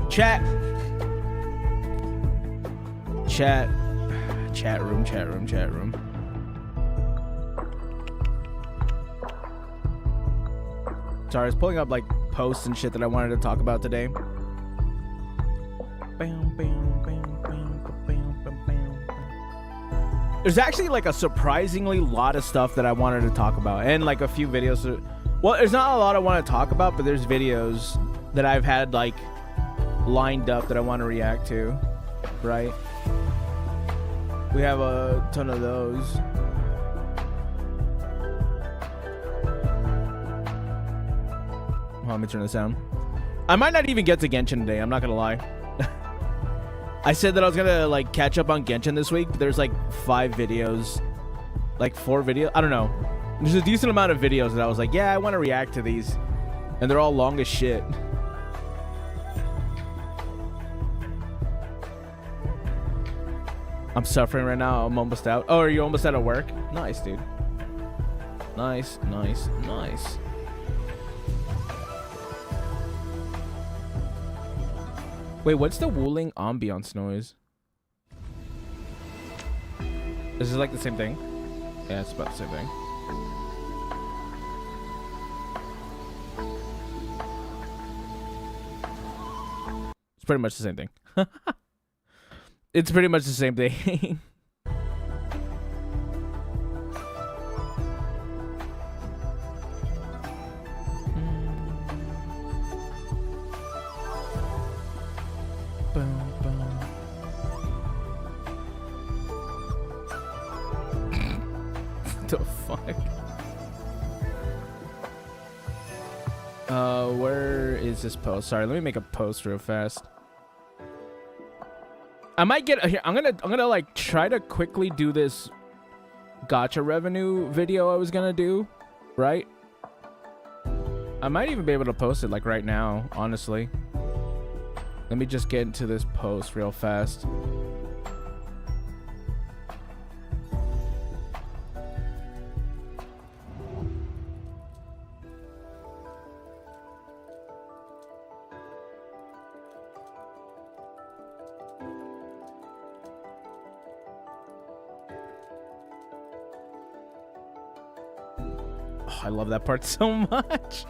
Chat. Chat room. Sorry, I was pulling up like posts and shit that I wanted to talk about today. There's actually like a surprisingly lot of stuff that I wanted to talk about, and like a few videos. Well, there's not a lot I want to talk about, but there's videos that I've had like lined up that I want to react to, right? We have a ton of those. Hold on, let me turn this down. I might not even get to Genshin today, I'm not gonna lie. I said that I was gonna like catch up on Genshin this week, but there's like 5 videos, like 4 videos. I don't know. There's a decent amount of videos that I was like, yeah, I want to react to these, and they're all long as shit. I'm suffering right now. I'm almost out. Oh, are you almost out of work? Nice, dude. Nice. Wait, what's the Wuling ambiance noise? Is this like the same thing? Yeah, it's about the same thing. It's pretty much the same thing. It's pretty much the same thing. What the fuck? Where is this post? Sorry, let me make a post real fast. I might get here. I'm gonna like try to quickly do this gacha revenue video I was gonna do, right? I might even be able to post it like right now, honestly. Let me just get into this post real fast. Oh, I love that part so much.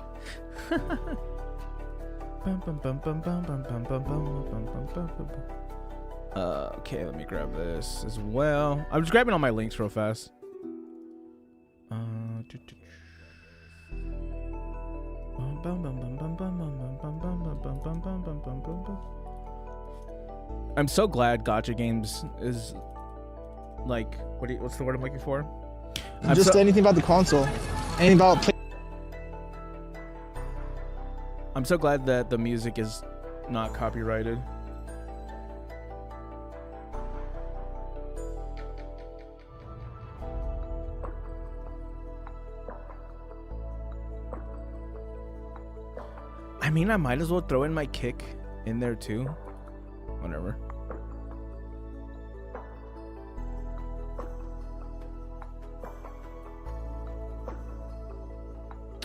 Okay, let me grab this as well. I'm just grabbing all my links real fast. I'm so glad gacha games is like what's the word I'm looking for? Just anything about the console, anything about. I'm so glad that the music is not copyrighted. I mean, I might as well throw in my kick in there too. Whatever.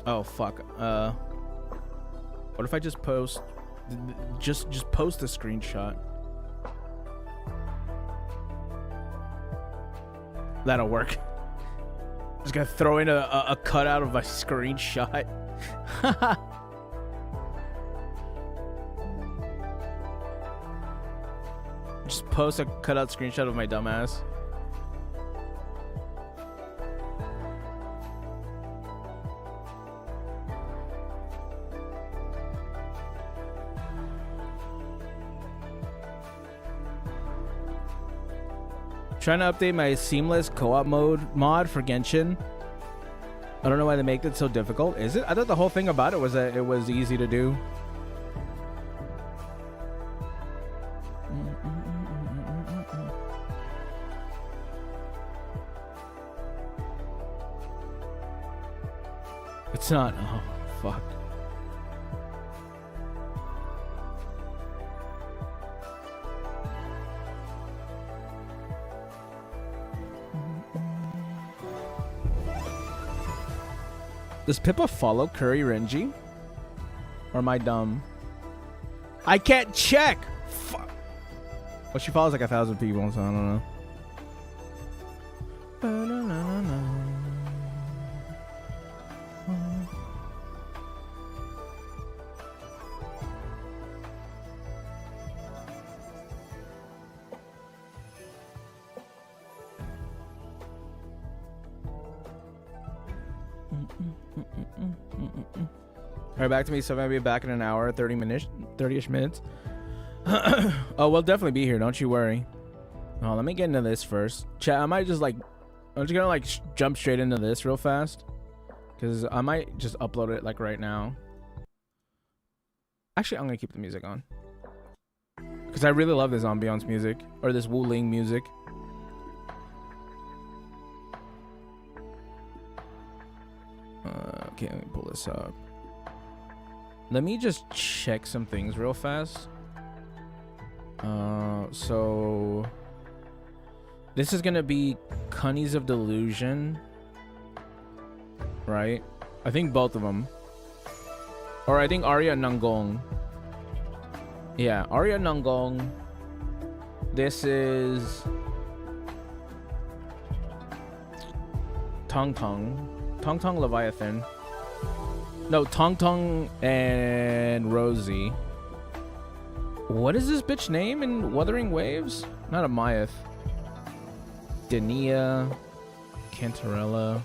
Oh fuck. What if I just post just post a screenshot? That'll work. Just gonna throw in a cutout of my screenshot. Just post a cutout screenshot of my dumbass. Trying to update my seamless co-op mod for Genshin. I don't know why they make it so difficult. Is it? I thought the whole thing about it was that it was easy to do. It's not. Oh, fuck. Does Pippa follow Curry Renji? Or am I dumb? I can't check. Fuck. Well, she follows like 1,000 people, so I don't know. All right, back to me. So I'm gonna be back in an hour, 30-ish minutes. Oh, we'll definitely be here. Don't you worry. Oh, let me get into this first. Chat, I might just like, I'm just gonna like jump straight into this real fast, because I might just upload it like right now. Actually, I'm gonna keep the music on, because I really love this ambiance music, or this Wu Ling music. Okay, let me pull this up. Let me just check some things real fast. So this is gonna be Cunnies of Delusion, right? I think both of them, or I think Arya Nangong. Yeah, Arya Nangong. This is Tong Tong Leviathan. No, Tong Tong and Rosie. What is this bitch name in Wuthering Waves? Not a Myeth. Denia, Cantarella,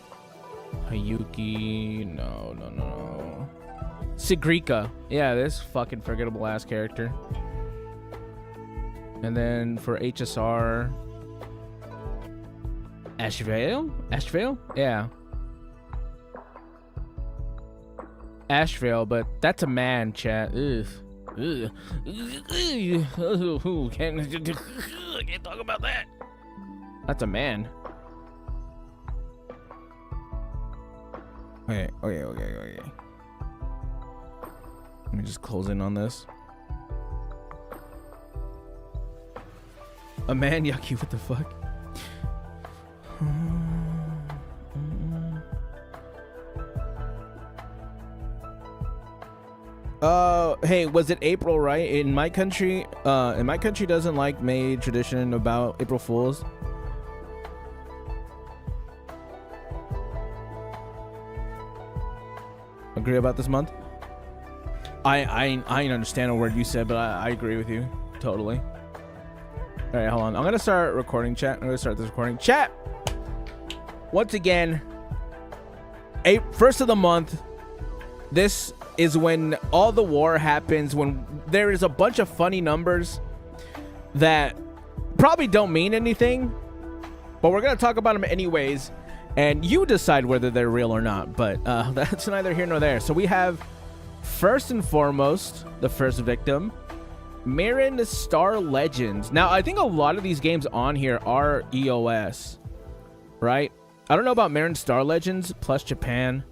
Hayuki. No. Sigrika. Yeah, this fucking forgettable ass character. And then for HSR, Ashvale? Yeah. Ashvale, but that's a man, chat. Ugh. Can't talk about that. That's a man. Okay. Let me just close in on this. A man, Yucky, what the fuck? Hey, was it April, right? In my country doesn't like May tradition about April Fools. Agree about this month? I understand a word you said, but I agree with you totally. All right, hold on. I'm gonna start recording, chat. I'm gonna start this recording, chat. Once again, first of the month. This is when all the war happens, when there is a bunch of funny numbers that probably don't mean anything, but we're gonna talk about them anyways, and you decide whether they're real or not. But that's neither here nor there. So we have, first and foremost, the first victim, Mirren Star Legends. Now, I think a lot of these games on here are EOS, right? I don't know about Mirren Star Legends plus Japan.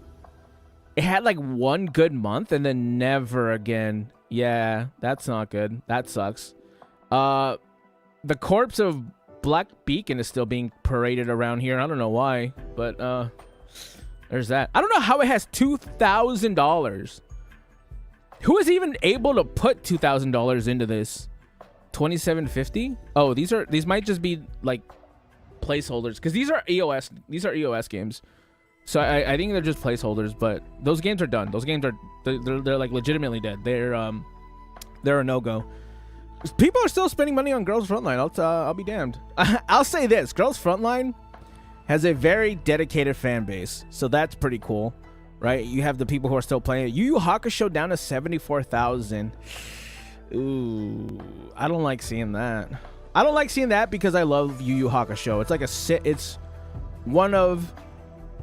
It had like one good month and then never again. Yeah, that's not good. That sucks. The corpse of Black Beacon is still being paraded around here. I don't know why, but there's that. I don't know how it has $2,000. Who is even able to put $2,000 into this? $2,750? Oh, these might just be like placeholders, because these are EOS. These are EOS games. So I think they're just placeholders, but those games are done. Those games are they're like legitimately dead. They're a no-go. People are still spending money on Girls Frontline. I'll be damned. I'll say this: Girls Frontline has a very dedicated fan base, so that's pretty cool, right? You have the people who are still playing it. Yu Yu Hakusho down to 74,000. Ooh, I don't like seeing that. I don't like seeing that because I love Yu Yu Hakusho. It's like it's one of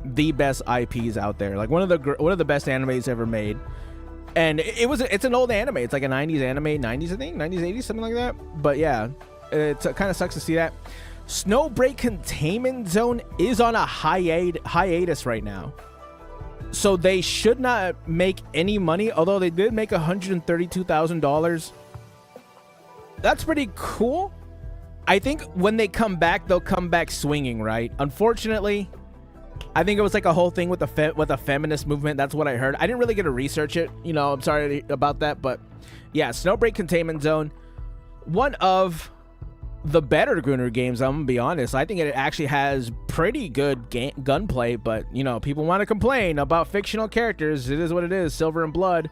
the best IPs out there, like one of the best animes ever made, and it's an old anime. It's like a 90s anime, 90s I think, 90s 80s, something like that. But yeah, it kind of sucks to see that. Snowbreak Containment Zone is on a hiatus right now, so they should not make any money, although they did make $132,000. That's pretty cool. I think when they come back, they'll come back swinging, right? Unfortunately, I think it was like a whole thing with the feminist movement. That's what I heard. I didn't really get to research it. You know, I'm sorry about that, but yeah, Snowbreak Containment Zone, one of the better Gruner games. I'm gonna be honest. I think it actually has pretty good gunplay, but you know, people want to complain about fictional characters. It is what it is. Silver and Blood.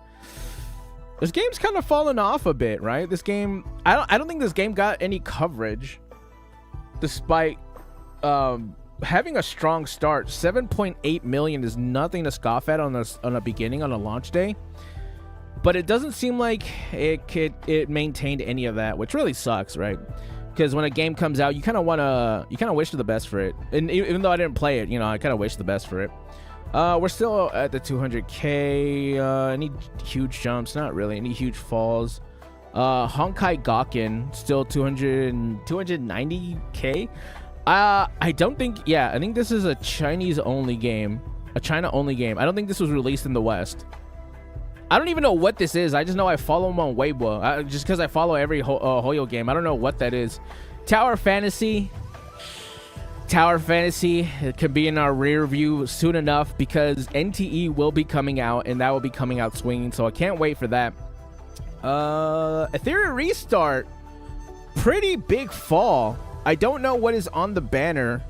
This game's kind of fallen off a bit, right? This game, I don't think this game got any coverage, despite having a strong start. 7.8 million is nothing to scoff at on a beginning, on a launch day, but it doesn't seem like it maintained any of that, which really sucks, right? Because when a game comes out, you kind of wish for the best for it. And even though I didn't play it, you know, I kind of wish the best for it. We're still at the 200k. Any huge jumps? Not really. Any huge falls? Honkai Gakuen still 290k. I don't think. Yeah, I think this is a Chinese only game, a China only game. I don't think this was released in the West. I don't even know what this is. I just know I follow him on Weibo. Just because I follow every Hoyo game. I don't know what that is. Tower Fantasy. It could be in our rear view soon enough because NTE will be coming out, and that will be coming out swinging. So I can't wait for that. Ethereal Restart. Pretty big fall. I don't know what is on the banner,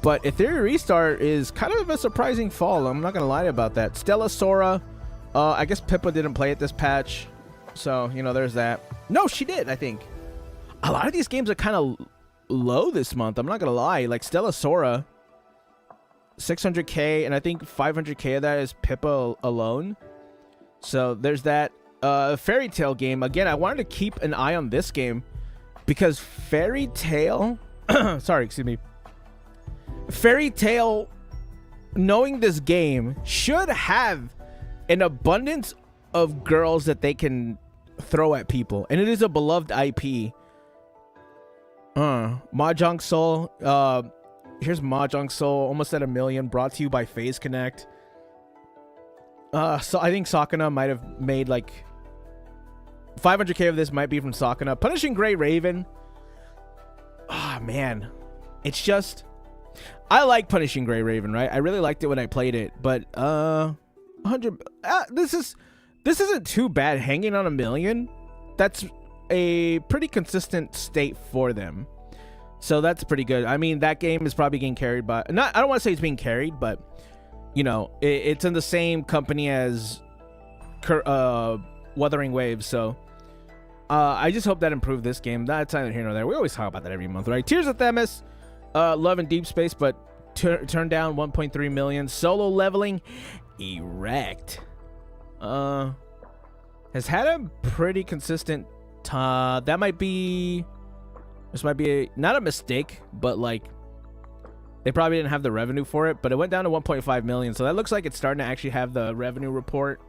but Ethereal Restart is kind of a surprising fall. I'm not going to lie about that. Stella Sora. I guess Pippa didn't play it this patch, so, you know, there's that. No, she did, I think. A lot of these games are kind of low this month. I'm not going to lie. Like, Stella Sora, 600k, and I think 500k of that is Pippa alone. So, there's that. Fairy Tail game. Again, I wanted to keep an eye on this game because Fairy Tail... sorry, excuse me. Fairy Tail, knowing this game, should have an abundance of girls that they can throw at people, and it is a beloved IP. Mahjong Soul. Here's Mahjong Soul, almost at 1 million, brought to you by FaZe Connect. So I think Sakana might have made like 500k of this might be from Sakana. Punishing Gray Raven. Ah, man, it's just, I like Punishing Gray Raven, right? I really liked it when I played it, but 100. This isn't too bad. Hanging on 1 million. That's a pretty consistent state for them. So that's pretty good. I mean, that game is probably getting carried by, I don't want to say it's being carried, but you know, it's in the same company as Wuthering Waves. So I just hope that improved this game. That's neither here nor there. We always talk about that every month, right? Tears of Themis, Love in Deep Space, but turned down 1.3 million. Solo Leveling, Erect, has had a pretty consistent this might be not a mistake, but like they probably didn't have the revenue for it, but it went down to 1.5 million. So that looks like it's starting to actually have the revenue report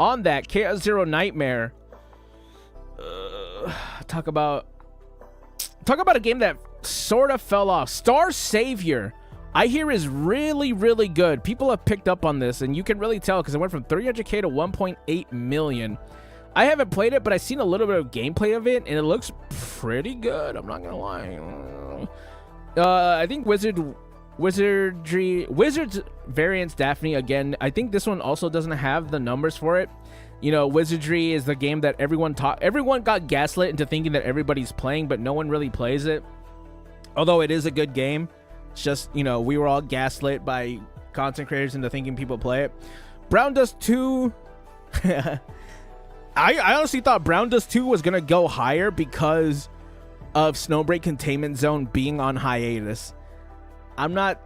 on that. Chaos Zero Nightmare. Talk about a game that sort of fell off. Star Savior, I hear, is really, really good. People have picked up on this, and you can really tell because it went from 300k to 1.8 million. I haven't played it, but I've seen a little bit of gameplay of it, and it looks pretty good. I'm not gonna lie. I think Wizards Variants Daphne, again, I think this one also doesn't have the numbers for it. You know, Wizardry is the game that everyone got gaslit into thinking that everybody's playing, but no one really plays it. Although it is a good game. It's just, you know, we were all gaslit by content creators into thinking people play it. Brown Dust 2. I honestly thought Brown Dust 2 was going to go higher because of Snowbreak Containment Zone being on hiatus. I'm not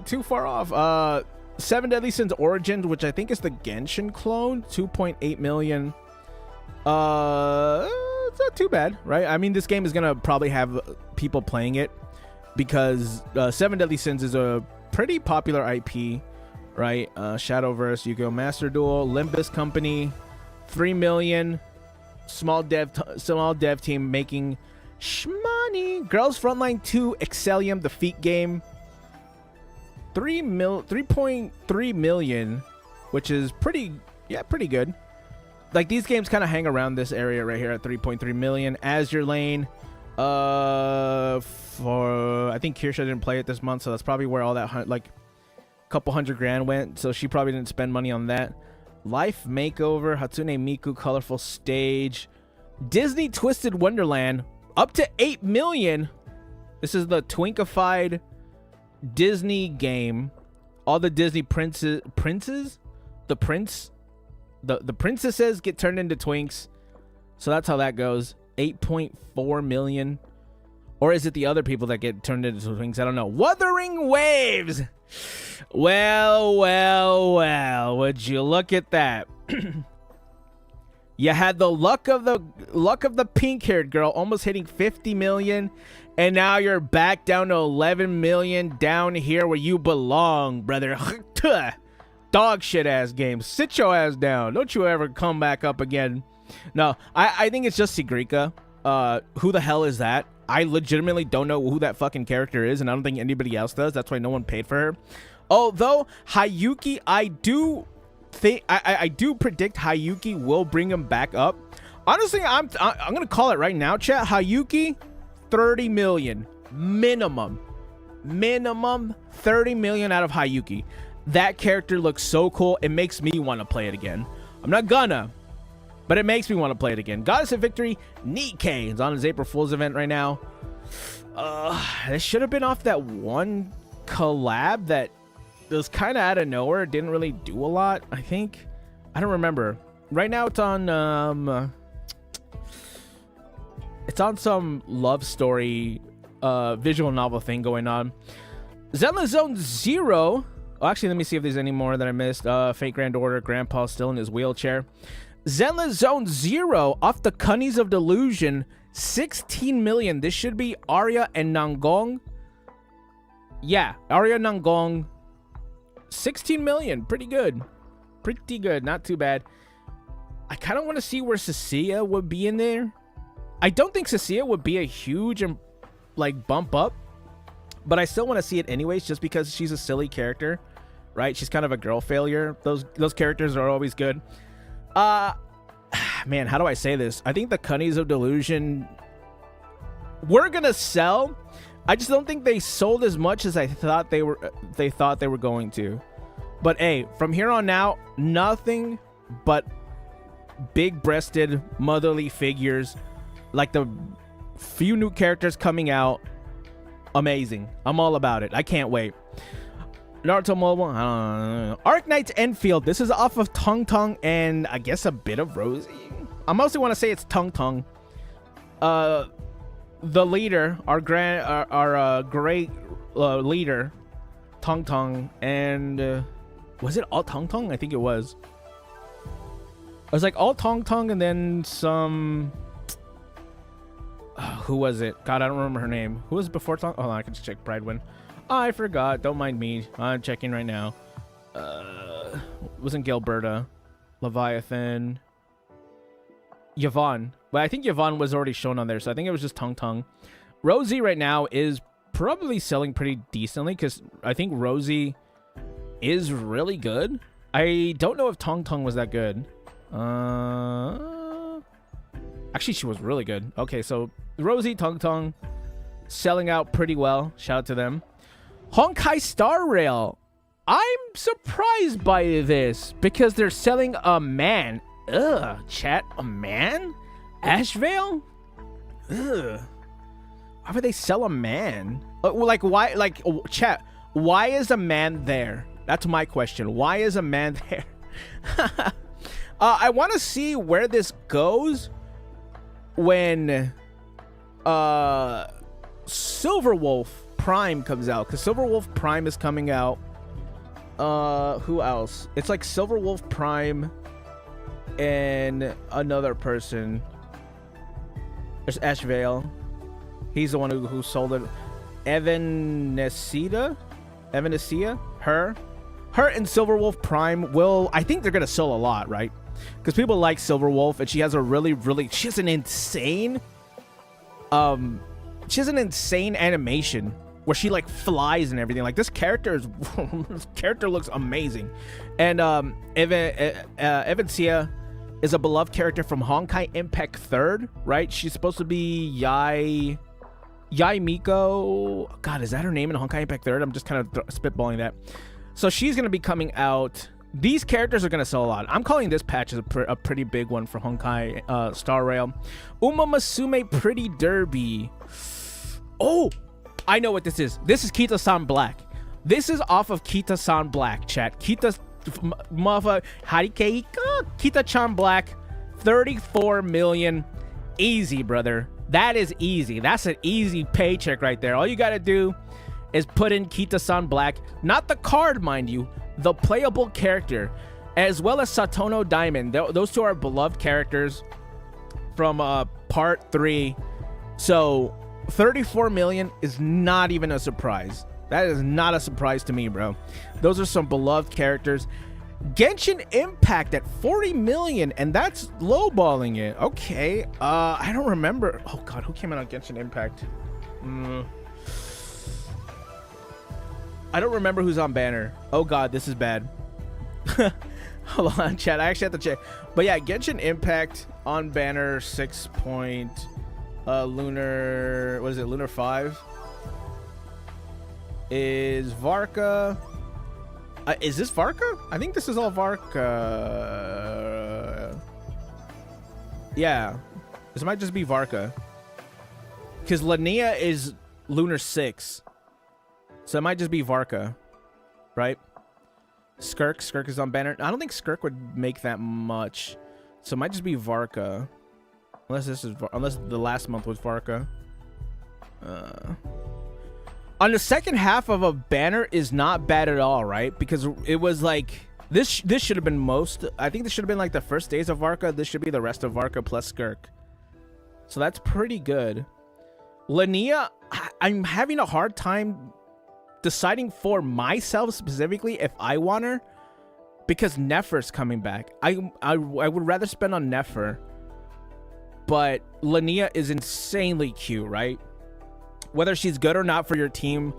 too far off. 7 Deadly Sins Origins, which I think is the Genshin clone, 2.8 million. It's not too bad, right? I mean, this game is going to probably have people playing it because 7 Deadly Sins is a pretty popular IP, right? Shadowverse, Yu-Gi-Oh! Master Duel, Limbus Company, 3 million. Small dev team making shmoney. Girls Frontline 2 Excellium, the feet game, 3.3 million, which is pretty good. Like, these games kind of hang around this area right here at 3.3 million. Azure Lane, I think Kirsha didn't play it this month, so that's probably where all that, like, couple $100,000 went, so she probably didn't spend money on that. Life Makeover, Hatsune Miku, Colorful Stage, Disney Twisted Wonderland, up to 8 million. This is the twinkified Disney game. All the Disney princesses, the princesses get turned into twinks. So that's how that goes. 8.4 million. Or is it the other people that get turned into twinks? I don't know. Wuthering Waves. Well. Would you look at that? You had the luck of the pink-haired girl almost hitting 50 million, and now you're back down to 11 million down here where you belong, brother. Dog shit ass game. Sit your ass down. Don't you ever come back up again. No, I think it's just Sigrika. Who the hell is that? I legitimately don't know who that fucking character is, and I don't think anybody else does. That's why no one paid for her. Although Hayuki, I do predict Hayuki will bring him back up. Honestly, I'm gonna call it right now, chat. Hayuki, 30 million minimum 30 million out of Hayuki. That character looks so cool. It makes me want to play it again. I'm not gonna, but it makes me want to play it again. Goddess of Victory, Nikkei is on his April Fool's event right now. This should have been off that one collab that was kind of out of nowhere. Didn't really do a lot, I think. I don't remember. Right now it's on some love story visual novel thing going on. Zenless Zone Zero. Oh, actually, let me see if there's any more that I missed. Fate Grand Order, Grandpa's still in his wheelchair. Zenless Zone Zero off the Cunnies of Delusion, 16 million. This should be Arya and Nangong. Yeah, Arya Nangong, 16 million. Pretty good. Not too bad. I kind of want to see where Cecilia would be in there. I don't think Cecilia would be a huge like bump up, but I still want to see it anyways, just because she's a silly character, right? She's kind of a girl failure. Those characters are always good. Man, how do I say this? I think the Cunnies of Delusion were gonna sell. I just don't think they sold as much as I thought they were going to. But hey, from here on out, nothing but big-breasted motherly figures, like the few new characters coming out. Amazing. I'm all about it. I can't wait. Naruto Mobile, Arknights Enfield. This is off of Tung Tung and I guess a bit of Rosie. I mostly want to say it's Tung Tung. The leader, our great leader, Tung Tung, and was it all Tung Tung? I think it was. It was like all Tung Tung and then some. Who was it? God, I don't remember her name. Who was it before Tung? Hold on, I can just check Bridewin. I forgot. Don't mind me. I'm checking right now. Wasn't Gilberta, Leviathan, Yvonne. But I think Yvonne was already shown on there, so I think it was just Tung Tung. Rosie right now is probably selling pretty decently because I think Rosie is really good. I don't know if Tung Tung was that good. Actually, she was really good. Okay, so Rosie, Tung Tung selling out pretty well. Shout out to them. Honkai Star Rail. I'm surprised by this because they're selling a man. Ugh, chat, a man? Ashvale? Ugh. Why would they sell a man? Like, why? Like, chat, why is a man there? That's my question. Why is a man there? I want to see where this goes when Silverwolf Prime comes out, because Silverwolf Prime is coming out. Who else? It's like Silverwolf Prime and another person. There's Ashvale. He's the one who sold it. Evanesia. Her and Silverwolf Prime will, I think they're gonna sell a lot, right? Because people like Silverwolf, and she has a she has an insane animation where she like flies and everything. Like this character looks amazing. And Evanesia is a beloved character from Honkai Impact 3rd, right? She's supposed to be Yai Miko. God, is that her name in Honkai Impact 3rd? I'm just kind of spitballing that. So she's gonna be coming out. These characters are gonna sell a lot. I'm calling this patch as a pretty big one for Honkai Star Rail. Uma Musume Pretty Derby. Oh, I know what this is. This is Kita-san Black. This is off of Kita-san Black, chat. Kita-chan Black. 34 million. Easy, brother. That is easy. That's an easy paycheck right there. All you gotta do is put in Kita-san Black. Not the card, mind you. The playable character. As well as Satono Diamond. Those two are beloved characters from part 3. So 34 million is not even a surprise. That is not a surprise to me, bro. Those are some beloved characters. Genshin Impact at 40 million, and that's lowballing it. Okay. I don't remember. Oh god, who came out on Genshin Impact? I don't remember who's on banner. Oh god, this is bad. Hold on, chat. I actually have to check. But yeah, Genshin Impact on banner 6 point lunar, what is it, lunar 5 is Varka. Is this Varka? I think this is all Varka. Yeah, this might just be Varka, because Linnea is lunar 6, so it might just be Varka, right? Skirk is on banner. I don't think Skirk would make that much, so it might just be Varka. Unless the last month was Varka. On the second half of a banner is not bad at all, right? Because it was like this should have been most. I think this should have been like the first days of Varka. This should be the rest of Varka plus Skirk. So that's pretty good. Linnea, I'm having a hard time deciding for myself specifically if I want her, because Nefer's coming back. I would rather spend on Nefer. But Linnea is insanely cute, right? Whether she's good or not for your team,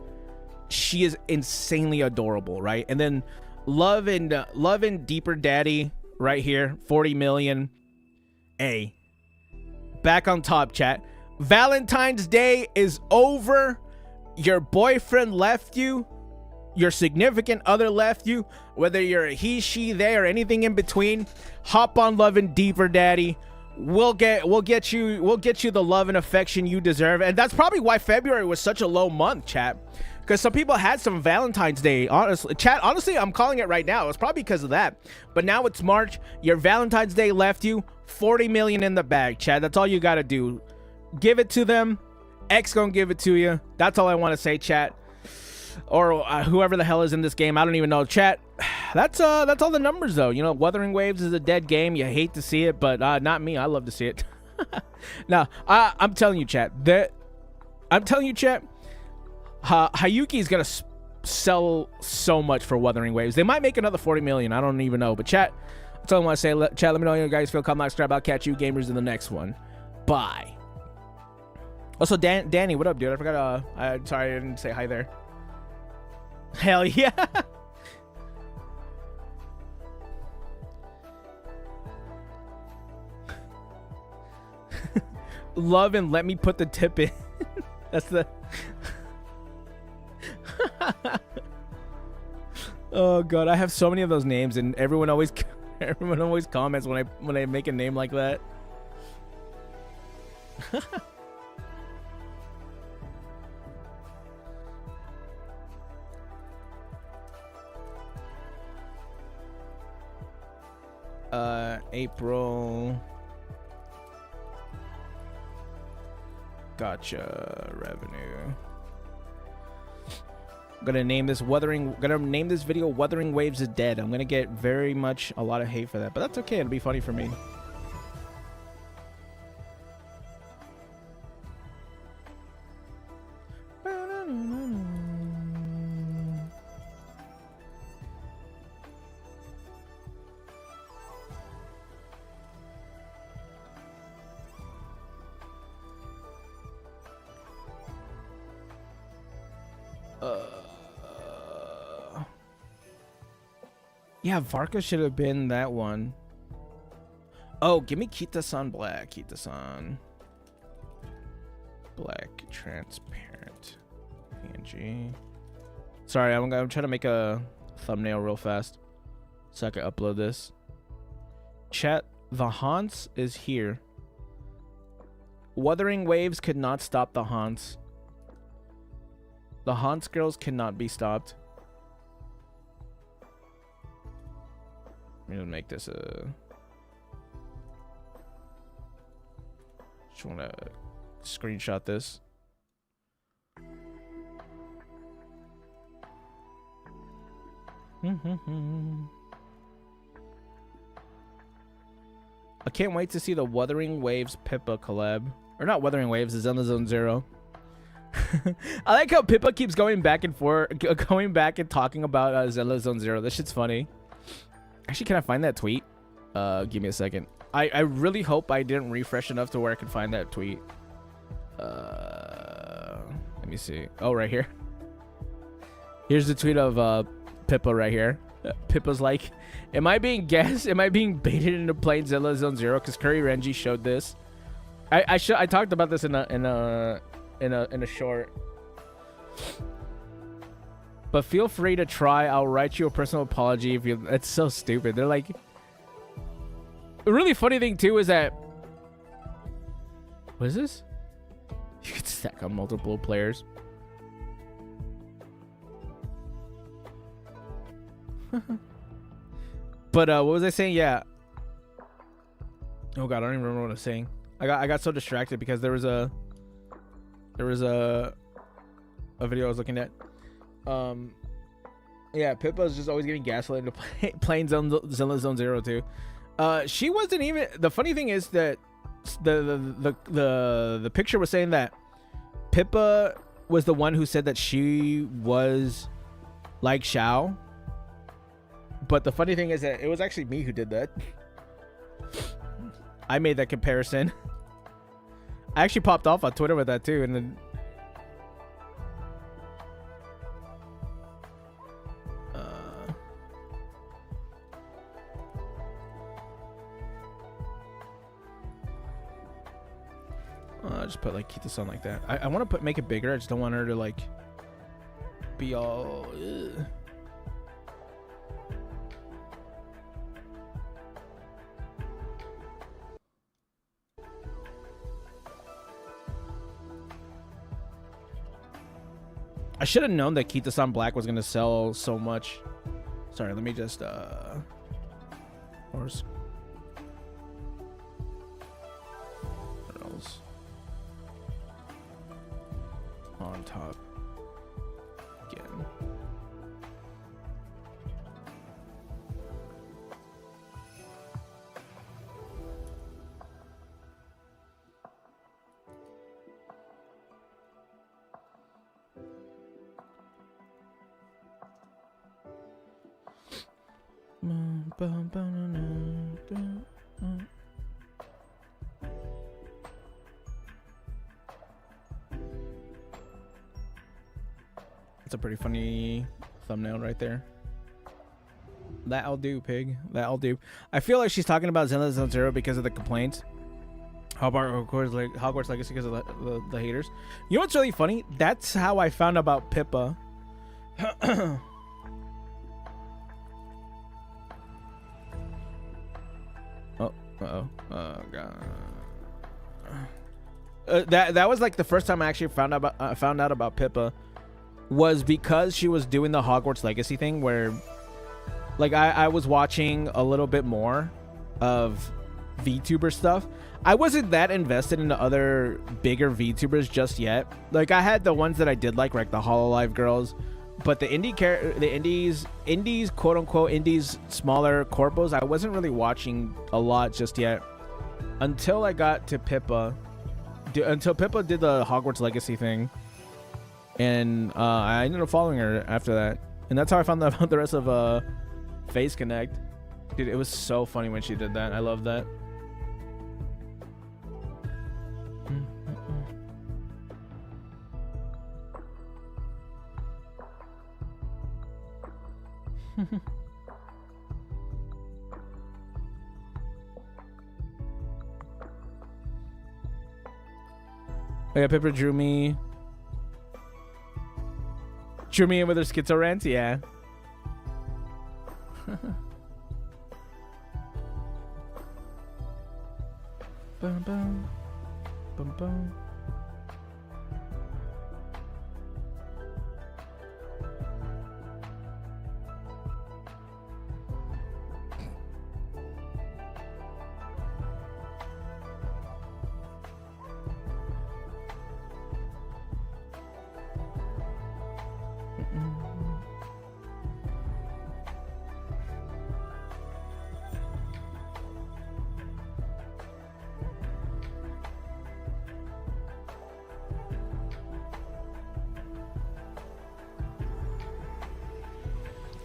she is insanely adorable, right? And then Love and Deeper Daddy right here, 40 million. Hey, back on top, chat. Valentine's Day is over. Your boyfriend left you. Your significant other left you. Whether you're a he, she, they, or anything in between, hop on Love and Deeper Daddy. We'll get you the love and affection you deserve. And that's probably why February was such a low month, chat, because some people had some Valentine's Day. Honestly, I'm calling it right now. It's probably because of that. But now it's March. Your Valentine's Day left you 40 million in the bag, chat. That's all you got to do. Give it to them. X gonna give it to you. That's all I want to say, chat. Or whoever the hell is in this game. I don't even know, chat. That's all the numbers, though. You know, Wuthering Waves is a dead game. You hate to see it, but not me. I love to see it. Now, I'm telling you, chat. Hayuki's gonna sell so much for Wuthering Waves. They might make another 40 million. I don't even know. But chat, that's all I want to say. Chat, let me know how you guys feel. Comment, like, subscribe. I'll catch you gamers in the next one. Bye. Also, Danny, what up, dude? I forgot. Sorry, I didn't say hi there. Hell yeah. Love and let me put the tip in. That's the oh god, I have so many of those names, and everyone always comments when I make a name like that. April gotcha revenue. I'm gonna name this video Wuthering Waves is Dead. I'm gonna get very much a lot of hate for that, but that's okay. It'll be funny for me. Yeah, Varka should have been that one. Oh, give me Kita-san Black. Kita-san Black transparent PNG. Sorry, I'm trying to make a thumbnail real fast so I can upload this. Chat, the haunts is here. Wuthering Waves could not stop the haunts. The haunts girls cannot be stopped. I'm gonna make this a... Just wanna screenshot this. I can't wait to see the Wuthering Waves Pippa collab. Or not Wuthering Waves, it's Zelda Zone Zero. I like how Pippa keeps going back and forth, going back and talking about Zelda Zone Zero. This shit's funny. Actually, can I find that tweet? Give me a second. I really hope I didn't refresh enough to where I can find that tweet. Let me see. Oh, right here. Here's the tweet of Pippa right here. Pippa's like, am I being guessed? Am I being baited into playing Zelda Zone Zero? Because Curry Renji showed this. I talked about this in a short. But feel free to try. I'll write you a personal apology if you. It's so stupid. They're like. A really funny thing too is that. What is this? You can stack on multiple players. But what was I saying? Yeah. Oh god, I don't even remember what I was saying. I got so distracted because there was a video I was looking at. Yeah, Pippa's just always getting gaslit into playing Zelda Zone Zero too. She wasn't even. The funny thing is that the picture was saying that Pippa was the one who said that she was like Xiao. But the funny thing is that it was actually me who did that. I made that comparison. I actually popped off on Twitter with that too, and then I'll just put like keep this on like that. I want to make it bigger. I just don't want her to like be all. Ugh. I should have known that Kita-san Black was gonna sell so much. Sorry, let me just horse. What else? On top. Again. That's a pretty funny thumbnail right there. That'll do, pig. That'll do. I feel like she's talking about Zelda Zone Zero because of the complaints. Hogwarts Legacy because of the haters. You know what's really funny? That's how I found about Pippa. Oh god. That was like the first time I actually found out about Pippa was because she was doing the Hogwarts Legacy thing where like I was watching a little bit more of VTuber stuff. I wasn't that invested into other bigger VTubers just yet. Like I had the ones that I did like the Hololive girls, but the indies quote unquote indies smaller corpos I wasn't really watching a lot just yet until I got to Pippa. Until Pippa did the Hogwarts Legacy thing, and I ended up following her after that, and that's how I found out about the rest of Face Connect. Dude, it was so funny when she did that. I love that. Oh yeah, Pippa drew me in with her schizo rants, yeah. Bum, bum. Bum, bum.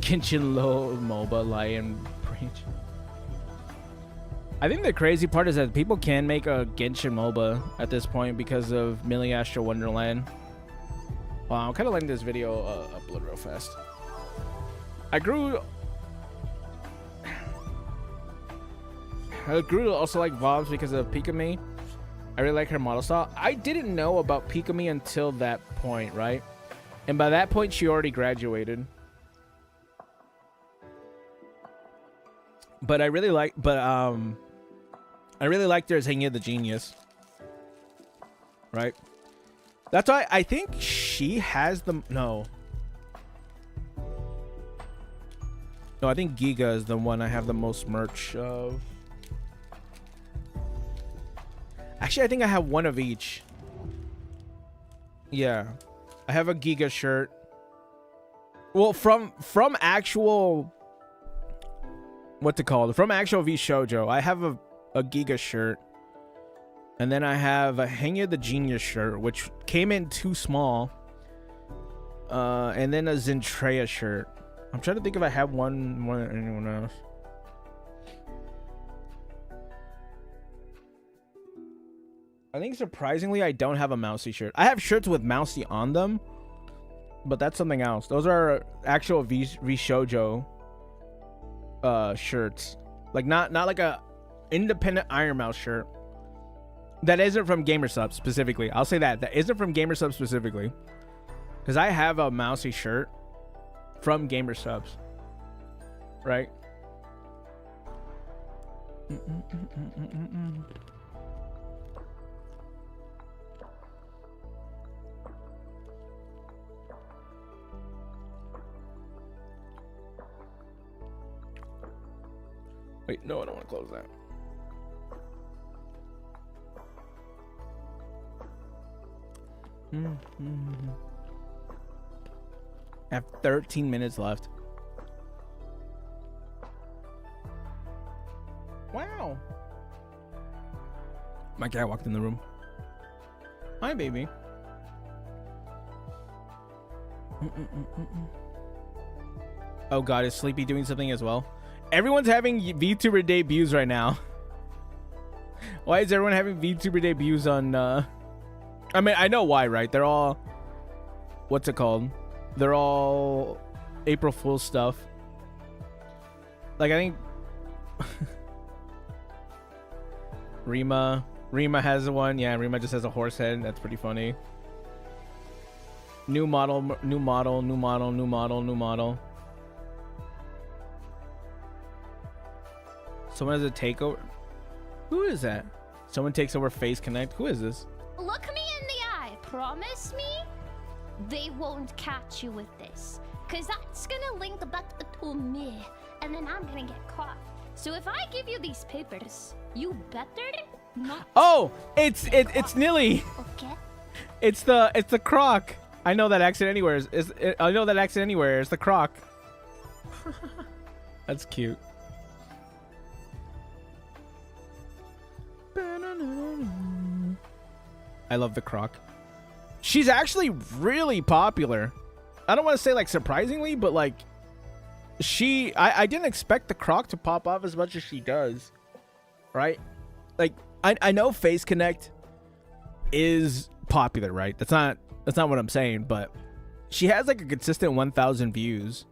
Genshin low MOBA lion preach. I think the crazy part is that people can make a Genshin MOBA at this point because of Millie Astro Wonderland. Wow, I'm kind of letting this video upload real fast. I grew to also like Vobs because of Pikami. I really like her model style. I didn't know about Pikami until that point, right? And by that point, she already graduated. But I really liked her as Hanya the Genius. Right? That's why I think she has the no, I think Giga is the one I have the most merch of. Actually, I think I have one of each. Yeah. I have a Giga shirt. Well, from actual what's it called? From actual V Shoujo, I have a Giga shirt. And then I have a Hanya the Genius shirt, which came in too small. And then a Zentreya shirt. I'm trying to think if I have one more than anyone else. I think surprisingly, I don't have a Mousy shirt. I have shirts with Mousy on them, but that's something else. Those are actual V Shoujo shirts. Like not like a independent Iron Mouse shirt. That isn't from GamerSub specifically. I'll say that. That isn't from GamerSub specifically. Because I have a Mousy shirt from GamerSubs. Right? Wait, no, I don't want to close that. I have 13 minutes left. Wow. My cat walked in the room. Hi, baby. Oh God, is Sleepy doing something as well? Everyone's having VTuber debuts right now. Why is everyone having VTuber debuts on I mean, I know why, right? They're all, what's it called? They're all April Fool's stuff. Like, I think Rima has one. Yeah, Rima just has a horse head. That's pretty funny. New model. Someone has a takeover. Who is that? Someone takes over Face Connect. Who is this? Look me in the eye. Promise me they won't catch you with this. Because that's going to link back to me. And then I'm going to get caught. So if I give you these papers, you better not. Oh, it's Nilly. Okay. It's the croc. I know that accent anywhere. I know that accent anywhere. It's the croc. That's cute. I love the croc. She's actually really popular. I don't want to say like surprisingly, but like I didn't expect the croc to pop off as much as she does. Right? Like I know Face Connect is popular, right? That's not what I'm saying, but she has like a consistent 1,000 views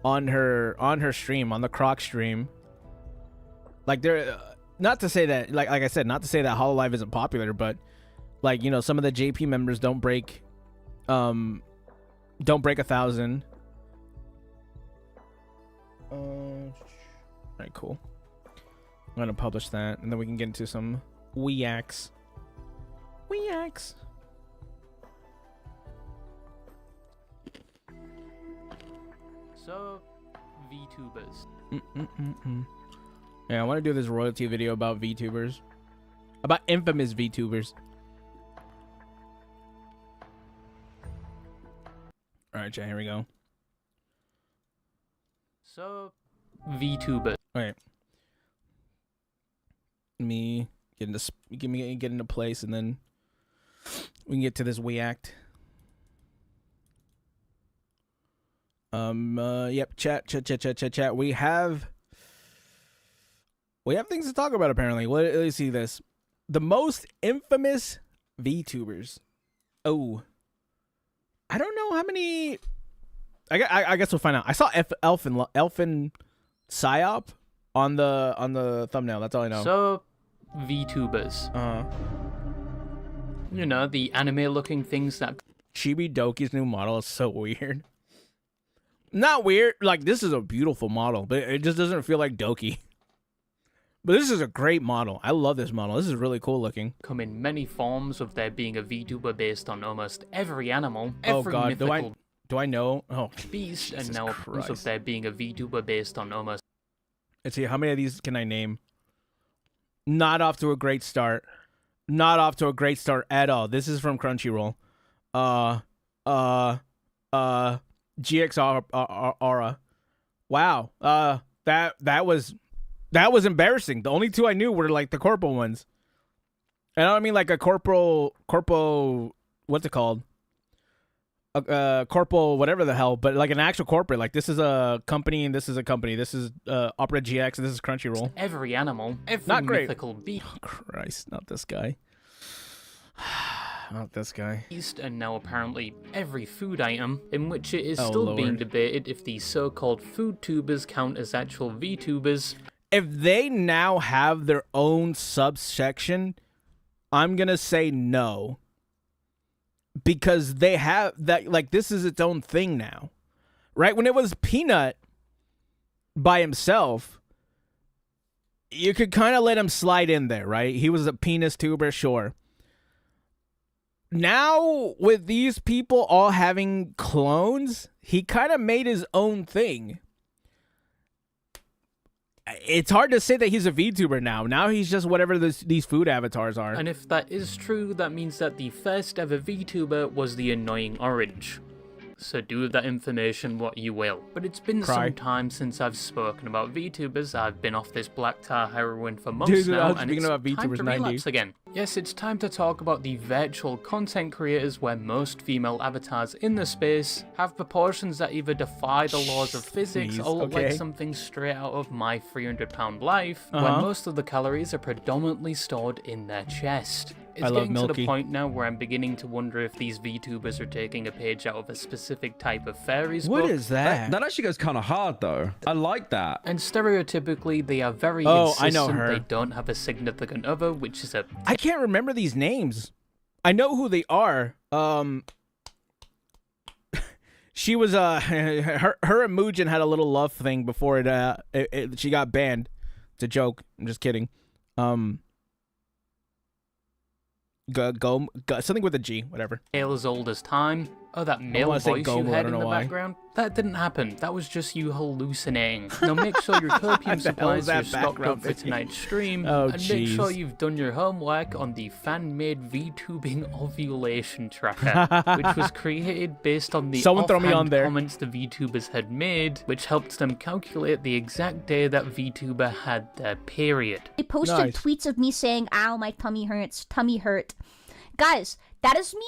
on her stream, on the croc stream. Like there not to say that like I said, not to say that Hololive isn't popular, but like, you know, some of the JP members don't break 1,000. All right, cool. I'm gonna publish that, and then we can get into some Weax. Weax. So, VTubers. Yeah, I want to do this royalty video about VTubers, about infamous VTubers. All right, Jay, here we go. So, VTubers. All right. Me get into place, and then we can get to this Weact. Yep. Chat. We have things to talk about. Apparently, let's see this. The most infamous VTubers. Oh, I don't know how many. I guess we'll find out. I saw Elfin Psyop on the thumbnail. That's all I know. So, VTubers. You know, the anime-looking things that. Chibi Doki's new model is so weird. Not weird. Like, this is a beautiful model, but it just doesn't feel like Doki. But this is a great model. I love this model. This is really cool looking. Come in many forms of there being a VTuber based on almost every animal, Oh every God, mythical do I know? Oh, beast, Jesus and now Christ. of there being a VTuber based on almost. Let's see, how many of these can I name? Not off to a great start. Not off to a great start at all. This is from Crunchyroll. GX Aura. Wow. That was embarrassing. The only two I knew were like the corporal ones. And I don't mean like a corporal, what's it called? Corporal, whatever the hell, but like an actual corporate. Like, this is a company and this is a company. This is Opera GX and this is Crunchyroll. Every animal, every Not great. mythical beast. Oh, Christ, not this guy. Not this guy. And now apparently every food item, in which it is Oh, still being Lord. debated if these so-called food tubers count as actual VTubers. If they now have their own subsection, I'm gonna say no. Because they have that, like, this is its own thing now. Right? When it was Peanut by himself, you could kind of let him slide in there, right? He was a penis tuber, sure. Now, with these people all having clones, he kind of made his own thing. It's hard to say that he's a VTuber now. Now he's just whatever these food avatars are. And if that is true, that means that the first ever VTuber was the annoying orange. So do with that information what you will. But it's been Cry. some time since I've spoken about VTubers. I've been off this black tar heroin for months now, and speaking it's about time VTubers to 90. relapse again. Yes, it's time to talk about the virtual content creators where most female avatars in the space have proportions that either defy the laws of physics Please, or look like okay. something straight out of My 300-Pound Life, where Uh-huh. most of the calories are predominantly stored in their chest. It's I love getting to Milky. the point now where I'm beginning to wonder if these VTubers are taking a page out of a specific type of fairies What book. is that? That actually goes kind of hard, though. I like that. And stereotypically, they are very Oh, I insistent know her. they don't have a significant other, which is a I can't remember these names. I know who they are. She was her and Mugen had a little love thing before she got banned. It's a joke. I'm just kidding. Go something with a G, whatever. tale as old as time. Oh, that male wanna say voice you Gomu, I heard don't in know the why. background? That didn't happen. That was just you hallucinating. Now make sure your copium The hell is supplies are that stocked background up for video? tonight's stream, Oh, and make sure jeez. you've done your homework on the fan-made VTubing ovulation tracker, which was created based on the Someone throw me offhand on there. comments the VTubers had made, which helped them calculate the exact day that VTuber had their period. They posted Nice. tweets of me saying, "Ow, my tummy hurts. Tummy hurt." Guys, that is me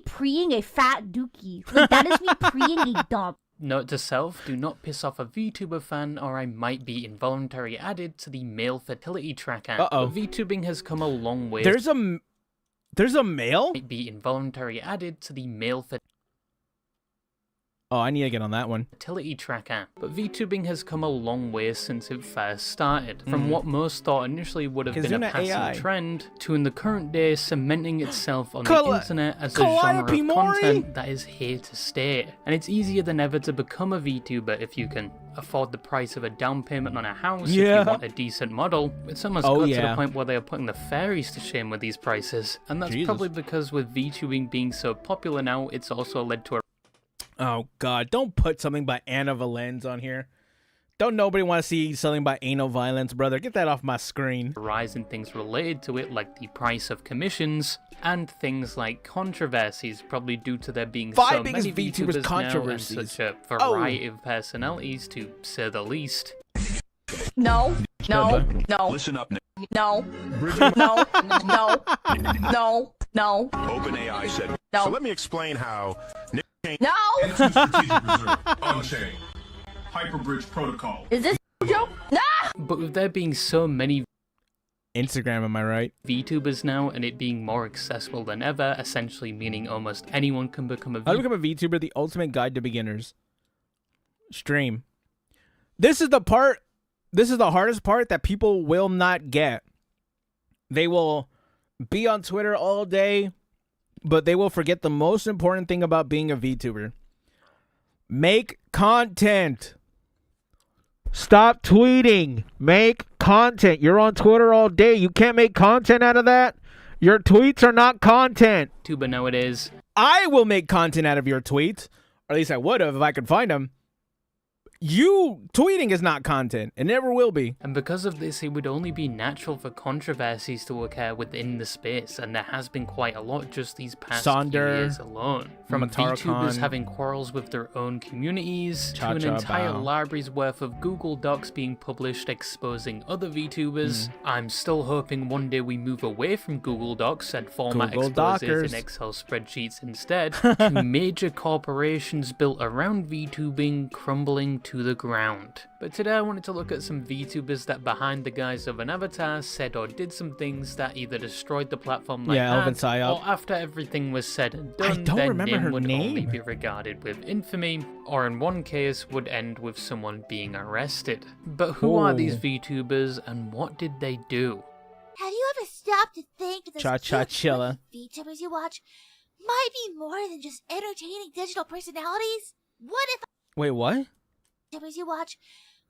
preeing a fat dookie. Like, that is me preeing a dump. Note to self, do not piss off a VTuber fan or I might be involuntarily added to the male fertility tracker. Uh-oh. But VTubing has come a long way. There's a male? Might be involuntarily added to the male fertility. Oh, I need to get on that one. Utility tracker, but VTubing has come a long way since it first started. From what most thought initially would have been a Kazuna passing AI. trend, to in the current day cementing itself on the internet as a Calliope genre of Mori? content that is here to stay. And it's easier than ever to become a VTuber if you can afford the price of a down payment on a house, if Yeah. you want a decent model. It's almost Oh, got to yeah. the point where they are putting the fairies to shame with these prices. And that's Jesus. probably because with VTubing being so popular now, it's also led to a Oh God! Don't put something by Anna Valens on here. Don't nobody want to see something by anal violence, brother. Get that off my screen. rise in things related to it, like the price of commissions, and things like controversies, probably due to there being Five so biggest many VTubers VTubers now and controversies. such a variety of personalities, to say the least. No, no, no, Listen up, Nick. no, no, no, no, no, OpenAI said. No. So let me explain how Nick no! Strategic reserve on chain. Hyperbridge protocol. Is this a joke? No! But with there being so many Instagram, am I right? VTubers now, and it being more accessible than ever, essentially meaning almost anyone can become a How to become a VTuber, the ultimate guide to beginners. Stream. This is the part, this is the hardest part that people will not get. They will be on Twitter all day, but they will forget the most important thing about being a VTuber. Make content. Stop tweeting. Make content. You're on Twitter all day. You can't make content out of that. Your tweets are not content. VTuber nowadays. I will make content out of your tweets. Or at least I would have if I could find them. You tweeting is not content. It never will be. And because of this, it would only be natural for controversies to occur within the space, and there has been quite a lot just these past few Sonder, years alone. From Mataro VTubers Khan, having quarrels with their own communities, to an Cha-Cha entire Bao. library's worth of Google Docs being published exposing other VTubers. I'm still hoping one day we move away from Google Docs and format Google exposes Dockers. in Excel spreadsheets instead, to major corporations built around VTubing crumbling to the ground. But today I wanted to look at some VTubers that behind the guise of an avatar said or did some things that either destroyed the platform like Yeah, Elvin that, Psyop. or after everything was said and I done, don't their remember name her would only name. be regarded with infamy, or in one case would end with someone being arrested. But who are these Ooh. VTubers and what did they do? Have you ever stopped to think that Cha-cha chilla. VTubers you watch might be more than just entertaining digital personalities? What if Wait, what? VTubers you watch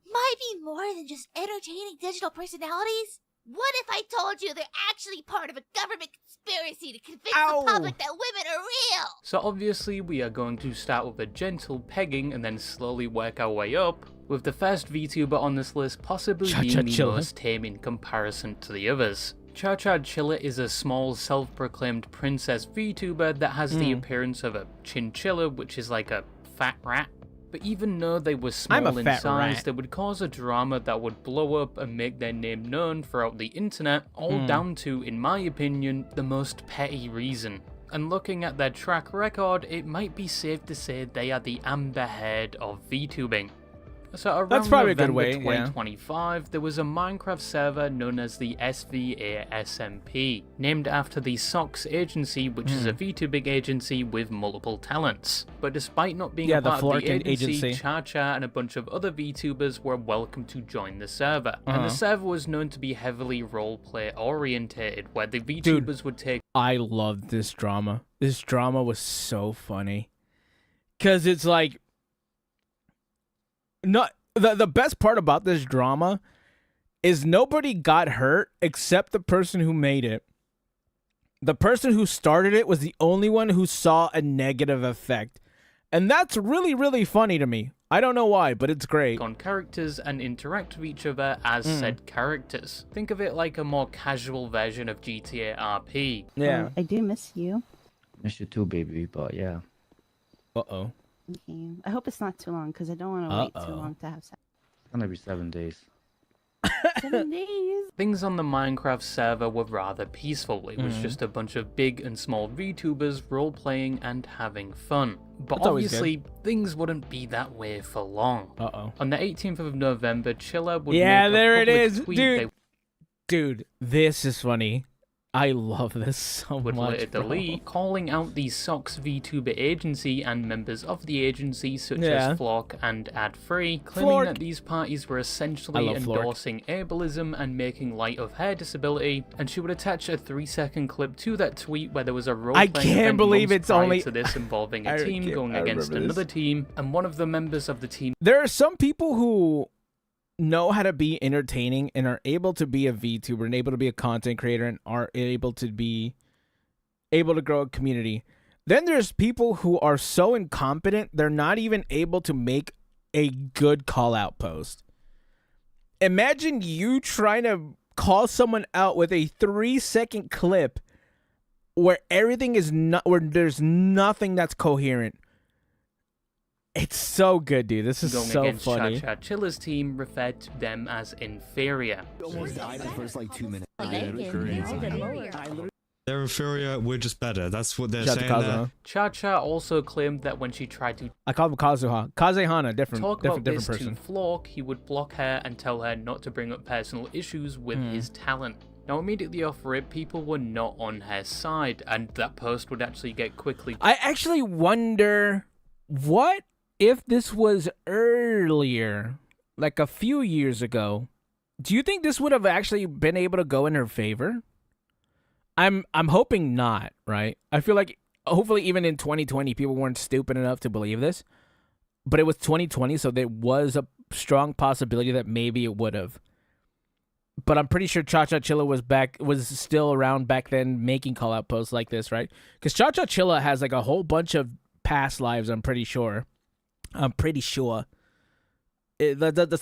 might be more than just entertaining digital personalities? What if I told you they're actually part of a government conspiracy to convince Ow. the public that women are real? So obviously we are going to start with a gentle pegging and then slowly work our way up, with the first VTuber on this list possibly Cha-Cha being the Chilla. most tame in comparison to the others. Cha-Cha Chilla is a small self-proclaimed princess VTuber that has the appearance of a chinchilla, which is like a fat rat. But even though they were I'm a small in fat size, rat. they would cause a drama that would blow up and make their name known throughout the internet, all down to, in my opinion, the most petty reason. And looking at their track record, it might be safe to say they are the Amber Heard of VTubing. So around That's probably a good November way, yeah. 2025, there was a Minecraft server known as the SVASMP, named after the SOX agency, which is a VTubing agency with multiple talents. But despite not being Yeah, a the part of the Florkin agency, agency. Cha-Cha and a bunch of other VTubers were welcome to join the server. And the server was known to be heavily roleplay orientated, where the VTubers would take I loved this drama. This drama was so funny. Cause it's like not the best part about this drama is nobody got hurt except the person who made it. The person who started it was the only one who saw a negative effect. And that's really, really funny to me. I don't know why, but it's great. on characters and interact with each other as said characters. Think of it like a more casual version of GTA RP. Yeah. I do miss you. Miss you too, baby, but yeah. Uh-oh. Okay. I hope it's not too long because I don't want to wait too Uh-oh. long to have sex. It's gonna be 7 days. 7 days. Things on the Minecraft server were rather peaceful. It was just a bunch of big and small VTubers role-playing and having fun. But That's always obviously, things wouldn't be that way for long. Uh-oh. On the 18th of November, Chilla would Yeah, make a there it public is, tweet dude. they Dude, this is funny. I love this so would much, later bro. delete, calling out the Sox VTuber agency and members of the agency such Yeah. as Flock and Ad3, claiming Flork. that these parties were I essentially love Flork. endorsing ableism and making light of hair disability, and she would attach a 3-second clip to that tweet where there was a role-playing can't event believe months it's prior only- to this involving a I team can't- going I against remember another this. team, and one of the members of the team There are some people who know how to be entertaining and are able to be a VTuber and able to be a content creator and are able to grow a community. Then there's people who are so incompetent they're not even able to make a good call out post. Imagine you trying to call someone out with a 3-second clip where everything is not, where there's nothing that's coherent. It's so good, dude. This is going so against funny. Cha Cha Chilla's team referred to them as inferior. Almost died the first like 2 minutes. They're inferior, we're just better. That's what they're Shout out to saying Kazuha. there. Cha Cha also claimed that when she tried to I call him Kazuha. Kazehana, different talk about different this person. to Flock, he would block her and tell her not to bring up personal issues with his talent. Now, immediately off rip, people were not on her side, and that post would actually get quickly. I actually wonder, what if this was earlier, like a few years ago? Do you think this would have actually been able to go in her favor? I'm hoping not, right? I feel like hopefully even in 2020 people weren't stupid enough to believe this. But it was 2020, so there was a strong possibility that maybe it would have. But I'm pretty sure Cha Cha Chilla was still around back then making call out posts like this, right? Because Cha Cha Chilla has like a whole bunch of past lives, I'm pretty sure. That's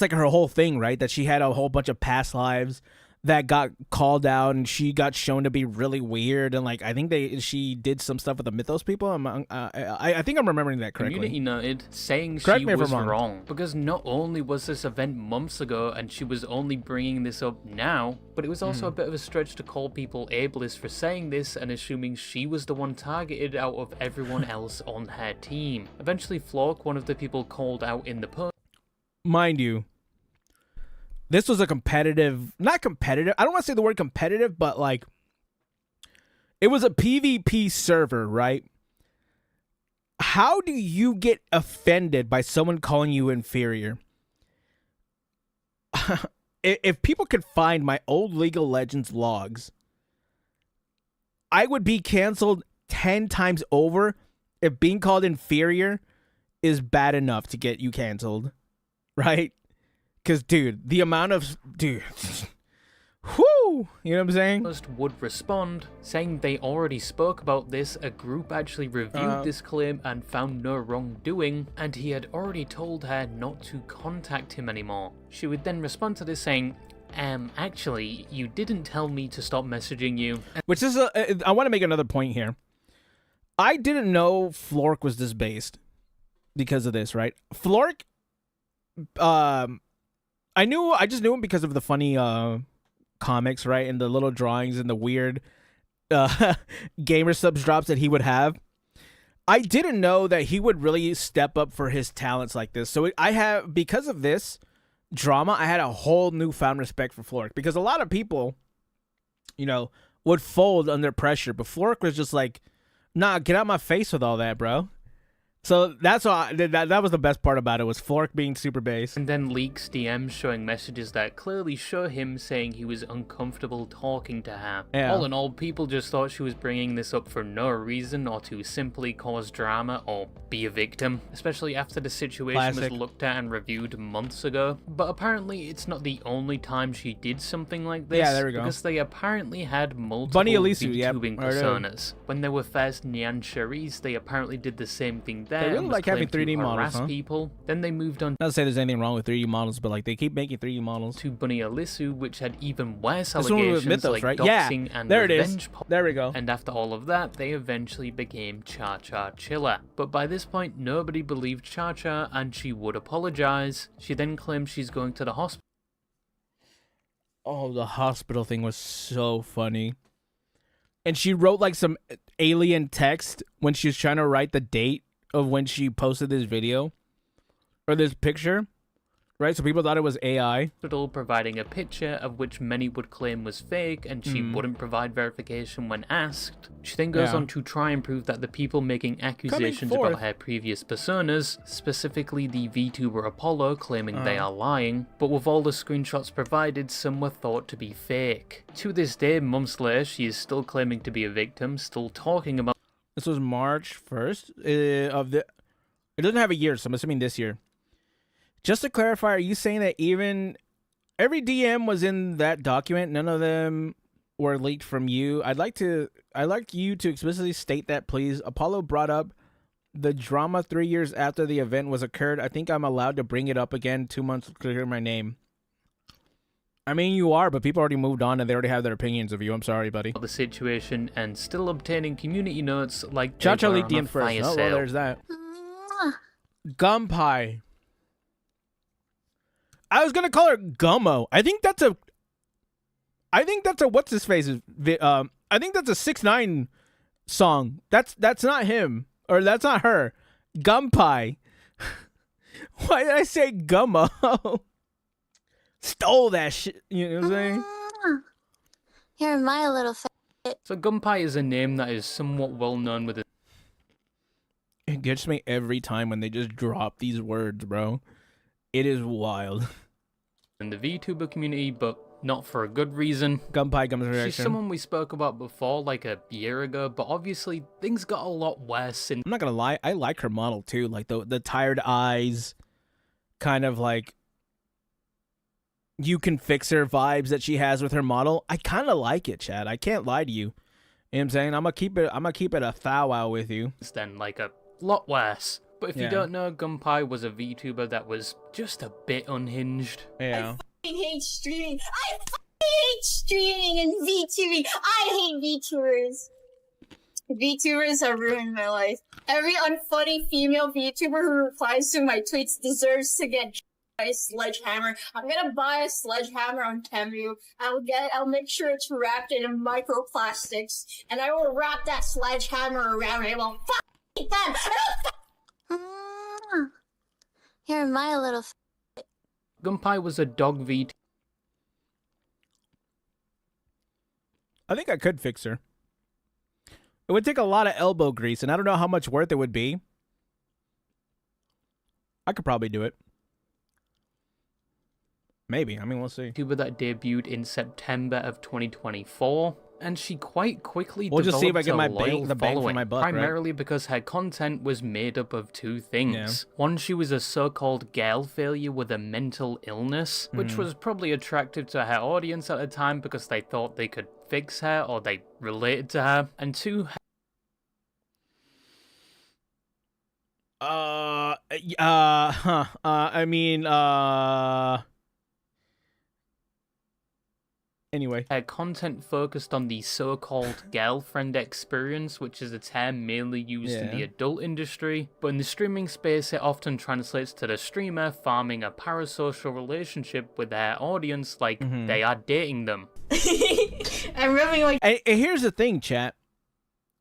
like her whole thing, right? That she had a whole bunch of past lives that got called out, and she got shown to be really weird, and like I think she did some stuff with the Mythos people. I think I'm remembering that correctly. Community noted, saying Correct she me if was I'm wrong. wrong, because not only was this event months ago and she was only bringing this up now, but it was also a bit of a stretch to call people ableist for saying this and assuming she was the one targeted out of everyone else on her team. Eventually, Flock, one of the people called out in the post, Mind you, this was a not competitive, I don't want to say the word competitive, but like, it was a PvP server, right? How do you get offended by someone calling you inferior? If people could find my old League of Legends logs, I would be canceled 10 times over if being called inferior is bad enough to get you canceled, right? Because, dude, the amount of... Dude. Whoo! You know what I'm saying? would respond, saying they already spoke about this, a group actually reviewed this claim and found no wrongdoing, and he had already told her not to contact him anymore. She would then respond to this saying, actually, you didn't tell me to stop messaging you. Which is I want to make another point here. I didn't know Flork was this based because of this, right? Flork, I just knew him because of the funny comics, right? And the little drawings and the weird gamer subs drops that he would have. I didn't know that he would really step up for his talents like this. So because of this drama, I had a whole newfound respect for Flork, because a lot of people, would fold under pressure, but Flork was just like, nah, get out my face with all that, bro. So that's why that was the best part about it, was Flork being super base. And then leaks DMs showing messages that clearly show him saying he was uncomfortable talking to her. Yeah. All in all, people just thought she was bringing this up for no reason or to simply cause drama or be a victim, especially after the situation Classic. was looked at and reviewed months ago. But apparently it's not the only time she did something like this. Yeah, there we go. Because they apparently had multiple Bunny Elisu, yep, VTubing right there. personas. When they were first Nyan Cherise, they apparently did the same thing there. They really and was like having claimed to 3D models, harass huh? people. Then they moved on Not to say there's anything wrong with 3D models, but like they keep making 3D models. to Bunny Elisu, which had even worse This one allegations with Mythos, like right? Yeah, doxing and there it is. revenge porn. There we go. And after all of that, they eventually became Cha Cha Chilla. But by this point, nobody believed Cha Cha, and she would apologize. She then claimed she's going to the hospital. Oh, the hospital thing was so funny. And she wrote like some alien text when she was trying to write the date of when she posted this video or this picture. Right, so people thought it was AI. Hospital, providing a picture of which many would claim was fake, and she wouldn't provide verification when asked. She then goes on to try and prove that the people making accusations about her previous personas, specifically the VTuber Apollo, claiming they are lying, but with all the screenshots provided, some were thought to be fake. To this day, months later, she is still claiming to be a victim, still talking about... This was March 1st of the... It doesn't have a year, so I'm assuming this year. Just to clarify, are you saying that even every DM was in that document? None of them were leaked from you? I'd like you to explicitly state that, please. Apollo brought up the drama 3 years after the event was occurred. I think I'm allowed to bring it up again 2 months to clear my name. I mean, you are, but people already moved on and they already have their opinions of you. I'm sorry, buddy. The situation and still obtaining community notes like Cha-Cha leaked in first. Oh, well, there's that. Gunpie. I was gonna call her Gummo. I think that's a what's his face. I think that's a 6ix9ine song. That's not him, or that's not her. Gunpie. Why did I say Gummo? Stole that shit. You know what I'm saying? You're my little So Gunpie is a name that is somewhat well known with it. It gets me every time when they just drop these words, bro. It is wild. In the VTuber community, but not for a good reason. Gunpie comes reaction. She's someone we spoke about before, like a year ago, but obviously things got a lot worse. I'm not gonna lie, I like her model too. Like the tired eyes, kind of like you can fix her vibes that she has with her model. I kind of like it, Chad. I can't lie to you. You know what I'm saying? I'm gonna keep it a thou wow with you. Then like a lot worse. But if you don't know, Gunpie was a VTuber that was just a bit unhinged. Yeah. I hate streaming. I hate streaming and VTubing. I hate VTubers. VTubers have ruined my life. Every unfunny female VTuber who replies to my tweets deserves to get a sledgehammer. I'm gonna buy a sledgehammer on Temu. I'll make sure it's wrapped in microplastics, and I will wrap that sledgehammer around it. Well, fuck them. You're my little Gunpie was a dog VTuber. I think I could fix her. It would take a lot of elbow grease, and I don't know how much worth it would be. I could probably do it. Maybe. I mean, we'll see. VTuber that debuted in September of 2024, and she quite quickly we'll just see if I developed get a loyal the bang for following, my buck, primarily because her content was made up of two things. One, she was a so-called girl failure with a mental illness, which was probably attractive to her audience at the time because they thought they could fix her or they related to her. And two, anyway. Her content focused on the so-called girlfriend experience, which is a term mainly used in the adult industry, but in the streaming space it often translates to the streamer farming a parasocial relationship with their audience like they are dating them. I'm rubbing like... And here's the thing, chat.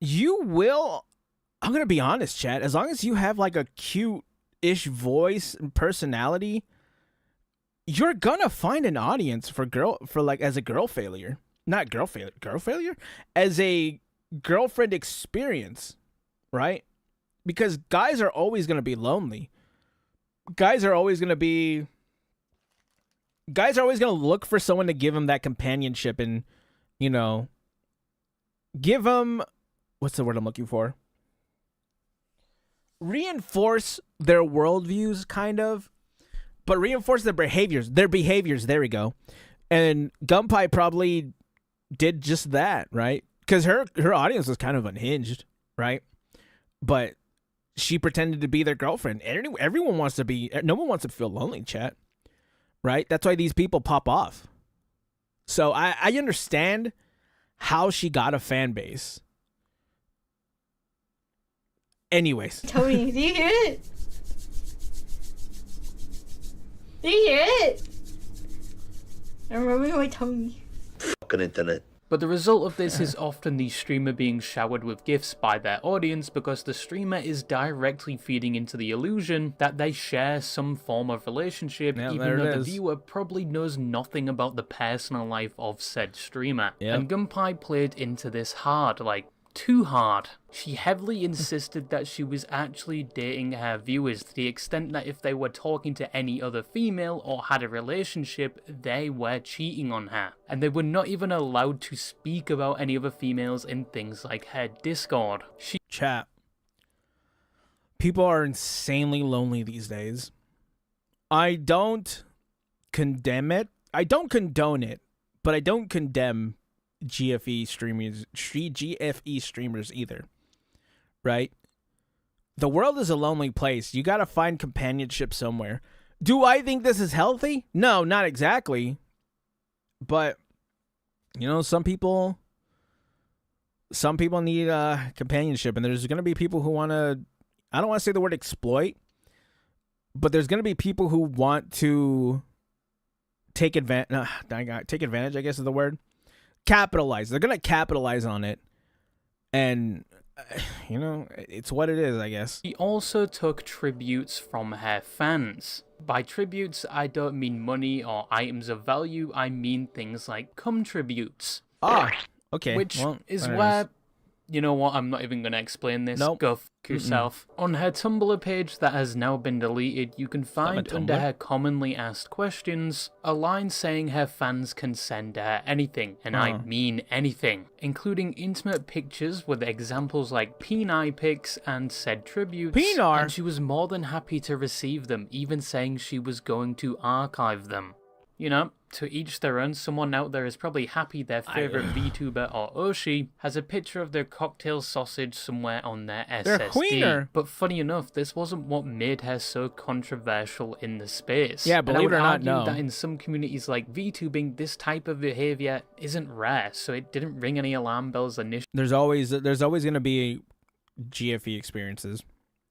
You will... I'm gonna be honest, chat. As long as you have like a cute-ish voice and personality, you're gonna find an audience for as a girl failure. Not girl failure? As a girlfriend experience, right? Because guys are always gonna be lonely. Guys are always gonna look for someone to give them that companionship and, you know, give them, what's the word I'm looking for? Reinforce their worldviews, kind of, but reinforce their behaviors. There we go. And Gunpie probably did just that, right? Because her audience was kind of unhinged, right? But she pretended to be their girlfriend. Everyone wants to be... No one wants to feel lonely, chat. Right? That's why these people pop off. So I understand how she got a fan base. Anyways. Tony, do you hear it? Do you hear it? I'm rubbing my tummy. Fucking internet. But the result of this is often the streamer being showered with gifts by their audience because the streamer is directly feeding into the illusion that they share some form of relationship, even though the viewer probably knows nothing about the personal life of said streamer. And Gunpei played into this hard, like, too hard. She heavily insisted that she was actually dating her viewers to the extent that if they were talking to any other female or had a relationship, they were cheating on her. And they were not even allowed to speak about any other females in things like her Discord. Chat. People are insanely lonely these days. I don't condemn it. I don't condone it, but I don't condemn GFE streamers either, right? The world is a lonely place. You gotta find companionship somewhere. Do I think this is healthy? No, not exactly. But you know, some people need companionship, and there's gonna be people who want to. I don't want to say the word exploit, but there's gonna be people who want to take advantage. Take advantage, I guess is the word. Capitalize. They're gonna capitalize on it, and you know, it's what it is, I guess. She also took tributes from her fans. By tributes, I don't mean money or items of value. I mean things like cum tributes. Okay. Which is where, you know what? I'm not even gonna explain this. Nope. Go f yourself. On her Tumblr page that has now been deleted, you can find under her commonly asked questions a line saying her fans can send her anything, and I mean anything, including intimate pictures with examples like peni pics and said tributes. And she was more than happy to receive them, even saying she was going to archive them. You know, to each their own. Someone out there is probably happy their favorite VTuber or Oshi has a picture of their cocktail sausage somewhere on their SSD. But funny enough, this wasn't what made her so controversial in the space. Yeah, believe it or not, no. That in some communities like VTubing, this type of behavior isn't rare, so it didn't ring any alarm bells initially. There's always going to be GFE experiences.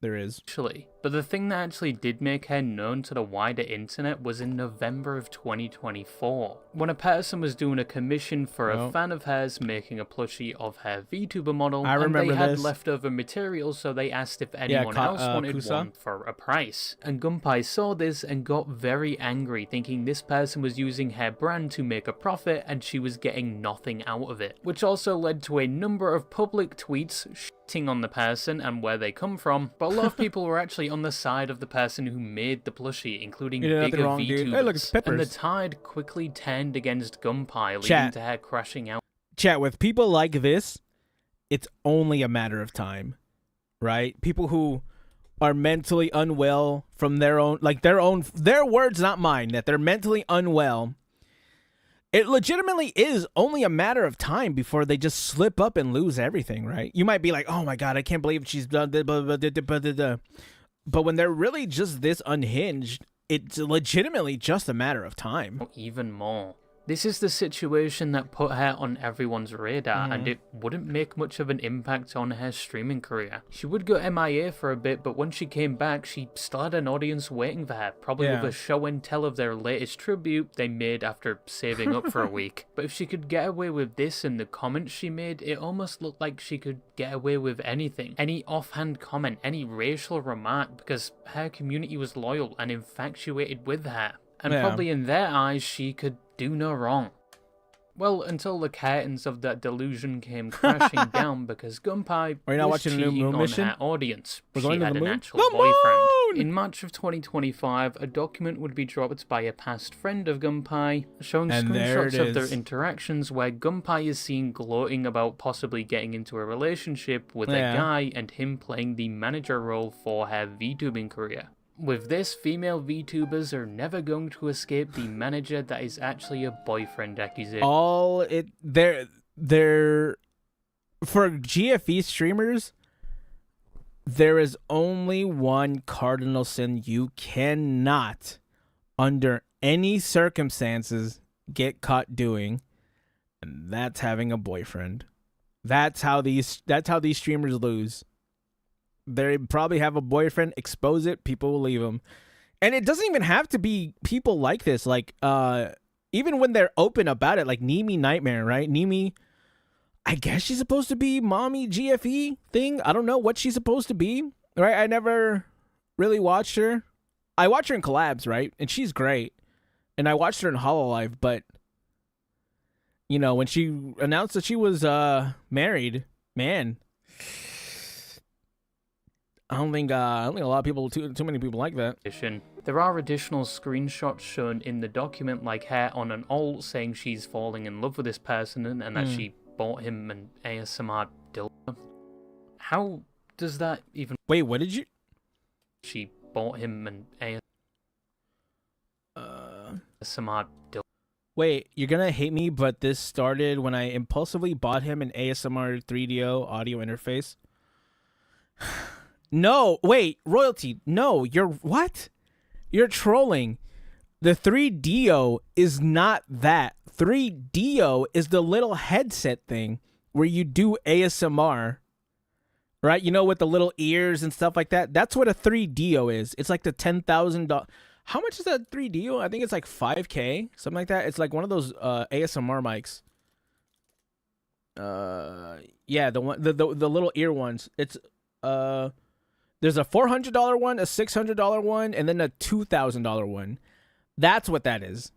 There is. But the thing that actually did make her known to the wider internet was in November of 2024, when a person was doing a commission for a fan of hers making a plushie of her VTuber model, and they had leftover material, so they asked if anyone else wanted one for a price. And Gunpei saw this and got very angry, thinking this person was using her brand to make a profit and she was getting nothing out of it, which also led to a number of public tweets shitting on the person and where they come from. But a lot of people were actually on the side of the person who made the plushie, including bigger VTubers. Hey, look, it's Peppers. And the tide quickly turned against Gunpei, leading to her crashing out. Chat, with people like this, it's only a matter of time, right? People who are mentally unwell from their words, not mine, that they're mentally unwell. It legitimately is only a matter of time before they just slip up and lose everything, right? You might be like, oh my God, I can't believe she's done this, but when they're really just this unhinged, it's legitimately just a matter of time. Even more. This is the situation that put her on everyone's radar, and it wouldn't make much of an impact on her streaming career. She would go MIA for a bit, but when she came back, she still had an audience waiting for her, probably with a show and tell of their latest tribute they made after saving up for a week. But if she could get away with this in the comments she made, it almost looked like she could get away with anything. Any offhand comment, any racial remark, because her community was loyal and infatuated with her. And probably in their eyes, she could do no wrong. Well, until the curtains of that delusion came crashing down because Gunpei was cheating on her audience. She had an actual boyfriend. In March of 2025, a document would be dropped by a past friend of Gunpei, showing screenshots of their interactions where Gunpei is seen gloating about possibly getting into a relationship with a guy and him playing the manager role for her VTubing career. With this, female VTubers are never going to escape the manager that is actually a boyfriend accusation. For GFE streamers, there is only one cardinal sin you cannot, under any circumstances, get caught doing, and that's having a boyfriend. That's how these streamers lose. They probably have a boyfriend, expose it, people will leave them. And it doesn't even have to be people like this. Like, even when they're open about it, like Nimi Nightmare, right? Nimi I guess she's supposed to be mommy GFE thing. I don't know what she's supposed to be. Right? I never really watched her. I watch her in collabs, right? And she's great. And I watched her in Hololive, but you know, when she announced that she was married, man, I don't think a lot of people, too many people like that. There are additional screenshots shown in the document, like her on an alt saying she's falling in love with this person and that she bought him an ASMR dildo. How does that even... Wait, what did you... She bought him an ASMR dildo. Wait, you're gonna hate me, but this started when I impulsively bought him an ASMR 3DO audio interface. No, wait, royalty. No, you're what? You're trolling. The 3DO is not that. 3DO is the little headset thing where you do ASMR. Right? You know, with the little ears and stuff like that. That's what a 3DO is. It's like the $10,000. How much is that 3DO? I think it's like $5K, something like that. It's like one of those ASMR mics. Yeah, the one, the little ear ones. It's there's a $400 one, a $600 one, and then a $2,000 one. That's what that is.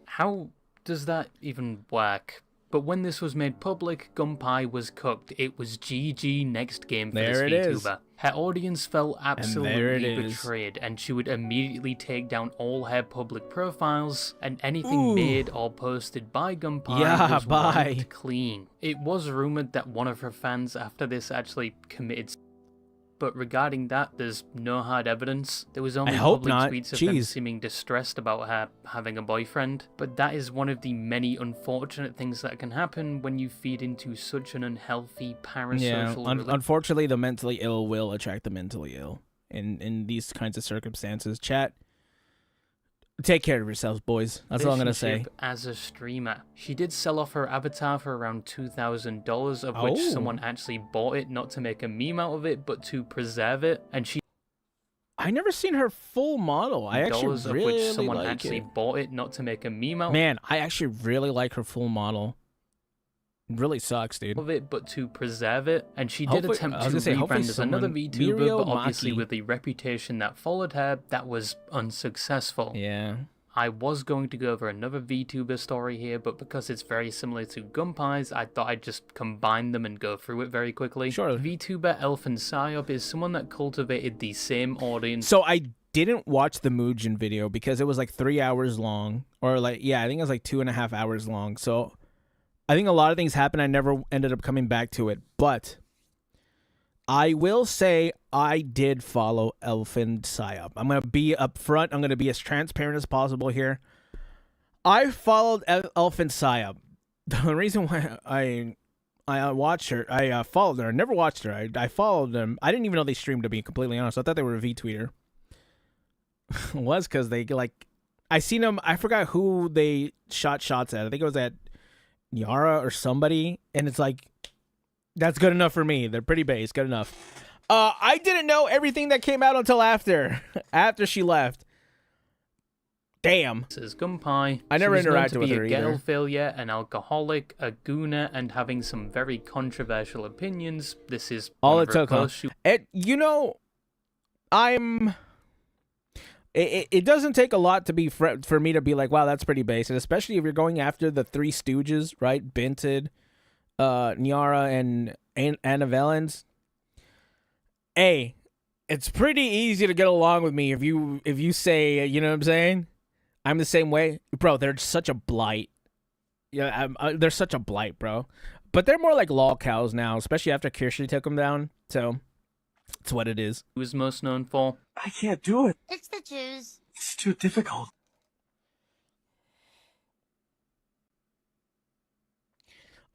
How does that even work? But when this was made public, Gunpei was cooked. It was GG next game for There this it is. VTuber. Her audience felt there it absolutely is. betrayed, and she would immediately take down all her public profiles, and anything Ooh. made or posted by Gunpei Yeah, was bye. wiped clean. It was rumored that one of her fans after this actually committed, but regarding that, there's no hard evidence. There was only hope public not. tweets of them Jeez. seeming distressed about her having a boyfriend, but that is one of the many unfortunate things that can happen when you feed into such an unhealthy parasocial Yeah, unfortunately, the mentally ill will attract the mentally ill in these kinds of circumstances. Chat, take care of yourselves, boys. That's all I'm gonna say. relationship as a streamer. She did sell off her avatar for around $2,000, of which Oh. someone actually bought it, not to make a meme out of it, but to preserve it, and she I never seen her full model. I actually dollars of really which someone like actually it. bought it, not to make a meme out Man, I actually really like her full model. It really sucks, dude. of it, but to preserve it. And she did Hopefully- attempt I to was gonna say, hopefully rebrand as another someone- VTuber, Mirio but obviously Maki. with the reputation that followed her, that was unsuccessful. Yeah. I was going to go over another VTuber story here, but because it's very similar to Gunpei's, I thought I'd just combine them and go through it very quickly. Sure. VTuber Elfin Psyop is someone that cultivated the same audience. So I didn't watch the Muujin video because it was like 3 hours long, or like, yeah, I think it was like 2.5 hours long. So I think a lot of things happened. I never ended up coming back to it, but I will say I did follow Elfin Psyop. I'm going to be upfront. I'm going to be as transparent as possible here. I followed Elfin Psyop. The reason why I watched her, I followed her. I never watched her. I followed them. I didn't even know they streamed, to be completely honest. I thought they were a V-tweeter. Was because they, like, I seen them. I forgot who they shot shots at. I think it was at Yara or somebody. And it's like, that's good enough for me. They're pretty base. Good enough. I didn't know everything that came out until after she left. Damn. This is Gunpei. I never She was known interacted to with be her a either. girl failure, an alcoholic, a gooner, and having some very controversial opinions. This is All one it of her took, huh? posts. You know, it doesn't take a lot to be for me to be like, wow, that's pretty basic, especially if you're going after the Three Stooges, right? Binted, Nyara, and Anna Valens. Hey, it's pretty easy to get along with me if you say, you know what I'm saying? I'm the same way, bro. They're such a blight. Yeah, they're such a blight, bro. But they're more like lol cows now, especially after Kirsty took them down. So it's what it is. Who is most known for? I can't do it. It's the Jews. It's too difficult.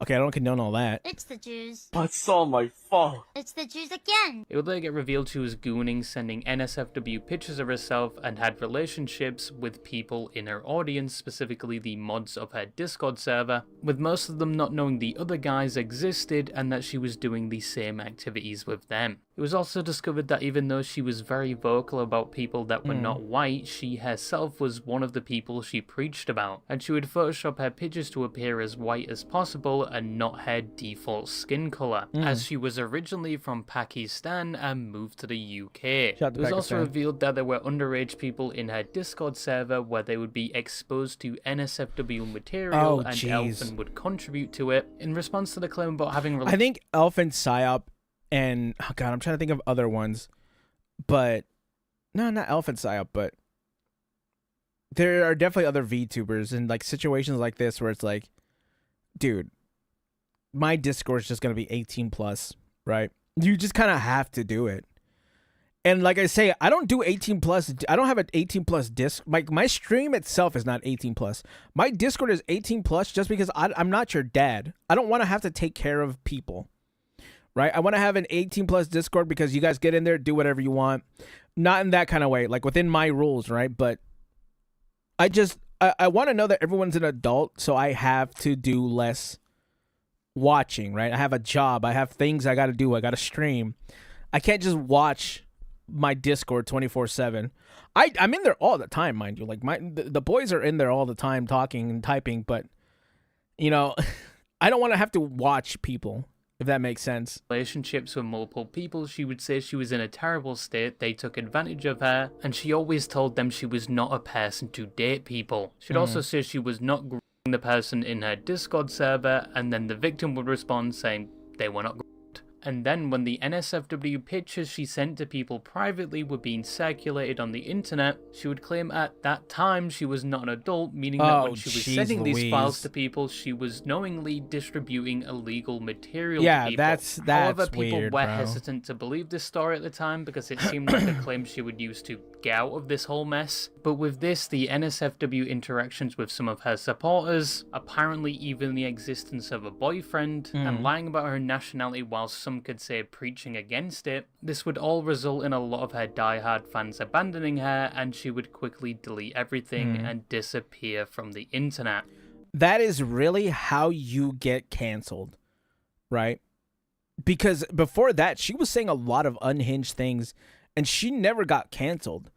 Okay, I don't condone all that. It's the Jews. It's all my fault. It's the Jews again. It would later get revealed she was gooning, sending NSFW pictures of herself, and had relationships with people in her audience, specifically the mods of her Discord server, with most of them not knowing the other guys existed and that she was doing the same activities with them. It was also discovered that even though she was very vocal about people that were not white, she herself was one of the people she preached about, and she would Photoshop her pictures to appear as white as possible and not her default skin colour, as she was originally from Pakistan and moved to the UK. It was also revealed that there were underage people in her Discord server where they would be exposed to NSFW material and Elfin would contribute to it. In response to the claim about having... I think Elfin Psyop and... Oh god, I'm trying to think of other ones. But... No, not Elfin Psyop, but... There are definitely other VTubers in like situations like this where it's like, dude, my Discord is just going to be 18 plus, right? You just kind of have to do it. And like I say, I don't do 18 plus. I don't have an 18 plus disc. My stream itself is not 18 plus. My Discord is 18 plus just because I'm not your dad. I don't want to have to take care of people, right? I want to have an 18 plus Discord because you guys get in there, do whatever you want. Not in that kind of way, like within my rules, right? But I want to know that everyone's an adult, so I have to do less watching, right? I have a job. I have things I got to do. I got to stream. I can't just watch my Discord 24/7. I'm in there all the time, mind you. Like the boys are in there all the time talking and typing, but you know, I don't want to have to watch people, if that makes sense. Relationships with multiple people, she would say she was in a terrible state, they took advantage of her, and she always told them she was not a person to date people. She'd also say she was not grooming the person in her Discord server, and then the victim would respond saying they were not groomed. And then when the NSFW pictures she sent to people privately were being circulated on the internet, she would claim at that time she was not an adult, meaning that when she was sending these files to people, she was knowingly distributing illegal material to people. That's However, people weird, were bro. hesitant to believe this story at the time because it seemed like a claim she would use to get out of this whole mess. But with this, the NSFW interactions with some of her supporters, apparently even the existence of a boyfriend, and lying about her nationality while some could say preaching against it, this would all result in a lot of her diehard fans abandoning her, and she would quickly delete everything and disappear from the internet. That is really how you get canceled, right? Because before that, she was saying a lot of unhinged things, and she never got canceled.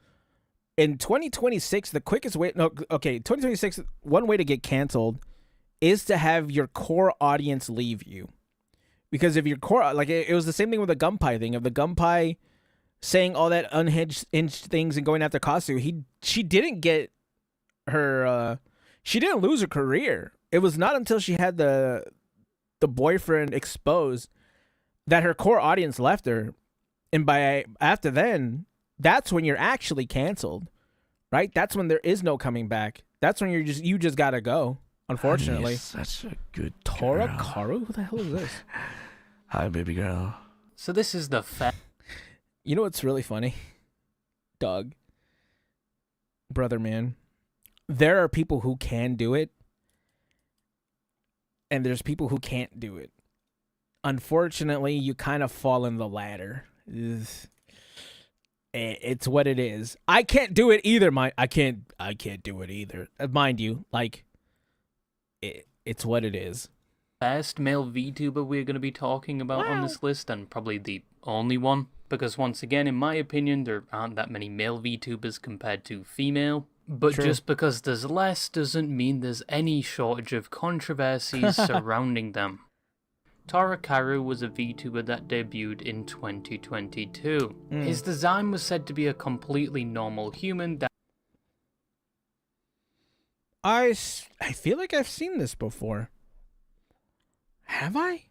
In 2026, the quickest way... 2026, one way to get canceled is to have your core audience leave you. Because if your core... Like, it was the same thing with the Gunpie thing. Of the Gunpie saying all that unhinged things and going after Kasu, she didn't get her... she didn't lose her career. It was not until she had the boyfriend exposed that her core audience left her. And after then, that's when you're actually canceled, right? That's when there is no coming back. That's when you just gotta go. Unfortunately, such a good Tora girl. Karu? Who the hell is this? Hi, baby girl. So this is the You know what's really funny, Doug, brother man? There are people who can do it, and there's people who can't do it. Unfortunately, you kind of fall in the latter. It's what it is. I can't do it either. I can't do it either. Mind you, like it's what it is. First male VTuber we're going to be talking about on this list, and probably the only one, because once again, in my opinion, there aren't that many male VTubers compared to female. But just because there's less doesn't mean there's any shortage of controversies surrounding them. Tora Karu was a VTuber that debuted in 2022. His design was said to be a completely normal human that... I feel like I've seen this before. Have I?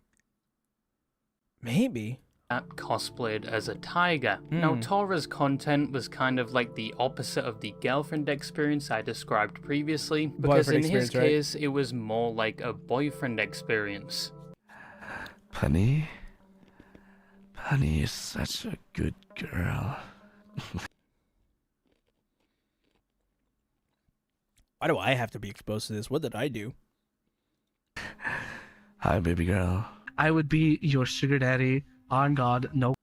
Maybe. That cosplayed as a tiger. Now, Tora's content was kind of like the opposite of the girlfriend experience I described previously, because in his case, it was more like a boyfriend experience. Penny is such a good girl. Why do I have to be exposed to this? What did I do? Hi, baby girl. I would be your sugar daddy. On God, no.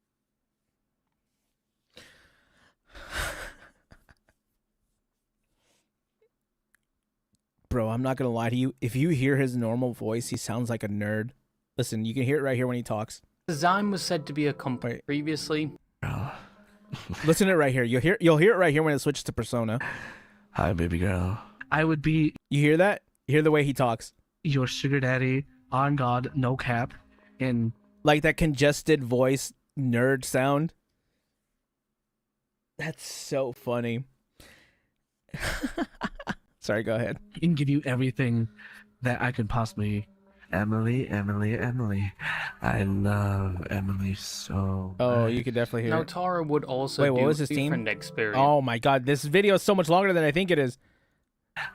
Bro, I'm not gonna lie to you. If you hear his normal voice, he sounds like a nerd. Listen, you can hear it right here when he talks. design was said to be a complete previously. Listen to it right here. You'll hear it right here when it switches to persona. Hi, baby girl. I would be You hear that? You hear the way he talks? your sugar daddy, on God, no cap, and Like that congested voice nerd sound. That's so funny. Sorry, go ahead. and give you everything that I could possibly. Emily. I love Emily so Oh, much. you could definitely hear Now, it. Tara would also Wait, what do was his team? different experience. Oh my god, this video is so much longer than I think it is.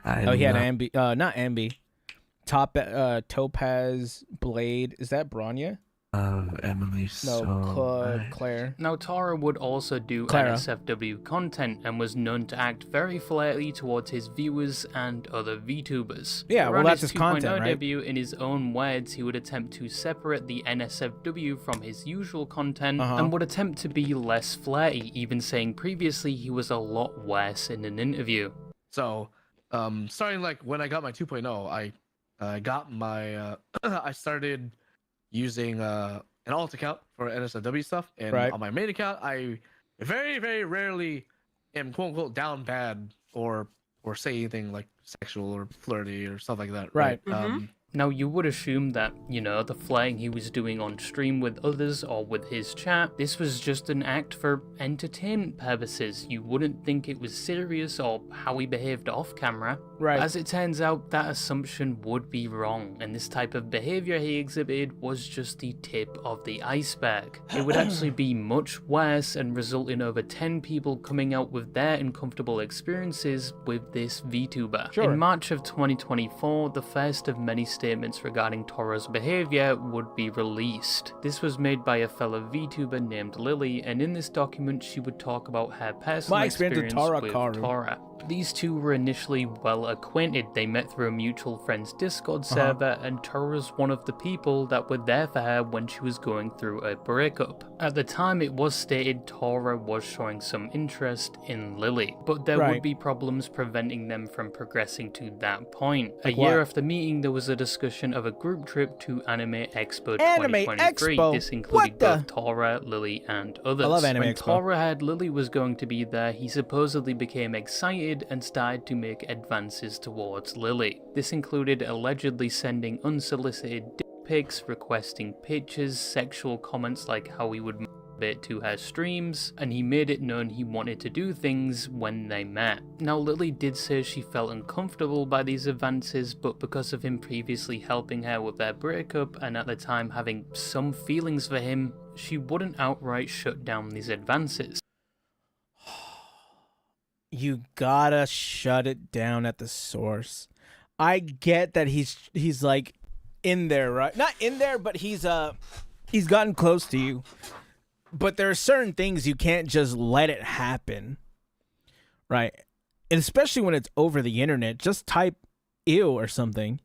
Oh, he had love- Ambi, not Ambi. Topaz, Blade. Is that Bronya? Emily No, Claire. Now, Tara would also do Clara. NSFW content and was known to act very flirty towards his viewers and other VTubers. Yeah, well, Around that's his his content, 2.0 right? debut, in his own words, he would attempt to separate the NSFW from his usual content and would attempt to be less flirty, even saying previously he was a lot worse in an interview. So, starting like when I got my 2.0, I got my I started using an alt account for NSFW stuff, and Right. on my main account, I very, very rarely am quote unquote down bad or say anything like sexual or flirty or stuff like that. Right. Now, you would assume that, you know, the flirting he was doing on stream with others or with his chat, this was just an act for entertainment purposes. You wouldn't think it was serious or how he behaved off camera. Right. As it turns out, that assumption would be wrong, and this type of behavior he exhibited was just the tip of the iceberg. It would actually be much worse and result in over 10 people coming out with their uncomfortable experiences with this VTuber. Sure. In March of 2024, the first of many statements regarding Tora's behavior would be released. This was made by a fellow VTuber named Lily, and in this document she would talk about her personal My experience with Tara Karu. Tora. These two were initially well acquainted. They met through a mutual friend's Discord server, and Tora's one of the people that were there for her when she was going through a breakup. At the time, it was stated Tora was showing some interest in Lily, but there Right. would be problems preventing them from progressing to that point. Like a year what? after meeting, there was a discussion of a group trip to Anime Expo Anime 2023. Expo? This What included the- both Tora, Lily, and others. I love Anime When Expo. Tora heard Lily was going to be there, he supposedly became excited and started to make advances towards Lily. This included allegedly sending unsolicited dick pics, requesting pictures, sexual comments like how he would masturbate to her streams, and he made it known he wanted to do things when they met. Now, Lily did say she felt uncomfortable by these advances, but because of him previously helping her with their breakup and at the time having some feelings for him, she wouldn't outright shut down these advances. You gotta shut it down at the source. I get that he's like in there, right? Not in there, but he's gotten close to you. But there are certain things you can't just let it happen, right? And especially when it's over the internet, just type "ew" or something.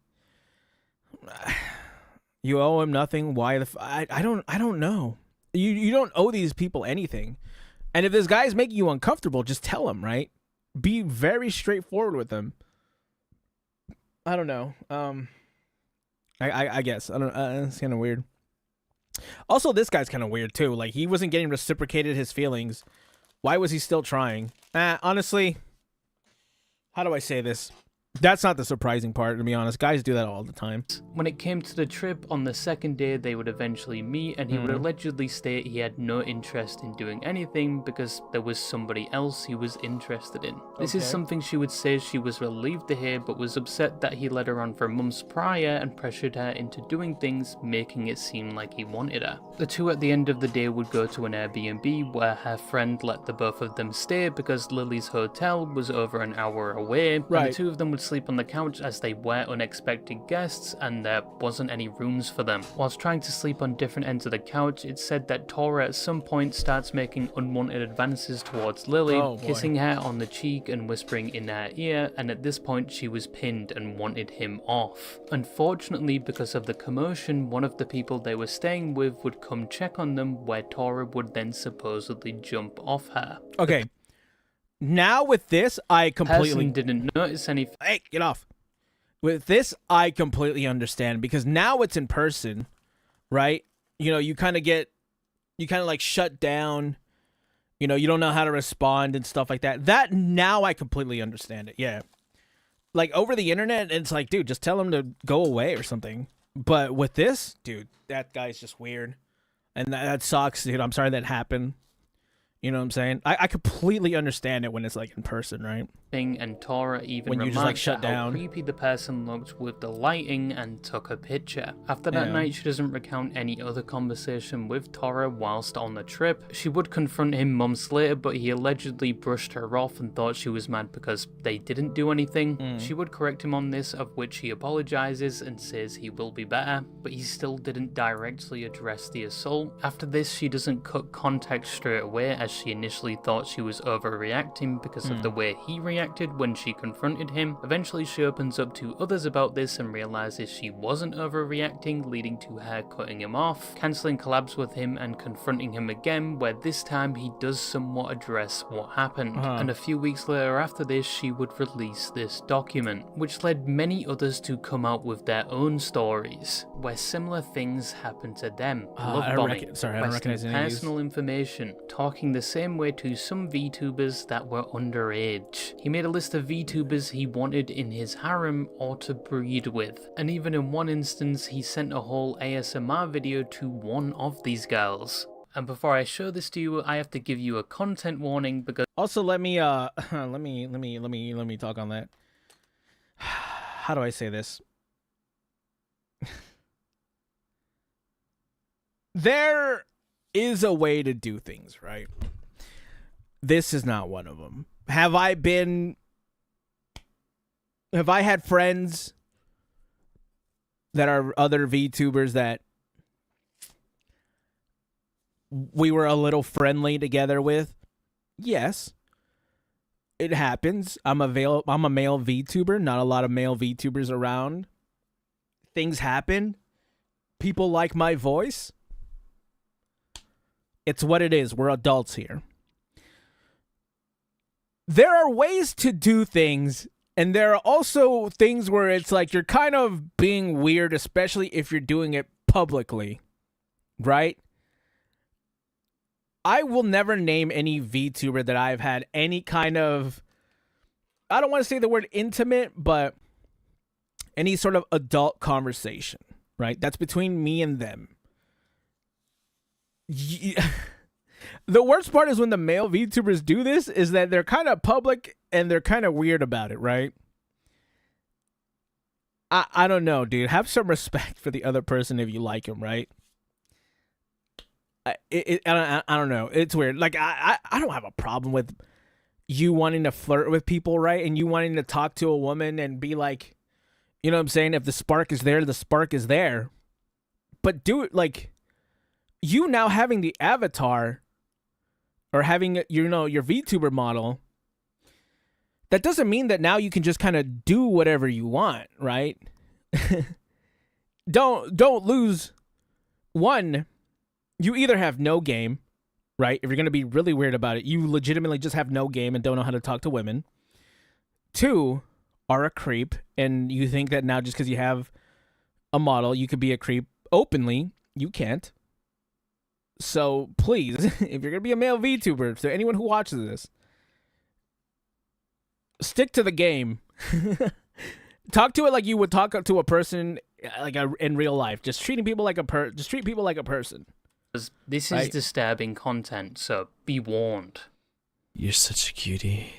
You owe him nothing. Why I don't know. You don't owe these people anything. And if this guy's making you uncomfortable, just tell him, right? Be very straightforward with them. I don't know. I guess I don't. It's kind of weird. Also, this guy's kind of weird too. Like he wasn't getting reciprocated his feelings. Why was he still trying? Honestly, how do I say this? That's not the surprising part, to be honest. Guys do that all the time. When it came to the trip, on the second day they would eventually meet, and he would allegedly state he had no interest in doing anything because there was somebody else he was interested in. This is Okay. something she would say she was relieved to hear, but was upset that he led her on for months prior and pressured her into doing things, making it seem like he wanted her. The two at the end of the day would go to an Airbnb where her friend let the both of them stay because Lily's hotel was over an hour away, and Right. the two of them would sleep on the couch as they were unexpected guests and there wasn't any rooms for them. Whilst trying to sleep on different ends of the couch, it's said that Tora at some point starts making unwanted advances towards Lily, Oh, boy. kissing her on the cheek and whispering in her ear, and at this point she was pinned and wanted him off. Unfortunately, because of the commotion, one of the people they were staying with would come check on them, where Tora would then supposedly jump off her. Okay. Now with this, I completely Person didn't notice anything. Hey, get off. With this, I completely understand because now it's in person, right? you know, you kind of like shut down. You know, you don't know how to respond and stuff like that. That now I completely understand it. Yeah. Like over the internet, it's like, dude, just tell him to go away or something. But with this, dude, that guy's just weird. And that sucks, dude. I'm sorry that happened. You know what I'm saying? I completely understand it when it's like in person, right? And Tora even when you remarked just like shut at how down. creepy the person looked with the lighting and took a picture. After that Yeah. night, she doesn't recount any other conversation with Tora whilst on the trip. She would confront him months later, but he allegedly brushed her off and thought she was mad because they didn't do anything. She would correct him on this, of which he apologizes and says he will be better, but he still didn't directly address the assault. After this, she doesn't cut contact straight away, as she initially thought she was overreacting because of the way he reacted when she confronted him. Eventually, she opens up to others about this and realizes she wasn't overreacting, leading to her cutting him off, cancelling collabs with him and confronting him again, where this time he does somewhat address what happened. And a few weeks later after this, she would release this document, which led many others to come out with their own stories, where similar things happened to them. Love bombing, I don't recognize any of these. personal information, talking the same way to some VTubers that were underage. He made a list of VTubers he wanted in his harem or to breed with, and even in one instance he sent a whole ASMR video to one of these girls. And before I show this to you, I have to give you a content warning because also let me let me talk on that. How do I say this? There is a way to do things, right? This is not one of them. Have I had friends that are other VTubers that we were a little friendly together with? Yes. It happens. I'm a male VTuber, not a lot of male VTubers around. Things happen. People like my voice. It's what it is. We're adults here. There are ways to do things, and there are also things where it's like you're kind of being weird, especially if you're doing it publicly, right? I will never name any VTuber that I've had any kind of, I don't want to say the word intimate, but any sort of adult conversation, right? That's between me and them. The worst part is when the male VTubers do this is that they're kind of public and they're kind of weird about it, right? I don't know, dude. Have some respect for the other person if you like him, right? I don't know. It's weird. Like, I don't have a problem with you wanting to flirt with people, right? And you wanting to talk to a woman and be like, you know what I'm saying? If the spark is there, the spark is there. But do it like, you now having the avatar or having, you know, your VTuber model, that doesn't mean that now you can just kind of do whatever you want, right? Don't lose. One, you either have no game, right? If you're going to be really weird about it, you legitimately just have no game and don't know how to talk to women. Two, are a creep, and you think that now just because you have a model, you could be a creep openly. You can't. So please, if you're going to be a male VTuber, to anyone who watches this, stick to the game. Talk to it like you would talk to a person in real life. Just treating people like just treat people like a person. This is disturbing content, so be warned. You're such a cutie.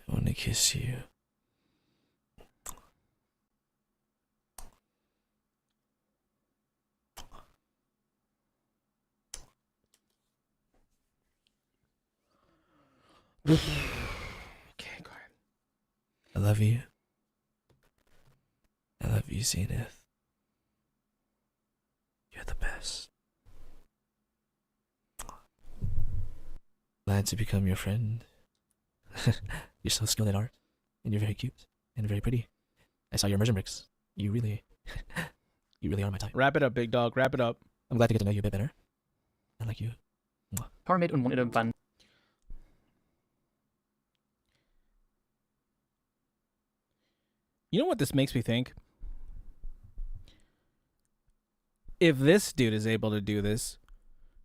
I want to kiss you. Okay, go ahead. I love you. I love you, Zenith. You're the best. Glad to become your friend. You're so skilled at art, and you're very cute and very pretty. I saw your immersion bricks. You really are my type. Wrap it up, big dog. Wrap it up. I'm glad to get to know you a bit better. I like you. Tora made unwanted a ban. You know what this makes me think? if this dude is able to do this,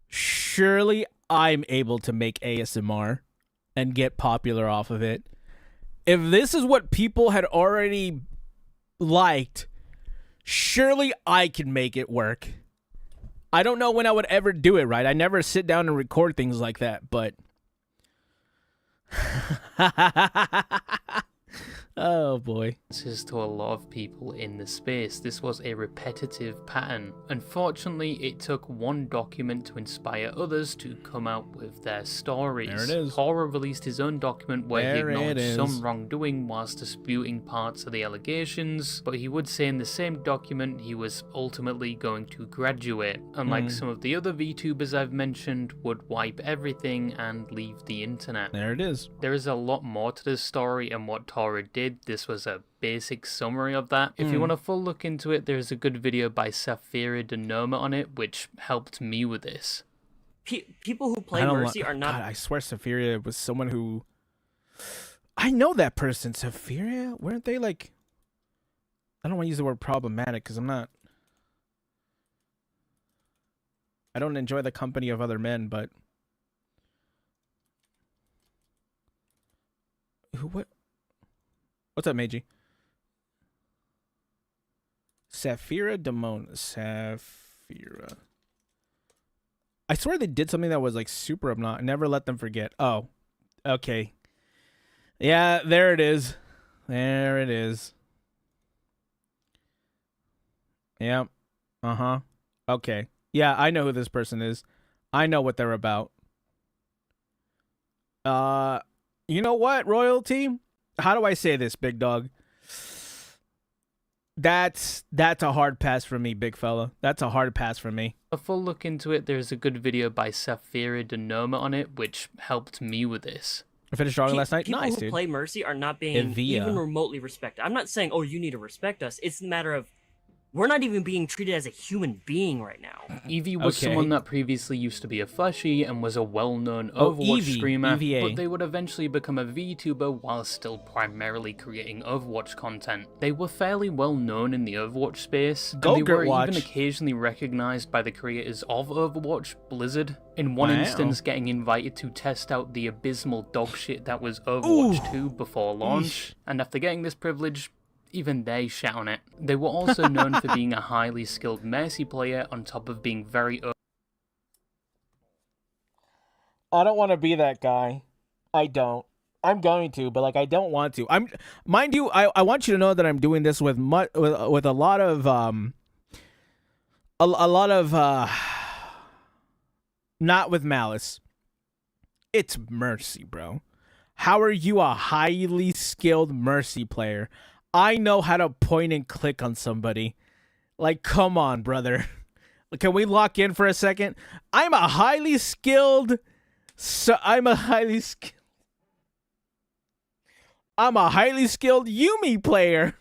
surely I'm able to make ASMR and get popular off of it. If this is what people had already liked, surely I can make it work. I don't know when I would ever do it, right? I never sit down and record things like that, but... Oh boy. To a lot of people in the space, this was a repetitive pattern. Unfortunately, it took one document to inspire others to come out with their stories. There it is. Horror released his own document where he There it acknowledged is. some wrongdoing whilst disputing parts of the allegations, but he would say in the same document he was ultimately going to graduate. Unlike some of the other VTubers I've mentioned, would wipe everything and leave the internet. There it is. There is a lot more to this story and what Tora did. This was a basic summary of that. If you want a full look into it, there's a good video by Safira Denoma on it, which helped me with this. People who play Mercy are not... God, I swear Safiria was someone who... I know that person. Safiria? Weren't they like... I don't want to use the word problematic because I'm not... I don't enjoy the company of other men, but... What? What's up, Meiji? Safira Damon. Safira. I swear they did something that was like super obnoxious. Never let them forget. Oh, okay. Yeah, there it is. There it is. Yep. Uh-huh. Okay. Yeah, I know who this person is. I know what they're about. You know what, Royalty? How do I say this, big dog? That's a hard pass for me, big fella. That's a hard pass for me. A full look into it, there's a good video by Safira Denoma on it, which helped me with this. I finished drawing last night. People Nice, who dude. play Mercy are not being Evia. even remotely respected. I'm not saying, oh, you need to respect us. It's a matter of we're not even being treated as a human being right now. Evie was Okay. someone that previously used to be a fleshy and was a well-known Oh, Overwatch Evie, streamer, EVA. but they would eventually become a VTuber while still primarily creating Overwatch content. They were fairly well known in the Overwatch space, Go, and they were Gertwatch. even occasionally recognized by the creators of Overwatch, Blizzard. In one Wow. instance, getting invited to test out the abysmal dogshit that was Overwatch 2 before launch, and after getting this privilege, even they shat on it. They were also known for being a highly skilled Mercy player on top of being very... I don't want to be that guy. I don't. I'm going to, but like I don't want to. Mind you, I want you to know that I'm doing this with with a lot of a lot of not with malice. It's Mercy, bro. How are you a highly skilled Mercy player? I know how to point and click on somebody. Like, come on, brother. Can we lock in for a second? I'm a highly skilled Yumi player.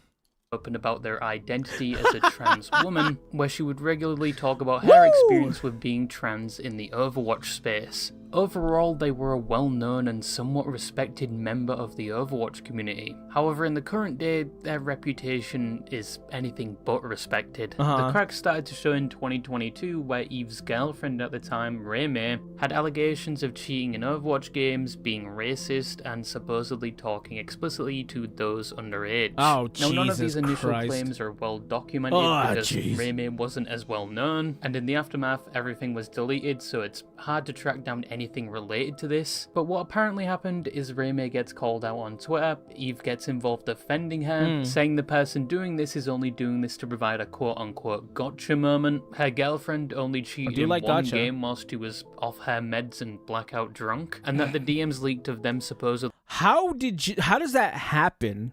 Open about their identity as a trans woman, where she would regularly talk about her experience with being trans in the Overwatch space. Overall, they were a well-known and somewhat respected member of the Overwatch community. However, in the current day, their reputation is anything but respected. The cracks started to show in 2022, where Eve's girlfriend at the time, Rei, had allegations of cheating in Overwatch games, being racist, and supposedly talking explicitly to those underage. Oh, now, none of Jesus these initial Christ. claims are well documented because Rei wasn't as well known, and in the aftermath, everything was deleted, so it's hard to track down anything related to this. But what apparently happened is Rei gets called out on Twitter, Eve gets involved defending her, saying the person doing this is only doing this to provide a quote-unquote gotcha moment. Her girlfriend only cheated in like one gotcha. game whilst she was off her meds and blackout drunk, and that the DMs leaked of them supposedly... How does that happen?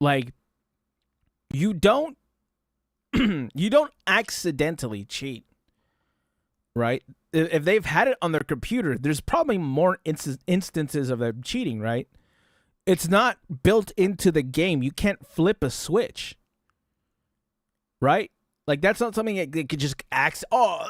Like, you don't accidentally cheat, right? If they've had it on their computer, there's probably more instances of them cheating, right? It's not built into the game. You can't flip a switch, right? Like, that's not something that could just act. Oh,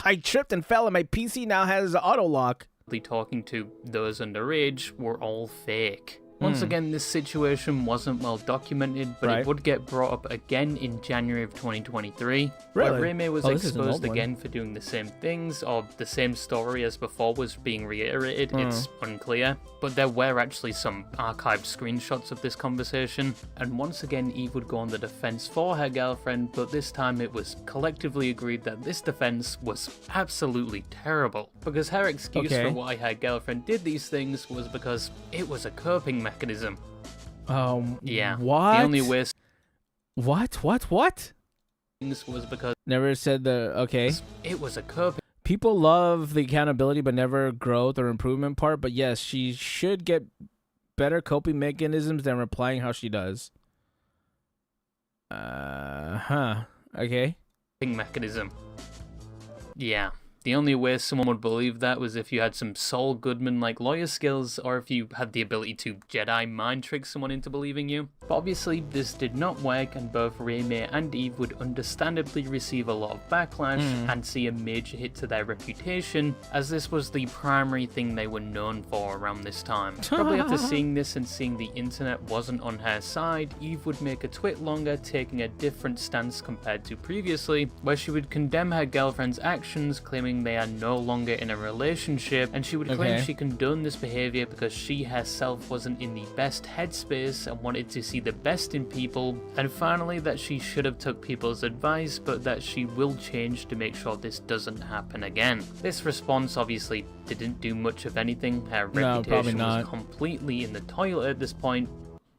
I tripped and fell, and my PC now has auto lock. talking to those underage were all fake. Once again, this situation wasn't well documented, but it would get brought up again in January of 2023, where Reime was exposed again for doing the same things, or the same story as before was being reiterated. It's unclear, but there were actually some archived screenshots of this conversation, and once again Eve would go on the defense for her girlfriend, but this time it was collectively agreed that this defense was absolutely terrible, because her excuse for why her girlfriend did these things was because it was a coping mechanism. Yeah. What? The only way. What? Was because never said the it was a coping. People love the accountability but never growth or improvement part, but yes, she should get better coping mechanisms than replying how she does. Okay. Mechanism. Yeah. The only way someone would believe that was if you had some Saul Goodman-like lawyer skills, or if you had the ability to Jedi mind trick someone into believing you. But obviously, this did not work, and both Reime and Eve would understandably receive a lot of backlash and see a major hit to their reputation, as this was the primary thing they were known for around this time. Probably after seeing this and seeing the internet wasn't on her side, Eve would make a tweet longer, taking a different stance compared to previously, where she would condemn her girlfriend's actions, claiming they are no longer in a relationship, and she would claim she condoned this behavior because she herself wasn't in the best headspace and wanted to see the best in people, and finally that she should have took people's advice, but that she will change to make sure this doesn't happen again. This response obviously didn't do much of anything. Her reputation was completely in the toilet at this point,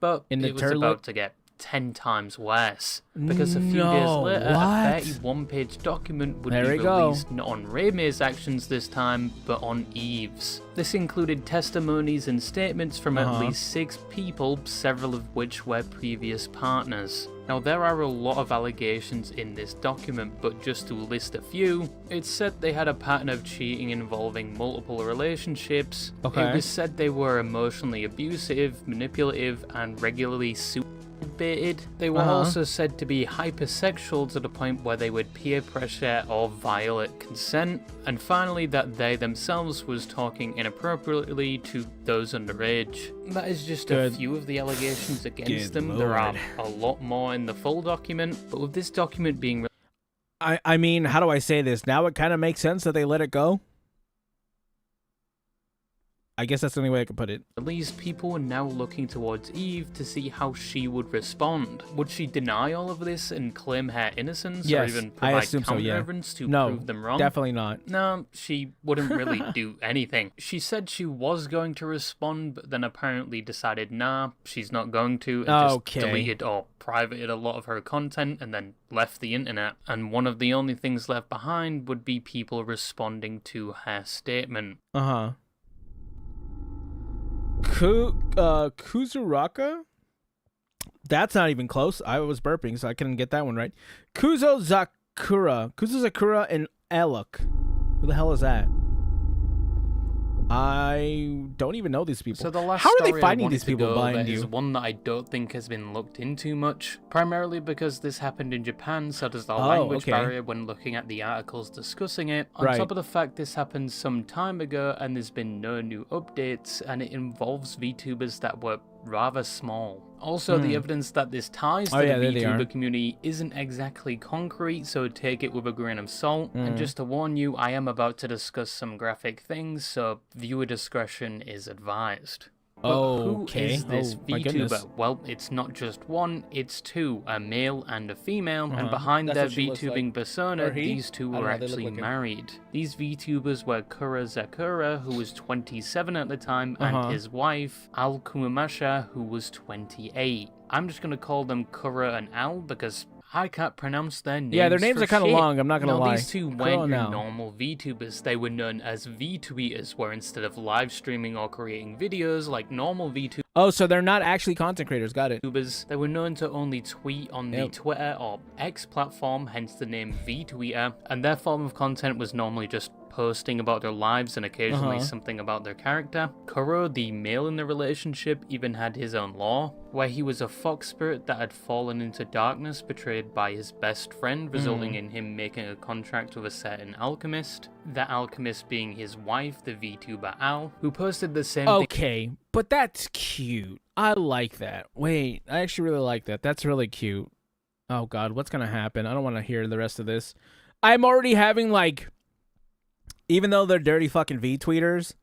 but it was about to get 10 times worse, because a few days later a 31-page document would be released not on Reime's actions this time, but on Eve's. This included testimonies and statements from at least 6 people, several of which were previous partners. Now, there are a lot of allegations in this document, but just to list a few, it said they had a pattern of cheating involving multiple relationships. It was said they were emotionally abusive, manipulative, and regularly baited. They were also said to be hypersexual to the point where they would peer pressure or violate consent, and finally that they themselves was talking inappropriately to those underage. That is just a few of the allegations against them. There are a lot more in the full document, but with this document being I mean, how do I say this? Now it kind of makes sense that they let it go. I guess that's the only way I could put it. At least people were now looking towards Eve to see how she would respond. Would she deny all of this and claim her innocence, or even provide counter-evidence to prove them wrong? Definitely not. No, she wouldn't really do anything. She said she was going to respond, but then apparently decided, nah, she's not going to, and just deleted or privated a lot of her content and then left the internet. And one of the only things left behind would be people responding to her statement. Kuzuraka? That's not even close. I was burping, so I couldn't get that one right. Kuzo Zakura and Eluk. Who the hell is that? I don't even know these people. So the last How are they story finding these people behind you? Is one that I don't think has been looked into much, primarily because this happened in Japan, so there's the language barrier when looking at the articles discussing it. On top of the fact this happened some time ago and there's been no new updates, and it involves VTubers that were rather small. Also, the evidence that this ties to the VTuber community isn't exactly concrete, so take it with a grain of salt. And just to warn you, I am about to discuss some graphic things, so viewer discretion is advised. But who is this VTuber? Well, it's not just one, it's 2, a male and a female, and behind their VTubing persona, these 2 were actually married. These VTubers were Kura Zakura, who was 27 at the time, and his wife, Al Kumamasha, who was 28. I'm just gonna call them Kura and Al because I can't pronounce their names. Yeah, their names are kind of long, I'm not going to lie. These 2 weren't your normal VTubers. They were known as VTweeters, where instead of live streaming or creating videos like normal VTubers... Oh, so they're not actually content creators, got it. They were known to only tweet on the Twitter or X platform, hence the name VTweeter, and their form of content was normally just posting about their lives and occasionally something about their character. Kuro, the male in the relationship, even had his own lore, where he was a fox spirit that had fallen into darkness, betrayed by his best friend, resulting in him making a contract with a certain alchemist. That alchemist being his wife, the VTuber Al, who posted the same thing. Okay, but that's cute. I like that. Wait, I actually really like that. That's really cute. Oh god, what's gonna happen? I don't want to hear the rest of this. I'm already having, like, even though they're dirty fucking V-tweeters,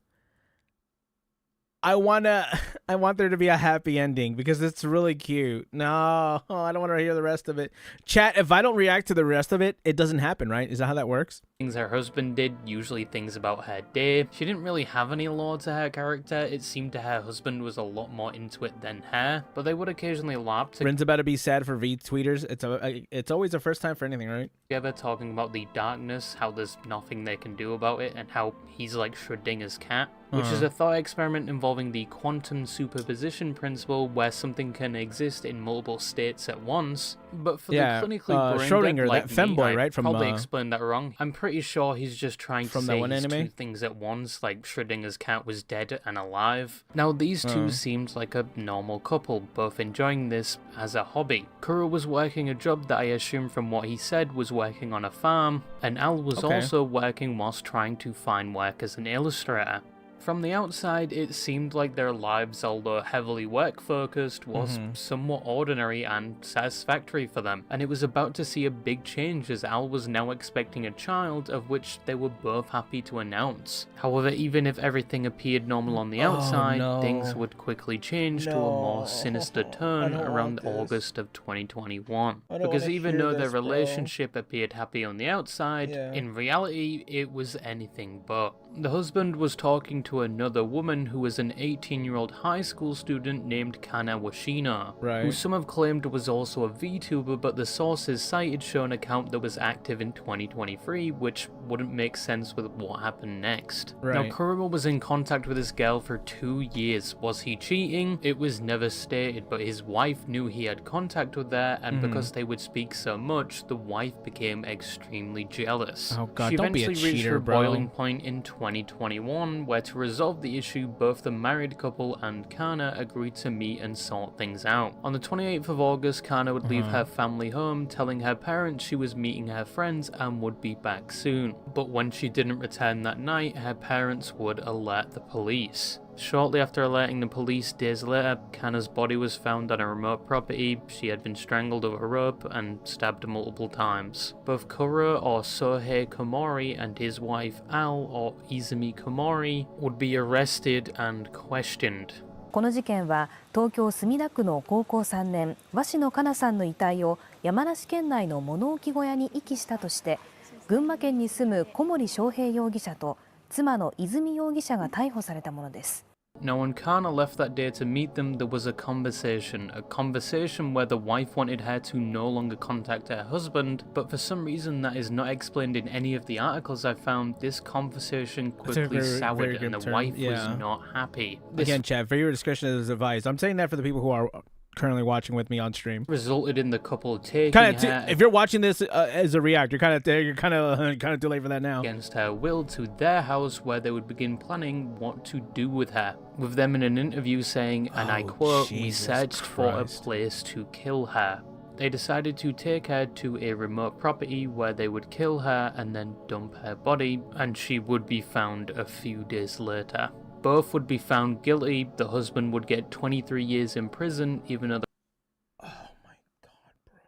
I want there to be a happy ending because it's really cute. No, I don't want to hear the rest of it. Chat, if I don't react to the rest of it, it doesn't happen, right? Is that how that works? Things her husband did, usually things about her day. She didn't really have any lore to her character. It seemed to her husband was a lot more into it than her, but they would occasionally laugh Rin's about to be sad for V-tweeters. It's always a first time for anything, right? together, talking about the darkness, how there's nothing they can do about it, and how he's like Schrödinger's cat, which is a thought experiment involving the quantum superposition principle, where something can exist in multiple states at once. But for the clinically brain Schrödinger, dead like that femboy, me, right? From probably explained that wrong. I'm pretty sure he's just trying to from say that one he's anime? two things at once, like Schrödinger's cat was dead and alive. Now these two seemed like a normal couple, both enjoying this as a hobby. Kuro was working a job that I assume from what he said was working on a farm, and Al was also working whilst trying to find work as an illustrator. From the outside, it seemed like their lives, although heavily work-focused, was somewhat ordinary and satisfactory for them, and it was about to see a big change as Al was now expecting a child, of which they were both happy to announce. However, even if everything appeared normal on the outside, things would quickly change to a more sinister turn around August of 2021. Because even though their relationship appeared happy on the outside, in reality, it was anything but. The husband was talking to another woman who was an 18-year-old high school student named Kana Washina, who some have claimed was also a VTuber, but the sources cited show an account that was active in 2023, which wouldn't make sense with what happened next. Now, Kuruma was in contact with this girl for 2 years. Was he cheating? It was never stated, but his wife knew he had contact with her, and because they would speak so much, the wife became extremely jealous. Oh god, she don't be a eventually reached cheater, her bro. boiling point in 2021, where to resolve the issue, both the married couple and Kana agreed to meet and sort things out. On the 28th of August, Kana would leave her family home, telling her parents she was meeting her friends and would be back soon. But when she didn't return that night, her parents would alert the police. Shortly after alerting the police, days later, Kana's body was found on a remote property. She had been strangled with a rope and stabbed multiple times. Both Kuro, or Sohei Komori, and his wife Al, or Izumi Komori, would be arrested and questioned. この事件は東京墨田区の高校3年鷲野花夏さんの遺体を山梨県内の物置小屋に遺棄したとして群馬県に住む小森章平容疑者と妻の泉容疑者が逮捕されたものです。 Now, when Kana left that day to meet them, there was a conversation where the wife wanted her to no longer contact her husband, but for some reason that is not explained in any of the articles I found. This conversation quickly soured and the wife was not happy. Again, chat, viewer discretion is advised. I'm saying that for the people who are currently watching with me on stream. Resulted in the couple taking her, if you're watching this as a reactor, you're kind of too late for that now. Against her will, to their house where they would begin planning what to do with her. With them in an interview saying, and I quote, "We searched for a place to kill her." They decided to take her to a remote property where they would kill her and then dump her body, and she would be found a few days later. Both would be found guilty. The husband would get 23 years in prison, even though Oh my god, bro.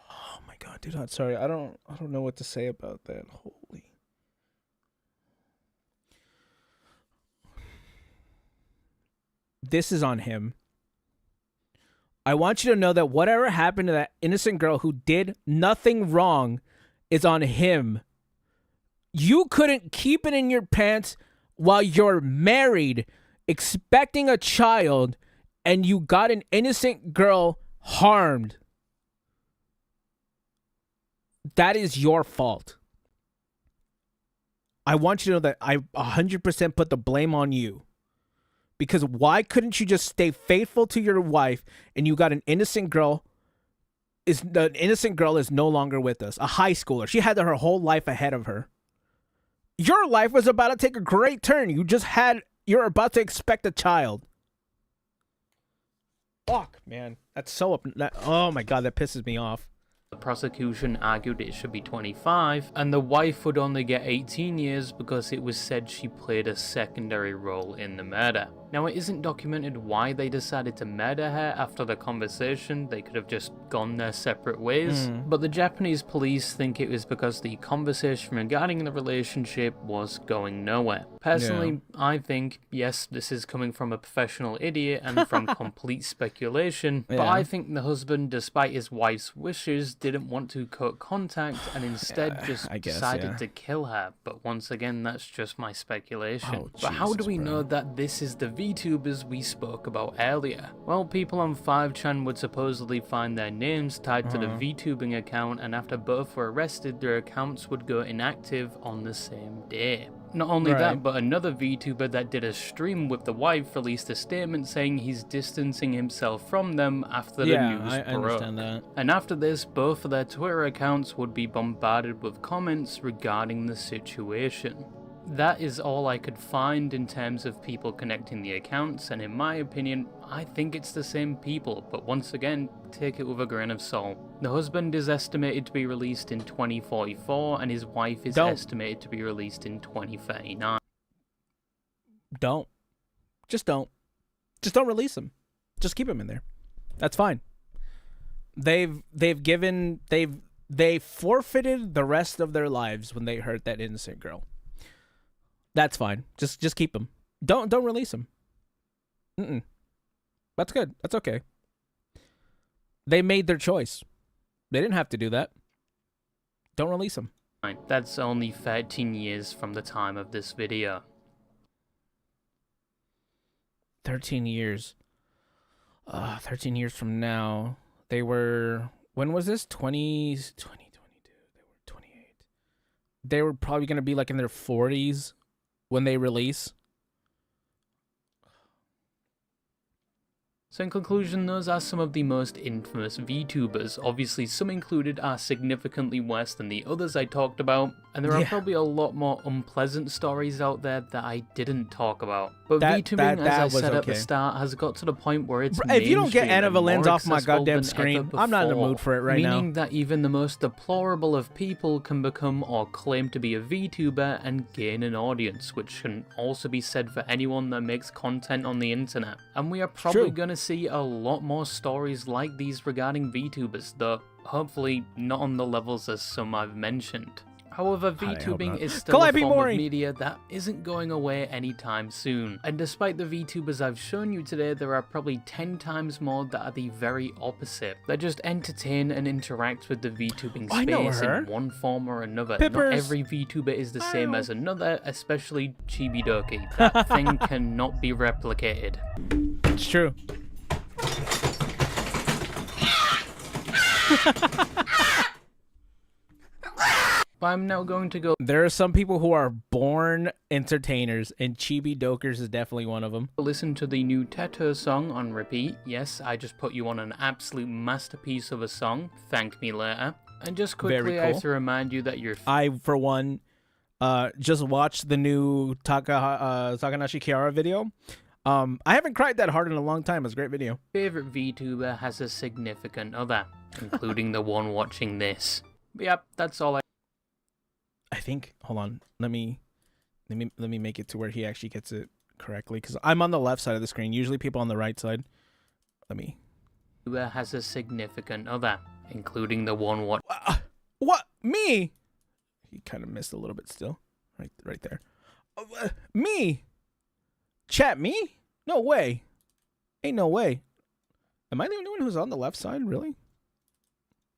Oh my god, dude, I'm sorry. I don't know what to say about that. Holy. This is on him. I want you to know that whatever happened to that innocent girl who did nothing wrong is on him. You couldn't keep it in your pants while you're married, expecting a child, and you got an innocent girl harmed. That is your fault. I want you to know that I 100% put the blame on you. Because why couldn't you just stay faithful to your wife and you got an innocent girl? The innocent girl is no longer with us. A high schooler. She had her whole life ahead of her. Your life was about to take a great turn. You're about to expect a child. Fuck, man. That's so oh my god, that pisses me off. The prosecution argued it should be 25, and the wife would only get 18 years because it was said she played a secondary role in the murder. Now, it isn't documented why they decided to murder her after the conversation. They could have just gone their separate ways, but the Japanese police think it was because the conversation regarding the relationship was going nowhere. Personally, I think, yes, this is coming from a professional idiot and from complete speculation, but I think the husband, despite his wife's wishes, didn't want to cut contact and instead just decided to kill her. But once again, that's just my speculation. But how do we know that this is the VTubers we spoke about earlier? Well, people on 5chan would supposedly find their names tied to the VTubing account, and after both were arrested, their accounts would go inactive on the same day. Not only that, but another VTuber that did a stream with the wife released a statement saying he's distancing himself from them after the news broke. I understand that. And after this, both of their Twitter accounts would be bombarded with comments regarding the situation. That is all I could find in terms of people connecting the accounts, and in my opinion, I think it's the same people, but once again, take it with a grain of salt. The husband is estimated to be released in 2044, and his wife is estimated to be released in 2039. Just don't release him. Just keep him in there. That's fine. They forfeited the rest of their lives when they hurt that innocent girl. That's fine. Just keep him. Don't release him. That's good. That's okay. They made their choice. They didn't have to do that. Don't release him. That's only 13 years from the time of this video. 13 years. 13 years from now. They were... When was this? 2022. They were 28. They were probably going to be like in their 40s when they release. So in conclusion, those are some of the most infamous VTubers. Obviously, some included are significantly worse than the others I talked about, and there are probably a lot more unpleasant stories out there that I didn't talk about. But VTubing, as I said at the start, has got to the point where it's if you don't get Anna Valens off my goddamn than screen, ever I'm not in the before, mood for it right now. meaning that even the most deplorable of people can become or claim to be a VTuber and gain an audience, which can also be said for anyone that makes content on the internet. And we are probably going to see a lot more stories like these regarding VTubers, though hopefully not on the levels as some I've mentioned. However, VTubing is still a form of media that isn't going away anytime soon. And despite the VTubers I've shown you today, there are probably 10 times more that are the very opposite. They just entertain and interact with the VTubing space in one form or another. Not every VTuber is the same as another, especially Chibidoki. That thing cannot be replicated. It's true. I'm now going to go. There are some people who are born entertainers, and Chibi Dokers is definitely one of them. Listen to the new Teto song on repeat. Yes, I just put you on an absolute masterpiece of a song. Thank me later. And just quickly, I have to remind you that I, for one, just watched the new Takanashi Kiara video. I haven't cried that hard in a long time. It's a great video. Favorite VTuber has a significant other, including the one watching this. But yep, that's all I think, hold on, let me make it to where he actually gets it correctly, because I'm on the left side of the screen. Usually people on the right side. Has a significant other, including the one what? What? Me? He kind of missed a little bit still. Right there. Me? Chat, me? No way. Ain't no way. Am I the only one who's on the left side, really?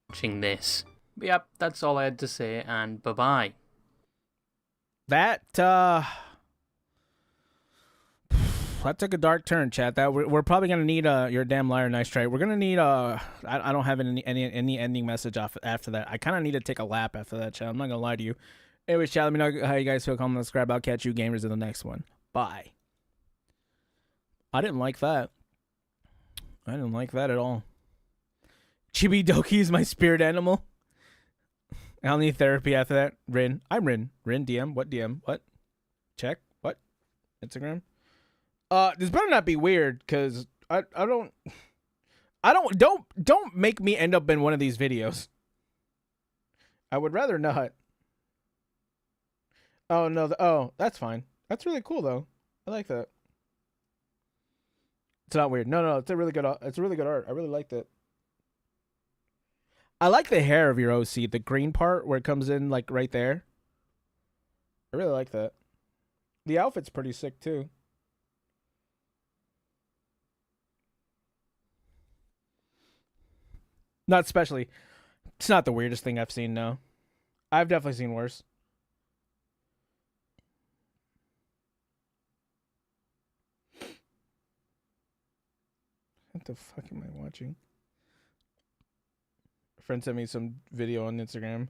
Watching this. But yep, that's all I had to say, and bye-bye. That took a dark turn, chat. That we're probably gonna need you're a damn liar, nice try. We're gonna need I don't have any ending message after that. I kind of need to take a lap after that, chat. I'm not gonna lie to you. Anyways, chat, let me know how you guys feel. Comment, subscribe. I'll catch you gamers in the next one. Bye. I didn't like that. I didn't like that at all. Chibi-Doki is my spirit animal. I'll need therapy after that. Rin. I'm Rin. Rin DM. What DM? What? Check. What? Instagram? This better not be weird, because don't make me end up in one of these videos. I would rather not. Oh, no. That's fine. That's really cool, though. I like that. It's not weird. No. It's a really good art. I really liked it. I like the hair of your OC, the green part where it comes in like right there. I really like that. The outfit's pretty sick too. Not especially. It's not the weirdest thing I've seen, no. I've definitely seen worse. What the fuck am I watching? A friend sent me some video on Instagram.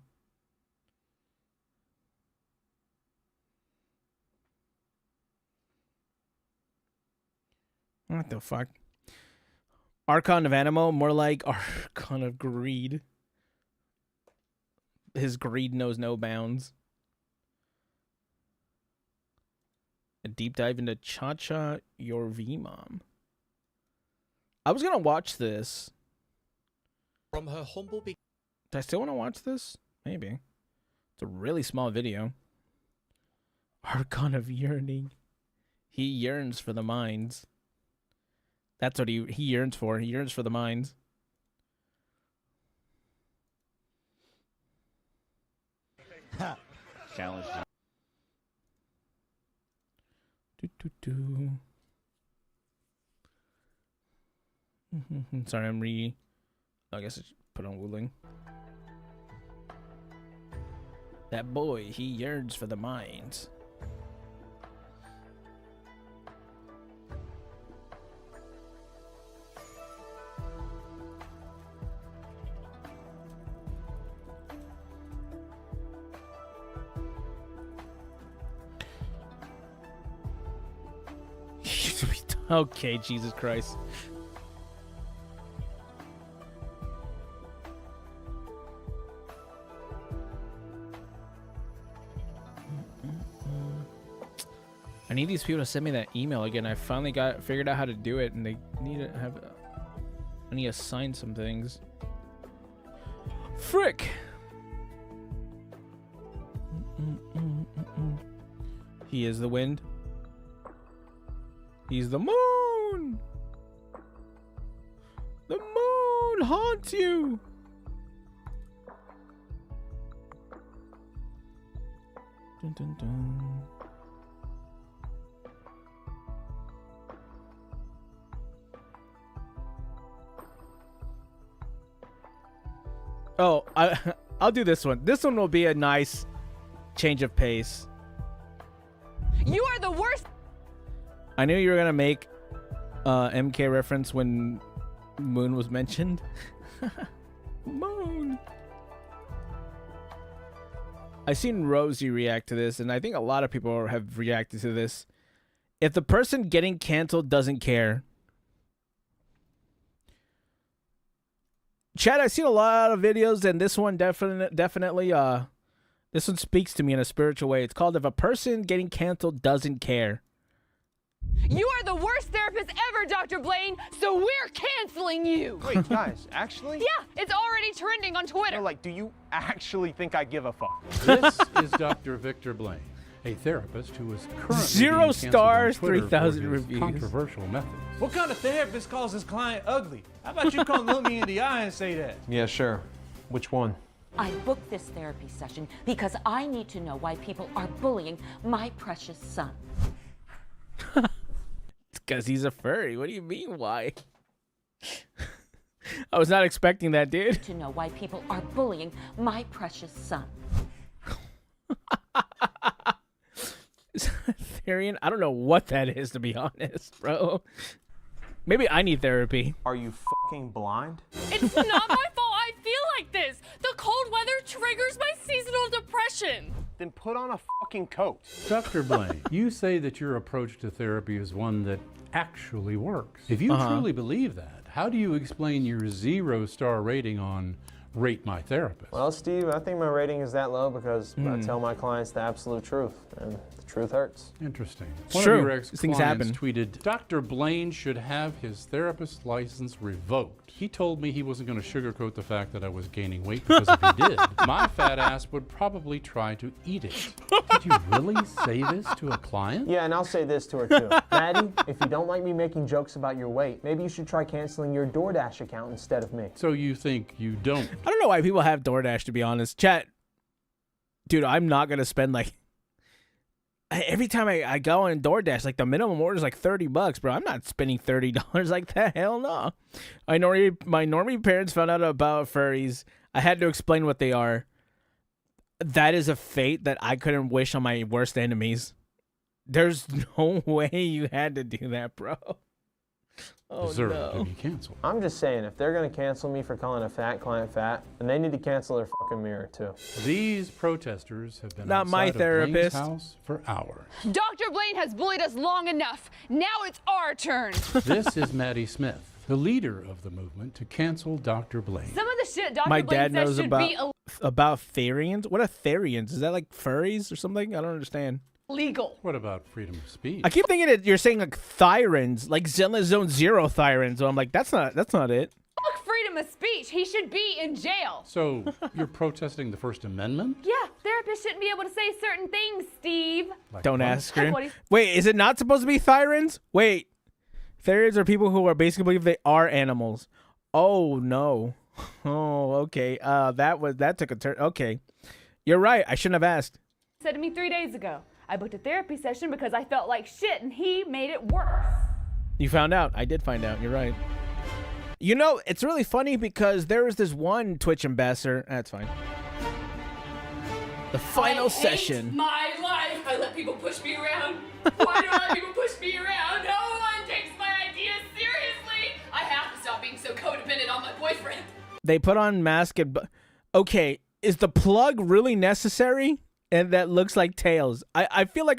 What the fuck? Archon of Animo, more like Archon of Greed. His greed knows no bounds. A deep dive into Cha-Cha Your V-Mom. I was gonna watch this. From her humble Do I still want to watch this? Maybe. It's a really small video. Archon of Yearning. He yearns for the mines. That's what he yearns for. He yearns for the mines. Challenge. Sorry, I guess I should put on Wuling. That boy, he yearns for the mines. Okay, Jesus Christ. I need these people to send me that email again. I finally figured out how to do it, and they need to have. I need to sign some things. Frick! He is the wind. He's the moon. The moon haunts you. Dun, dun, dun. Oh, I'll do this one. This one will be a nice change of pace. You are the worst. I knew you were gonna make MK reference when Moon was mentioned. Moon. I've seen Rosie react to this, and I think a lot of people have reacted to this. If the person getting canceled doesn't care. Chad, I've seen a lot of videos, and this one definitely this one speaks to me in a spiritual way. It's called If a Person Getting Canceled Doesn't Care. You are the worst therapist ever, Dr. Blaine, so we're canceling you. Wait, guys, actually? Yeah, it's already trending on Twitter. No, like, do you actually think I give a fuck? This is Dr. Victor Blaine, a therapist who is currently 0 being stars, canceled on Twitter 3,000 for his reviews. Controversial methods. What kind of therapist calls his client ugly? How about you come look me in the eye and say that? Yeah, sure. Which one? I booked this therapy session because I need to know why people are bullying my precious son. It's because he's a furry. What do you mean, why? I was not expecting that, dude. To know why people are bullying my precious son. Therian? I don't know what that is, to be honest, bro. Maybe I need therapy. Are you fucking blind? It's not my fault I feel like this. The cold weather triggers my seasonal depression. Then put on a fucking coat. Dr. Blaine, you say that your approach to therapy is one that actually works. If you truly believe that, how do you explain your 0-star rating on Rate My Therapist? Well, Steve, I think my rating is that low because I tell my clients the absolute truth, and the truth hurts. Interesting. It's One true. of your These things ex-clients happen. tweeted, Dr. Blaine should have his therapist license revoked. He told me he wasn't going to sugarcoat the fact that I was gaining weight because if he did, my fat ass would probably try to eat it. Did you really say this to a client? Yeah, and I'll say this to her too. Maddie, if you don't like me making jokes about your weight, maybe you should try canceling your DoorDash account instead of me. So you think you don't? I don't know why people have DoorDash, to be honest. Chat, dude, I'm not going to spend like... Every time I go on DoorDash, like the minimum order is like $30, bro. I'm not spending $30 like that. Hell no. My normie parents found out about furries. I had to explain what they are. That is a fate that I couldn't wish on my worst enemies. There's no way you had to do that, bro. Oh, Deserve no. to be canceled. I'm just saying, if they're gonna cancel me for calling a fat client fat, then they need to cancel their fucking mirror too. These protesters have been Not my outside of Blaine's therapist. house for hours. Dr. Blaine has bullied us long enough. Now it's our turn. This is Maddie Smith, the leader of the movement to cancel Dr. Blaine. Some of the shit Dr. My Blaine dad says knows should be about Therians. What are Therians? Is that like furries or something? I don't understand. illegal. What about freedom of speech? I keep thinking that you're saying like Thyrans, like Zone Zero Thyrans. So I'm like, that's not it. Fuck freedom of speech. He should be in jail. So you're protesting the First Amendment? Yeah, therapists shouldn't be able to say certain things, Steve. Don't ask her. What is- Wait, is it not supposed to be Thyrans? Wait, Therians are people who are basically believe they are animals. Oh no. Oh, okay. That took a turn. Okay, you're right. I shouldn't have asked. Said to me 3 days ago. I booked a therapy session because I felt like shit, and he made it worse. You found out. I did find out. You're right. You know, it's really funny because there was this one Twitch ambassador. That's fine. The final session. My life. I let people push me around. Why do I let people push me around? No one takes my ideas seriously. I have to stop being so codependent on my boyfriend. They put on mask and... Okay, is the plug really necessary? And that looks like Tails. I feel like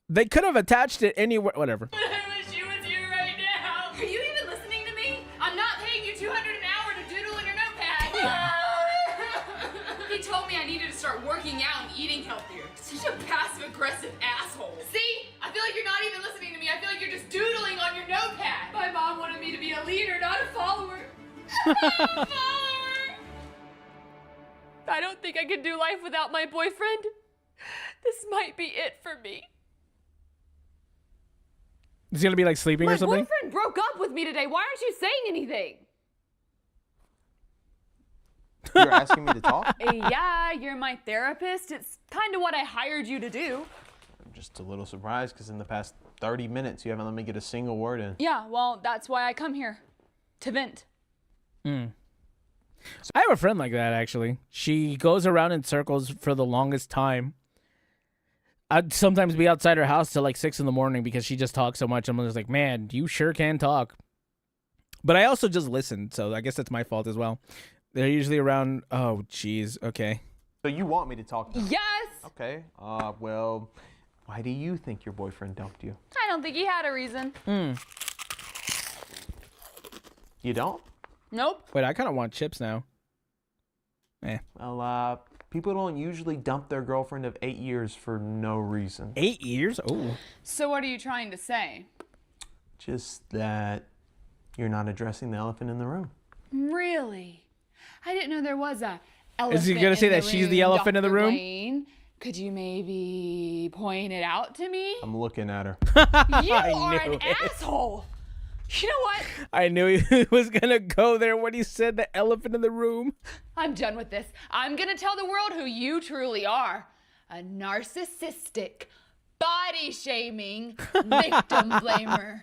they could have attached it anywhere. Whatever. I wish you was here right now. Are you even listening to me? I'm not paying you $200 an hour to doodle in your notepad. He told me I needed to start working out and eating healthier. Such a passive-aggressive asshole. See? I feel like you're not even listening to me. I feel like you're just doodling on your notepad. My mom wanted me to be a leader, not a follower. I don't think I can do life without my boyfriend. This might be it for me. It's gonna be like sleeping My or something? boyfriend broke up with me today. Why aren't you saying anything? You're asking me to talk? Yeah, you're my therapist. It's kind of what I hired you to do. I'm just a little surprised because in the past 30 minutes you haven't let me get a single word in. Yeah, well, that's why I come here. To vent. I have a friend like that, actually. She goes around in circles for the longest time. I'd sometimes be outside her house till like 6 in the morning because she just talks so much. I'm just like, man, you sure can talk. But I also just listen, so I guess that's my fault as well. They're usually around... Oh, jeez. Okay. So you want me to talk now? Yes! Okay. Well, why do you think your boyfriend dumped you? I don't think he had a reason. You don't? Nope. Wait, I kind of want chips now. Well, people don't usually dump their girlfriend of 8 years for no reason. 8 years? Oh. So what are you trying to say? Just that you're not addressing the elephant in the room. Really? I didn't know there was a elephant Is he gonna say in that the she's the room, elephant in the Dr. room? Blaine. Could you maybe point it out to me? I'm looking at her. You I are knew an it. asshole. You know what? I knew he was gonna go there when he said the elephant in the room. I'm done with this. I'm gonna tell the world who you truly are. A narcissistic, body-shaming, victim blamer.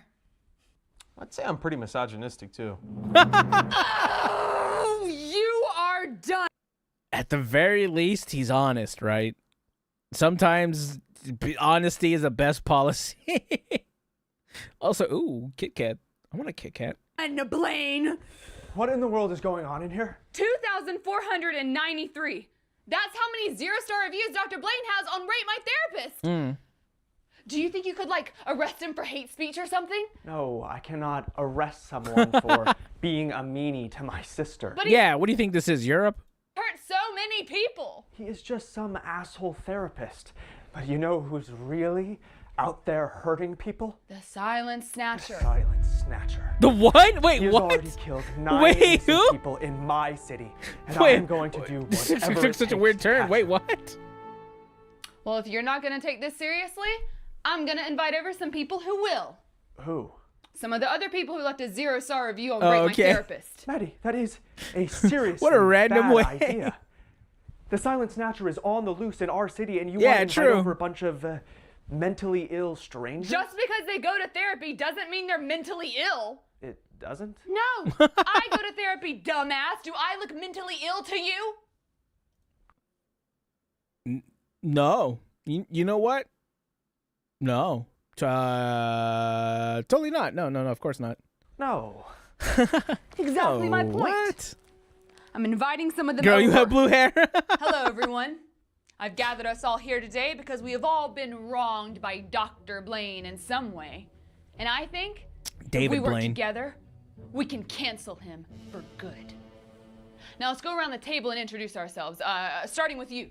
I'd say I'm pretty misogynistic too. Oh, you are done. At the very least, he's honest, right? Sometimes honesty is the best policy. Also, ooh, Kit Kat. I want a Kit Kat. And Blaine. What in the world is going on in here? 2,493. That's how many 0-star reviews Dr. Blaine has on Rate My Therapist. Do you think you could, like, arrest him for hate speech or something? No, I cannot arrest someone for being a meanie to my sister. But Yeah, what do you think this is, Europe? Hurt so many people. He is just some asshole therapist. But you know who's really out there hurting people? The Silent Snatcher. Silent Snatcher. The what? Wait, He has what? already killed 9 Wait, innocent who? people in my city, and Wait, I'm going to do This whatever took it such a takes weird to turn. catch Wait, him. what? Well, if you're not going to take this seriously, I'm going to invite over some people who will. Who? Some of the other people who left a 0-star review on Oh, Rate okay. My Therapist. Maddie, that is a serious What a random bad way. idea. The Silent Snatcher is on the loose in our city, and you Yeah, want to invite true. over a bunch of mentally ill strangers? Just because they go to therapy doesn't mean they're mentally ill. It doesn't? No, I go to therapy, dumbass. Do I look mentally ill to you? No. You know what? No. Totally not. No, of course not. No. Exactly my Oh, point. What? I'm inviting some of them Girl, over. you have blue hair? Hello, everyone. I've gathered us all here today because we have all been wronged by Dr. Blaine in some way. And I think if David we work Blaine. together, we can cancel him for good. Now let's go around the table and introduce ourselves, starting with you.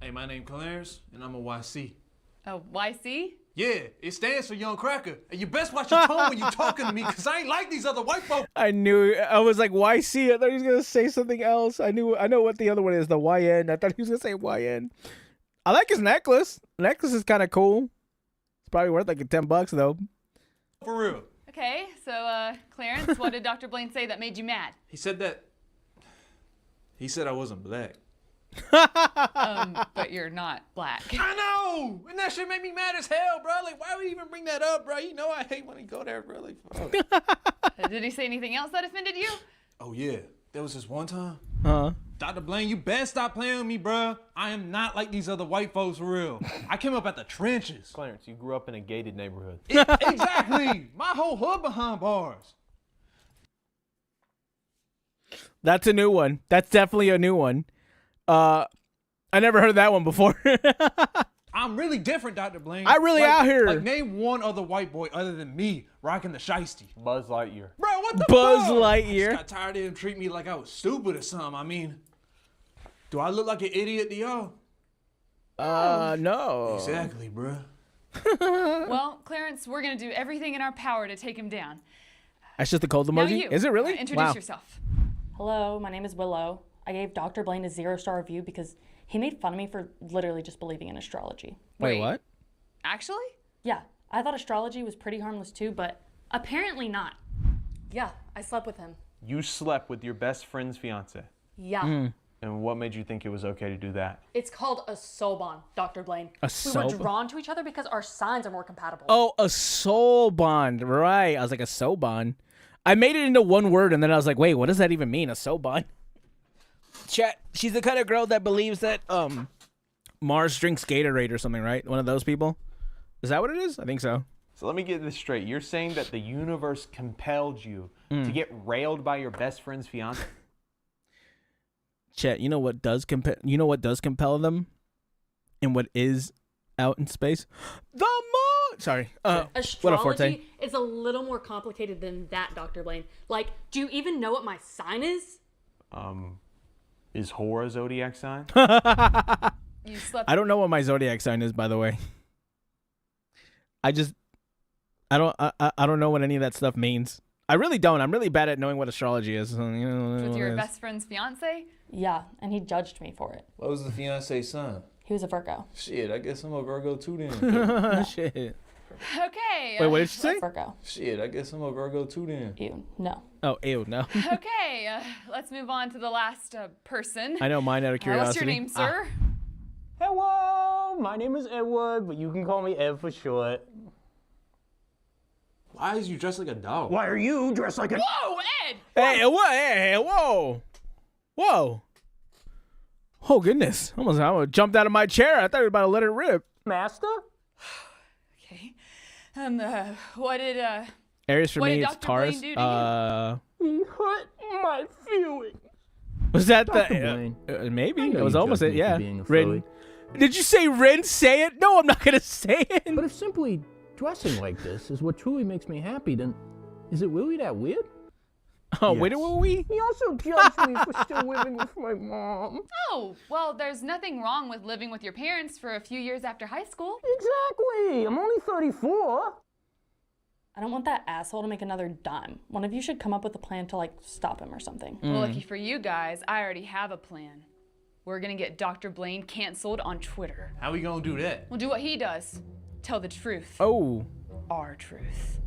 Hey, my name Clarence, and I'm a YC. Oh, YC? Yeah, it stands for Young Cracker. And you best watch your tone when you talking to me, because I ain't like these other white folks. I knew. I was like, YC. I thought he was gonna say something else. I know what the other one is. The YN. I thought he was gonna say YN. I like his necklace. The necklace is kind of cool. It's probably worth like $10 though. For real. Okay, so Clarence, what did Dr. Blaine say that made you mad? He said I wasn't black. But you're not black. I know! And that shit made me mad as hell, bro. Like, why would he even bring that up, bro? You know I hate when he go there, bro. Like, fuck. Did he say anything else that offended you? Oh, yeah. There was this one time. Uh-huh. Dr. Blaine, you best stop playing with me, bro. I am not like these other white folks for real. I came up at the trenches. Clarence, you grew up in a gated neighborhood. Exactly. My whole hood behind bars. That's a new one. That's definitely a new one. I never heard that one before. I'm really different, Dr. Blaine. I really out here. Like, name one other white boy other than me rocking the shiesty. Buzz Lightyear. Bro, what the Buzz fuck? Lightyear. I just got tired of him treating me like I was stupid or something. I mean, do I look like an idiot to y'all? No. Exactly, bro. Well, Clarence, we're gonna do everything in our power to take him down. That's just the cold Now emoji? you. Is it really? Introduce Wow. yourself. Hello, my name is Willow. I gave Dr. Blaine a 0-star review because he made fun of me for literally just believing in astrology. Wait, what? Actually? Yeah, I thought astrology was pretty harmless too, but apparently not. Yeah, I slept with him. You slept with your best friend's fiance. Yeah. And what made you think it was okay to do that? It's called a soul bond, Dr. Blaine. A we soul were bond? drawn to each other because our signs are more compatible. Oh, a soul bond. Right. I was like, a soul bond. I made it into one word, and then I was like, wait, what does that even mean? A soul bond? Chat. She's the kind of girl that believes that Mars drinks Gatorade or something, right? One of those people? Is that what it is? I think so. So let me get this straight. You're saying that the universe compelled you to get railed by your best friend's fiance? Chat, you know what does compel them? And what is out in space? The moon! Sorry. What a forte. Astrology is a little more complicated than that, Dr. Blaine. Like, do you even know what my sign is? Is whore a zodiac sign? You slept. I don't know what my zodiac sign is, by the way. I don't know what any of that stuff means. I really don't. I'm really bad at knowing what astrology is. So, you know, With what your it is. best friend's fiance? Yeah, and he judged me for it. What was the fiance son? He was a Virgo. Shit, I guess I'm a Virgo too then. Shit. Okay. Wait, what did she say? Virgo. Shit, I guess I'm a Virgo too then. Ew, no. Oh, ew, no. Okay, let's move on to the last person. I know mine out of curiosity. What's your name, sir? Hello, my name is Edward, but you can call me Ed for short. Why is you dressed like a dog? Why are you dressed like a... Whoa, Ed! Hey, what? Hey, whoa. Whoa. Oh, goodness. I almost jumped out of my chair. I thought you were about to let it rip. Master? Okay. What did Aries for what me, did it's Dr. Taurus. Blaine do to He hurt my feelings. Was that Dr. the... Blaine, maybe. I know That was you almost judge it, me for yeah. being a Written. Did you say Rin say it? No, I'm not gonna say it. But if simply dressing like this is what truly makes me happy, then is it really that weird? Oh, wait, will we? He also judged me for still living with my mom. Oh, well, there's nothing wrong with living with your parents for a few years after high school. Exactly. I'm only 34. I don't want that asshole to make another dime. One of you should come up with a plan to, like, stop him or something. Well, lucky for you guys, I already have a plan. We're gonna get Dr. Blaine canceled on Twitter. How we gonna do that? We'll do what he does. Tell the truth. Oh. Our truth.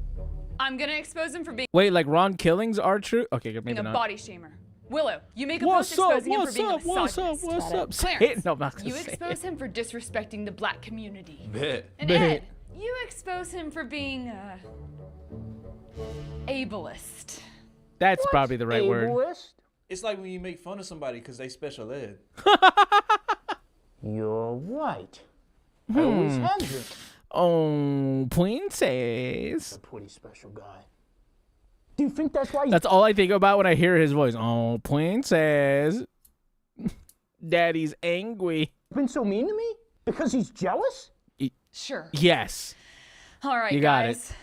I'm gonna expose him for being Wait, like Ron Killings are true? Okay, maybe a not. body shamer. Willow, you make a What's post up? exposing him for What's being up? a What's up? misogynist. What's up? Say Clarence, it. No, I'm not gonna you say expose it. him for disrespecting the black community. Bet. And Ed, you expose him for being ableist. That's probably the right word. It's like when you make fun of somebody because they special ed. You're right. I always have been. Oh, princess. A pretty special guy. Do you think that's why? That's all I think about when I hear his voice. Oh, princess. Daddy's angry. Been so mean to me? Because he's jealous? Sure. Yes. All right, You got guys. it.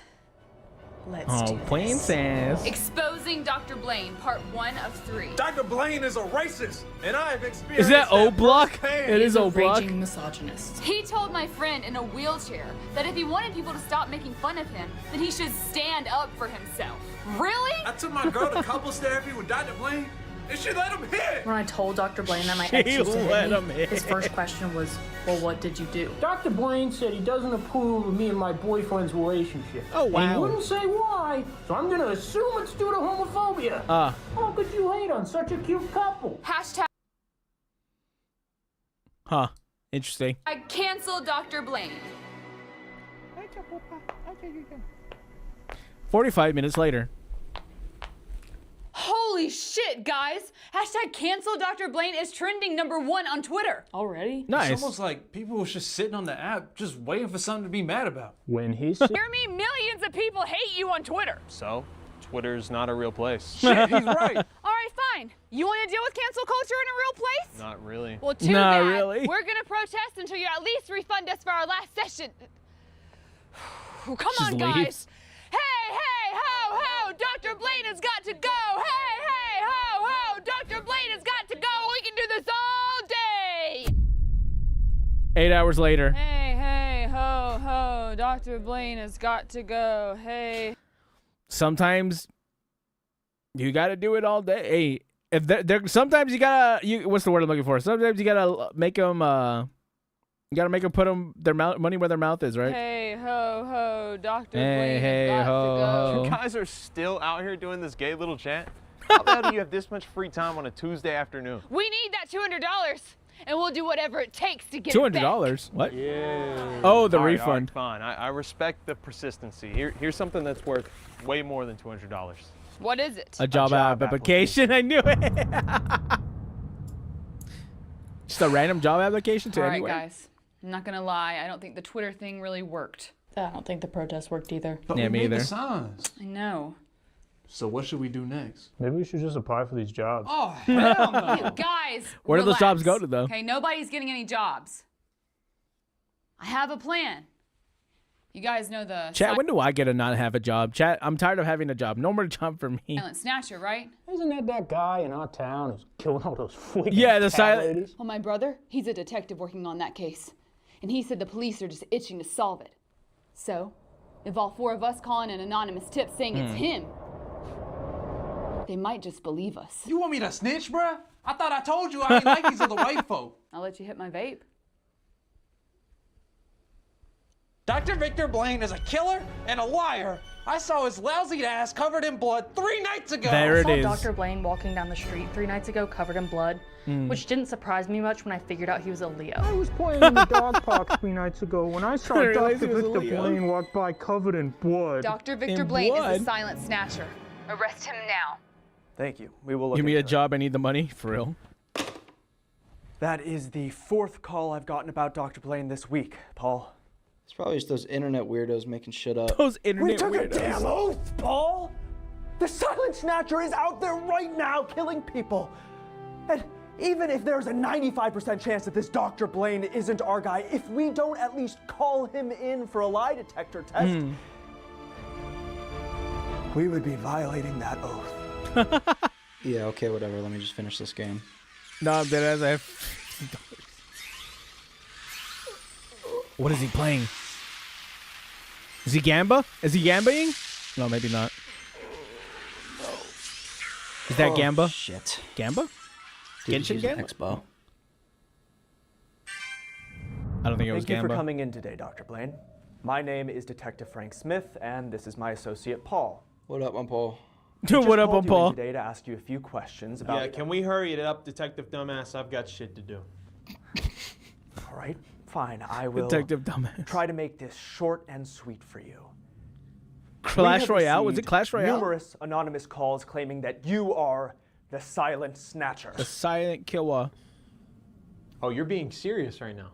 Let's do this. princess. Exposing Dr. Blaine, part 1 of 3. Dr. Blaine is a racist, and I have experienced Is that O Block? firsthand. It is O Block. Raging misogynist. He told my friend in a wheelchair that if he wanted people to stop making fun of him, then he should stand up for himself. Really? I took my girl to couples therapy with Dr. Blaine, and she let him hit. When I told Dr. Blaine that my She ex used to let hit him me, hit. his first question was, well, what did you do? Dr. Blaine said he doesn't approve of me and my boyfriend's relationship. Oh, And wow. he wouldn't say why, so I'm gonna assume it's due to homophobia. How could you hate on such a cute couple? Hashtag Huh. Interesting. I canceled Dr. Blaine. 45 minutes later. Holy shit, guys! Hashtag cancel Dr. Blaine is trending #1 on Twitter. Already? Nice. It's almost like people was just sitting on the app, just waiting for something to be mad about. When he Hear me? Millions of people hate you on Twitter. So, Twitter's not a real place. Shit, he's right. All right, fine. You want to deal with cancel culture in a real place? Not really. Well, too Not bad. really. We're gonna protest until you at least refund us for our last session. Come Just on, guys. leaves. Hey, hey, ho, ho! Dr. Blaine has got to go. Hey, hey, ho, ho! Dr. Blaine has got to go. We can do this all day. 8 hours later. Hey, hey, ho, ho! Dr. Blaine has got to go. Hey. Sometimes you gotta do it all day. Hey, if they're sometimes you gotta what's the word I'm looking for? Sometimes you gotta make them you gotta make them put their money where their mouth is, right? Hey, ho, ho! Dr. Hey, Blaine hey, has got ho, to go. ho. You guys are still out here doing this gay little chant? How the hell do you have this much free time on a Tuesday afternoon? We need that $200, and we'll do whatever it takes to get it back. $200? What? Yeah. Oh, the All right, refund. fine. I respect the persistency. Here's something that's worth way more than $200. What is it? A job application. I knew it. Just a random job application to All right, anywhere. guys. I'm not gonna lie. I don't think the Twitter thing really worked. I don't think the protest worked either. But Yeah, we me made the either. signs. I know. So what should we do next? Maybe we should just apply for these jobs. Oh, hell no. Guys, Where do those jobs relax. go to, though? Okay, nobody's getting any jobs. I have a plan. You guys know the Chat, when do I get to not have a job? Chat, I'm tired of having a job. No more job for me. silent snatcher, right? Isn't that guy in our town who's killing all those freaking Yeah, the cat silent- ladies? Well, my brother, he's a detective working on that case. And he said the police are just itching to solve it. So, if all 4 of us call in an anonymous tip saying it's him, they might just believe us. You want me to snitch, bruh? I thought I told you I ain't like these other white folk. I'll let you hit my vape. Dr. Victor Blaine is a killer and a liar. I saw his lousy ass covered in blood 3 nights ago. There it I is. saw Dr. Blaine walking down the street 3 nights ago covered in blood, which didn't surprise me much when I figured out he was a Leo. I was playing in the dog park 3 nights ago when I saw I realized Dr. he was a Victor Leo. Blaine walk by covered in blood. Dr. Victor In Blaine blood? is a silent snatcher. Arrest him now. Thank you. We will look Give me a into it. job. I need the money. For real. That is the 4th call I've gotten about Dr. Blaine this week, Paul. It's probably just those internet weirdos making shit up. Those We internet took a weirdos. damn oath, Paul! The Silent Snatcher is out there right now killing people. And Even if there's a 95% chance that this Dr. Blaine isn't our guy, if we don't at least call him in for a lie detector test, we would be violating that oath. Yeah, okay, whatever. Let me just finish this game. No, I'm dead as I have What is he playing? Is he Gamba? Is he Gambaing? No, maybe not. Is that Gamba? Shit. Gamba? Dude, Genshin Gamba? Expo. I don't think it was Thank you for Gamba. coming in today, Dr. Blaine. My name is Detective Frank Smith, and this is my associate, Paul. What up, I'm Paul. What up, I'm Paul? Today to ask you a few questions about. Yeah, can we hurry it up, Detective Dumbass? I've got shit to do. All right, fine. I will Detective Dumbass. try to make this short and sweet for you. Clash We have Royale? Was it received Clash Royale? Numerous anonymous calls claiming that you are the Silent Snatcher. The Silent Killer. Oh, you're being serious right now.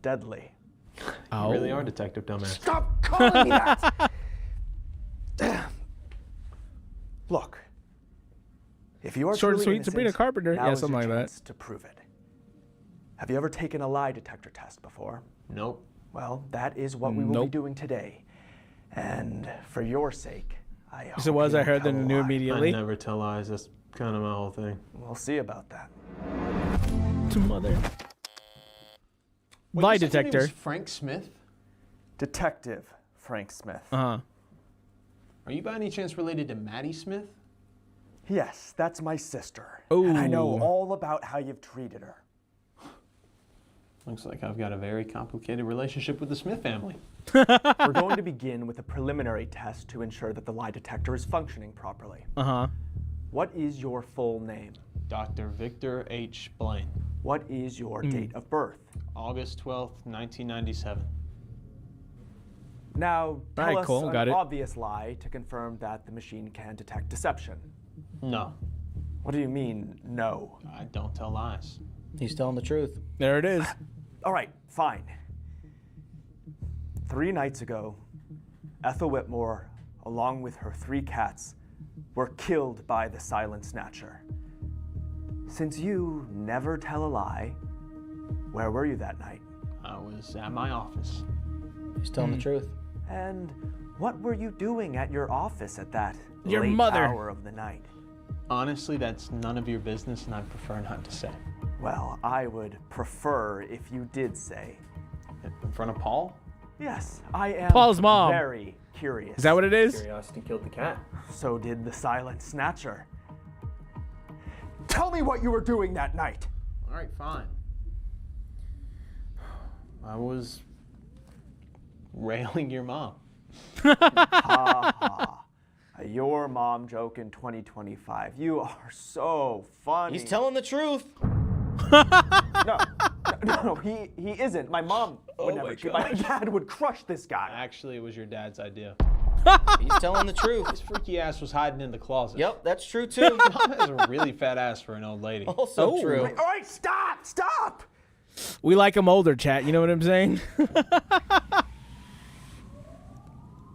Deadly. You really are Detective Dumbass. Stop calling me that! Look, if you are Short and truly sweet, Sabrina innocent, Carpenter. now Yeah, is something your like that. chance to prove it. Have you ever taken a lie detector test before? Nope. Well, that is what we will be doing today. And for your sake, I hope Yes, it was. you I don't heard that tell and a knew lie. immediately. I never tell lies. That's kind of my whole thing. We'll see about that. To mother. Wait, Lie you said your name detector. was Frank Smith? Detective Frank Smith. Uh-huh. Are you by any chance related to Maddie Smith? Yes, that's my sister. Ooh. And I know all about how you've treated her. Looks like I've got a very complicated relationship with the Smith family. We're going to begin with a preliminary test to ensure that the lie detector is functioning properly. Uh-huh. What is your full name? Dr. Victor H. Blaine. What is your date of birth? August 12th, 1997. Now, tell Alright, us cool, an got it. obvious lie to confirm that the machine can detect deception. No, What do you mean, no? I don't tell lies. He's telling the truth. There it is. All right, fine. 3 nights ago, Ethel Whitmore, along with her 3 cats, were killed by the Silent Snatcher. Since you never tell a lie, where were you that night? I was at my office. He's telling the truth. And what were you doing at your office at that Your late mother. hour of the night? Honestly, that's none of your business, and I prefer not to say. Well, I would prefer if you did say. In front of Paul? Yes, I am Paul's mom. very curious. Is that what it is? Curiosity killed the cat. So did the Silent Snatcher. Tell me what you were doing that night. All right, fine. I was railing your mom. Ha ha. Your mom joke in 2025. You are so funny. He's telling the truth. No, he isn't. My mom would never. My dad would crush this guy. Actually, it was your dad's idea. He's telling the truth. His freaky ass was hiding in the closet. Yep, that's true too. Mom has a really fat ass for an old lady. Also true. All right, stop. We like him older, chat. You know what I'm saying?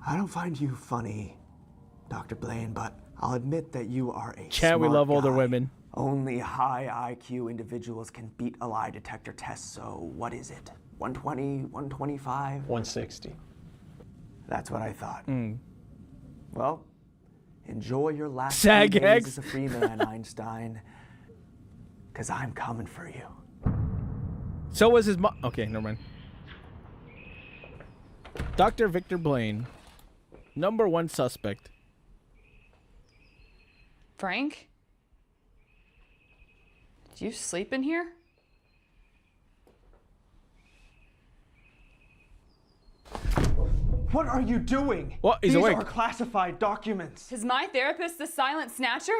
I don't find you funny, Dr. Blaine, but I'll admit that you are a Chat, we smart love older guy. women. Only high IQ individuals can beat a lie detector test, so what is it? 120, 125? 160. That's what I thought. Well, enjoy your last Sag few days X. as a free man, Einstein, because I'm coming for you. So was his mom. Okay, never mind. Dr. Victor Blaine. #1 suspect. Frank? Did you sleep in here? What are you doing? What? He's These awake. are classified documents. Is my therapist the Silent Snatcher?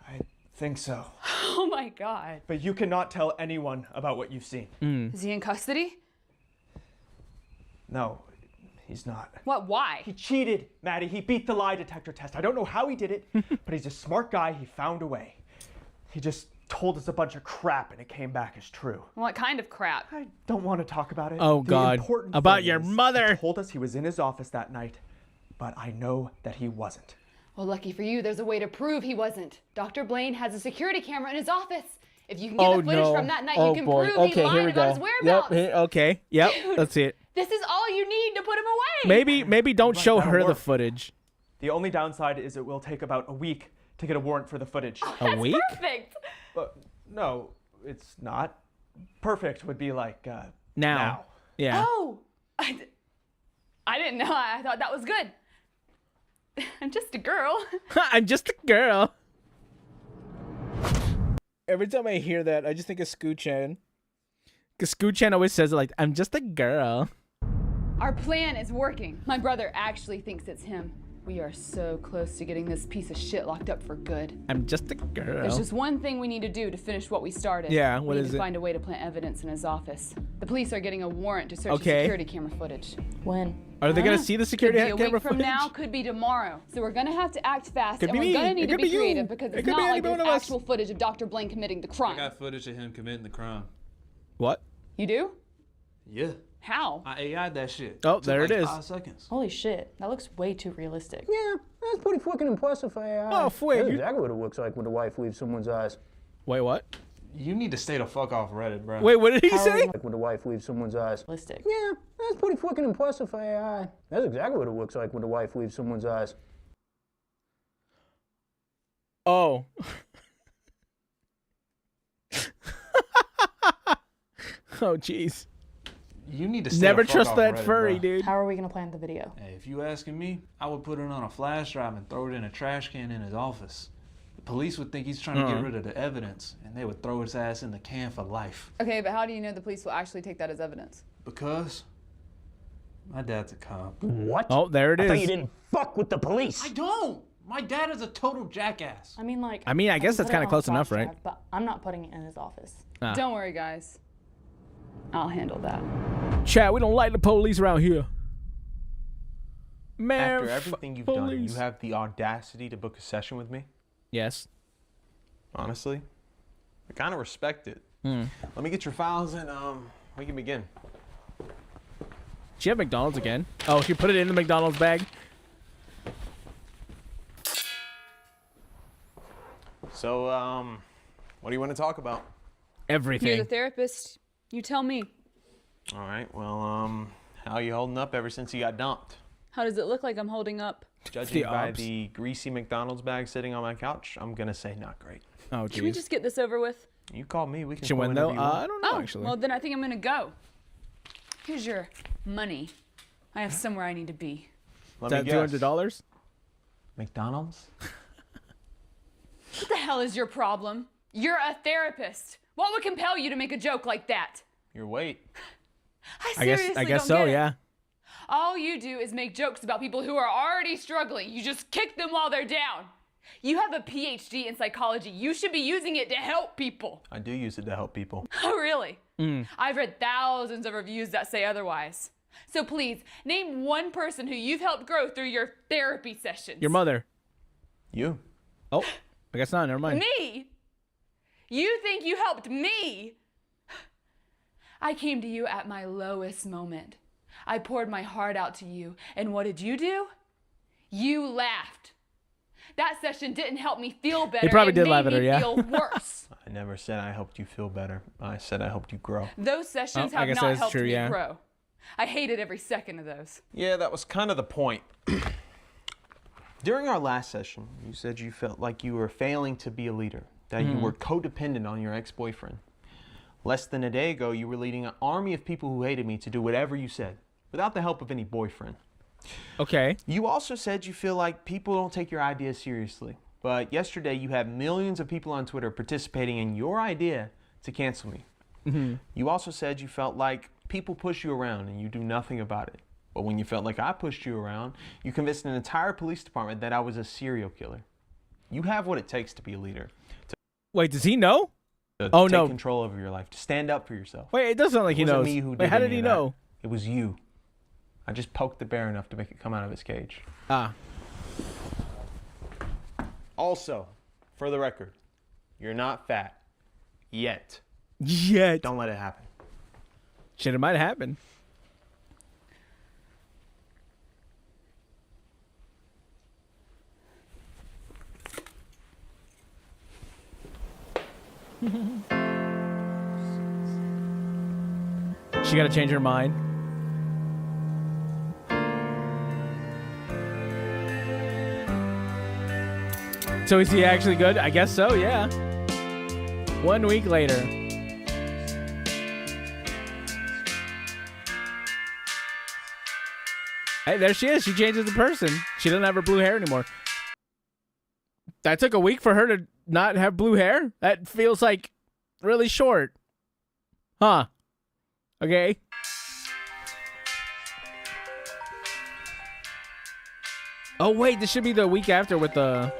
I think so. Oh my god. But you cannot tell anyone about what you've seen. Is he in custody? No, he's not. What, why? He cheated, Maddie. He beat the lie detector test. I don't know how he did it, but he's a smart guy. He found a way. He just told us a bunch of crap and it came back as true. What kind of crap? I don't want to talk about it. Oh, The God. important About thing your is mother. He told us he was in his office that night, but I know that he wasn't. Well, lucky for you, there's a way to prove he wasn't. Dr. Blaine has a security camera in his office. If you can get the footage from that night, you can prove he lied about his whereabouts. Okay. Yep. Dude, Let's see it. This is all you need to put him away. Maybe don't show that'll her the work. footage. The only downside is it will take about a week to get a warrant for the footage. A week? Perfect. No, it's not. Perfect would be like Now. Yeah. Oh, I didn't know. I thought that was good. I'm just a girl. I'm just a girl. Every time I hear that, I just think of Scoo-chan. Because Scoo-chan always says it like, I'm just a girl. Our plan is working. My brother actually thinks it's him. We are so close to getting this piece of shit locked up for good. I'm just a girl. There's just one thing we need to do to finish what we started. Yeah, we what need is to it? find a way to plant evidence in his office. The police are getting a warrant to search Okay. his security camera footage. When? Are they going to see the security could be a camera week from footage? now, could be tomorrow. So we're gonna have to act fast, Could and be we're me. gonna It need to could be be you. creative because It it's could be not like any one there's of us. actual footage of Dr. Blaine committing the crime. I got footage of him committing the crime. What? You do? Yeah. How? I AI'd that shit. Oh, Took there like it is. 5 seconds. Holy shit, that looks way too realistic. Yeah, that's pretty fucking impressive for AI. Oh, fuck. That's exactly what it looks like when the wife leaves someone's eyes. Wait, what? You need to stay the fuck off Reddit, bro. Wait, what did he How say? Like when the wife leaves someone's eyes. Realistic. Yeah, that's pretty fucking impressive for AI. That's exactly what it looks like when the wife leaves someone's eyes. Oh. Oh, jeez. You need to stay Never the fuck trust off that Reddit, furry, bro. dude. How are we gonna plan the video? Hey, if you asking me, I would put it on a flash drive and throw it in a trash can in his office. The police would think he's trying to get rid of the evidence, and they would throw his ass in the can for life. Okay, but how do you know the police will actually take that as evidence? Because my dad's a cop. What? Oh, there it I thought is. you didn't fuck with the police. I don't! My dad is a total jackass. I mean, like. I mean, I guess can that's put it kinda on a close enough, flash right? drive, But I'm not putting it in his office. Ah. Don't worry, guys. I'll handle that. Chat, we don't like the police around here. Man, After everything you've done, police. you have the audacity to book a session with me? Yes. Honestly, I kind of respect it. Hmm. Let me get your files and we can begin. She have McDonald's again. Oh, she put it in the McDonald's bag. So, what do you want to talk about? Everything. You're the therapist. You tell me. All right, well, how you holding up ever since you got dumped? How does it look like I'm holding up? Judging by obs. the greasy McDonald's bag sitting on my couch, I'm gonna say not great. Oh, Can we jeez. just get this over with? You call me, we can She go win whenever though? you want. I don't know Oh, actually. well then I think I'm gonna go. Here's your money. I have somewhere I need to be. Let Is me that guess. $200? McDonald's? What the hell is your problem? You're a therapist. What would compel you to make a joke like that? Your weight. I guess seriously so, don't get it. yeah. All you do is make jokes about people who are already struggling. You just kick them while they're down. You have a PhD in psychology. You should be using it to help people. I do use it to help people. Oh, really? Mm. I've read thousands of reviews that say otherwise. So please, name one person who you've helped grow through your therapy sessions. Your mother. You. Oh, I guess not. Never mind. Me? You think you helped me? I came to you at my lowest moment. I poured my heart out to you, and what did you do? You laughed. That session didn't help me feel better. He probably it did made laugh at her, me yeah. feel worse. I never said I helped you feel better. I said I helped you grow. Those sessions Oh, I have guess not that's helped true, me yeah. grow. I hated every second of those. Yeah, that was kind of the point. During our last session, you said you felt like you were failing to be a leader, that you were codependent on your ex-boyfriend. Less than a day ago, you were leading an army of people who hated me to do whatever you said, without the help of any boyfriend. Okay. You also said you feel like people don't take your ideas seriously. But yesterday, you had millions of people on Twitter participating in your idea to cancel me. Mm-hmm. You also said you felt like people push you around and you do nothing about it. But when you felt like I pushed you around, you convinced an entire police department that I was a serial killer. You have what it takes to be a leader. Wait, does he know? To Oh, take no. control over your life, to stand up for yourself. Wait, it does sound like he It wasn't knows. me who Wait, did how did any he of that. know? It was you. I just poked the bear enough to make it come out of his cage. Ah. Also, for the record, you're not fat. Yet. Yet. Don't let it happen. Shit, it might happen. She gotta change her mind. So is he actually good? I guess so, yeah. 1 week later. Hey, there she is. She changes the person. She doesn't have her blue hair anymore. That took a week for her to not have blue hair? That feels like really short. Huh. Okay. Oh, wait. This should be the week after with the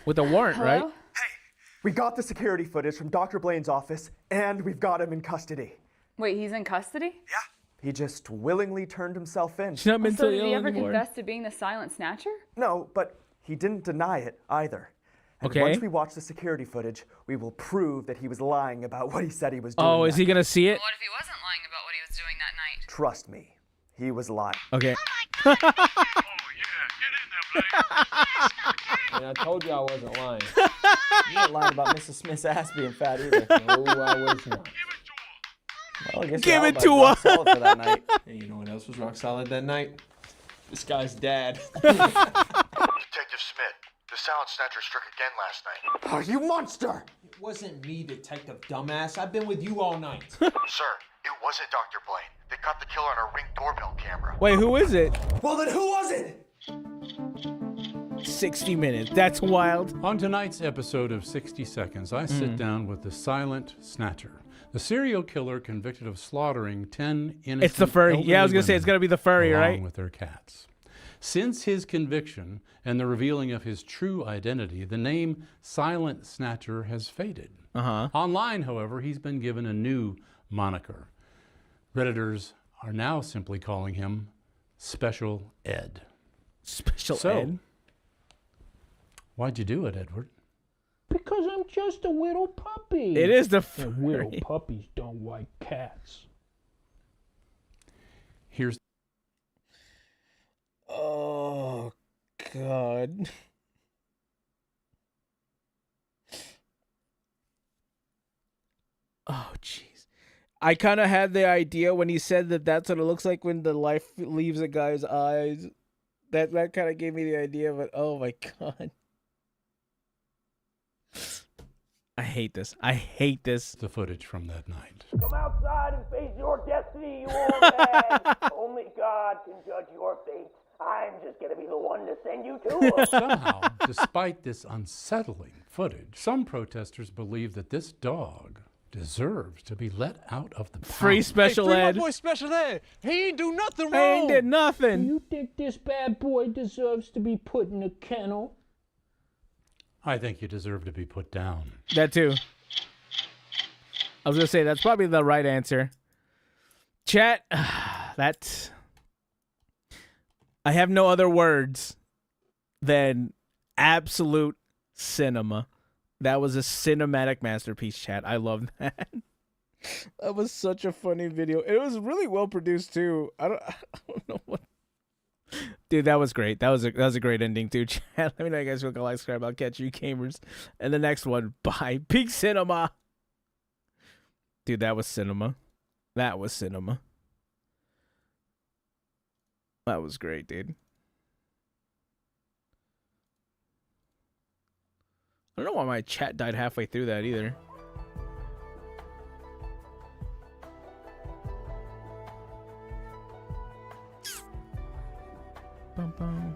warrant, right? We got the security footage from Dr. Blaine's office, and we've got him in custody. Wait, he's in custody? Yeah. He just willingly turned himself in. She's not So did he ever confess to being the silent snatcher? No, but he didn't deny it either. And Okay. once we watch the security footage, we will prove that he was lying about what he said he was doing. Oh, is he gonna see it? What if he wasn't lying about what he was doing that night? Trust me, he was lying. Okay. And I told you I wasn't lying. You weren't lying about Mrs. Smith's ass being fat either. No, I was not. Well, I guess Give your it alibi's to rock her. solid for that night. Hey, you know what else was rock solid that night? This guy's dad. Detective Smith, the silent snatcher struck again last night. Oh, you monster! It wasn't me, Detective Dumbass. I've been with you all night. Sir, it wasn't Dr. Blaine. They caught the killer on a Ring doorbell camera. Wait, who is it? Well, then who was it? 60 minutes. That's wild. On tonight's episode of 60 Seconds, I sit down with the silent snatcher, the serial killer convicted of slaughtering 10 innocent It's the furry. elderly Yeah, I was gonna say it's women gonna be the furry, along right? with their cats. Since his conviction and the revealing of his true identity, the name Silent Snatcher has faded. Online, however, he's been given a new moniker. Redditors are now simply calling him Special Ed. Special So, Ed? Why'd you do it, Edward? Because I'm just a little puppy. It is the And little furry. puppies don't like cats. Here's Oh, God. Oh, jeez. I kind of had the idea when he said that that's what it looks like when the life leaves a guy's eyes. That kind of gave me the idea, but oh my God. I hate this. I hate this. the footage from that night. Come outside and face your destiny, you old man. Only God can judge your fate. I'm just gonna be the one to send you to him. Somehow, despite this unsettling footage, some protesters believe that this dog deserves to be let out of the pound. Free Special Ed. boy Special Ed. He ain't do nothing I ain't did nothing. You think this bad boy deserves to be put in a kennel? I think you deserve to be put down. That too. I was gonna say that's probably the right answer. Chat, that's. I have no other words than absolute cinema. That was a cinematic masterpiece, chat. I love that. That was such a funny video. It was really well produced too. I don't know what. Dude, that was great. That was a great ending too, chat. Let me know you guys feel like, subscribe. I'll catch you gamers. And the next one, bye. Peak cinema. Dude, that was cinema. That was cinema. That was great, dude. I don't know why my chat died halfway through that either. Bum, bum.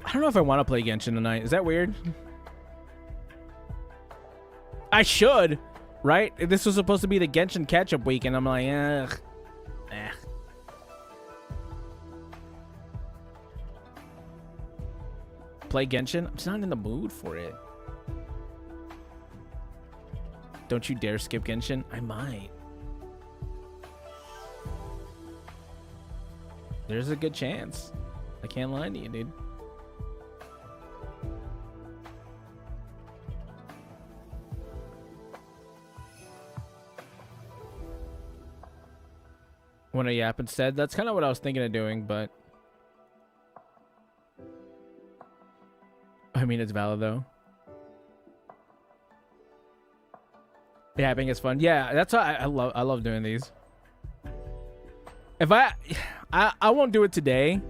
I don't know if I want to play Genshin tonight. Is that weird? I should, right? This was supposed to be the Genshin catch-up week, and I'm like, ugh. Play Genshin? I'm just not in the mood for it. Don't you dare skip Genshin? I might. There's a good chance. I can't lie to you, dude. Want to yap instead? That's kind of what I was thinking of doing, but I mean, it's valid though. Yapping is fun. Yeah, that's why I love doing these. If I won't do it today,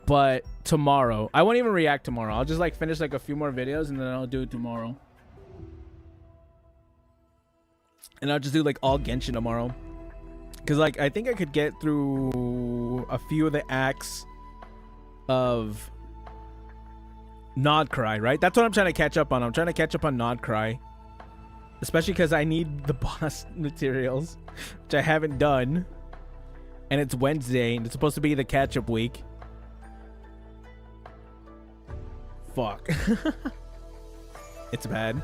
but tomorrow. I won't even react tomorrow. I'll just like finish like a few more videos and then I'll do it tomorrow. And I'll just do like all Genshin tomorrow. Cause like I think I could get through a few of the acts of Nod Cry, right? That's what I'm trying to catch up on. I'm trying to catch up on Nod Cry. Especially because I need the boss materials, which I haven't done. And it's Wednesday, and it's supposed to be the catch-up week. Fuck. It's bad.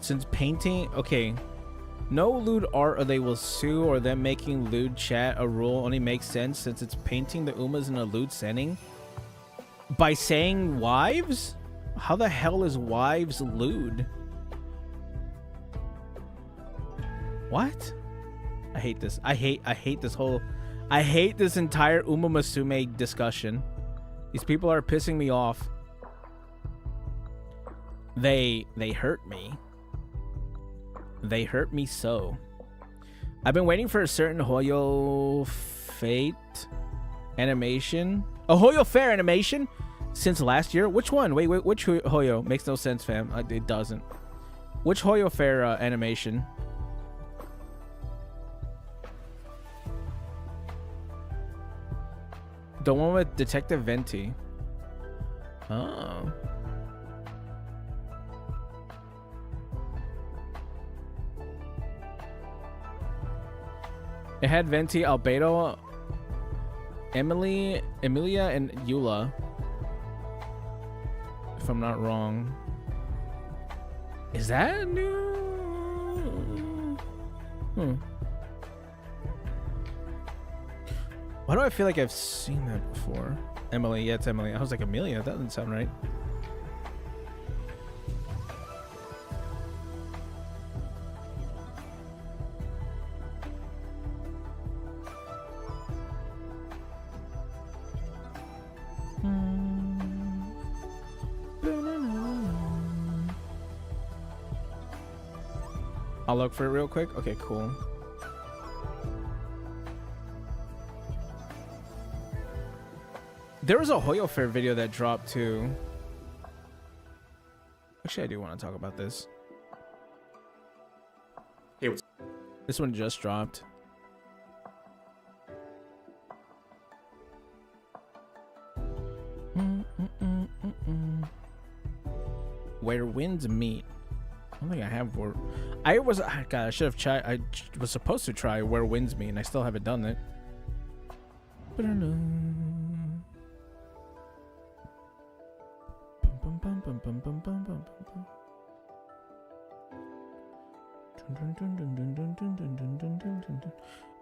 Since painting, okay, no lewd art or they will sue, or them making lewd chat a rule only makes sense since it's painting the Umas in a lewd setting. By saying wives? How the hell is wives lewd? What? I hate this. I hate this whole, I hate this entire Uma Musume discussion. These people are pissing me off. They hurt me. They hurt me so. I've been waiting for a certain Hoyo Fate animation. A Hoyo Fair animation since last year. Which one? Wait, which Hoyo? Makes no sense, fam. It doesn't. Which Hoyo Fair animation? The one with Detective Venti. Oh. It had Venti, Albedo, Emilia, and Eula. If I'm not wrong. Is that new? Why do I feel like I've seen that before? Emily, yeah, it's Emily. I was like, Amelia, that doesn't sound right. I'll look for it real quick. Okay, cool. There was a Hoyo Fair video that dropped too. Actually, I do want to talk about this. Hey, this one just dropped. Where winds meet. I don't think I have where. God, I should have tried. I was supposed to try Where Winds Meet, and I still haven't done it.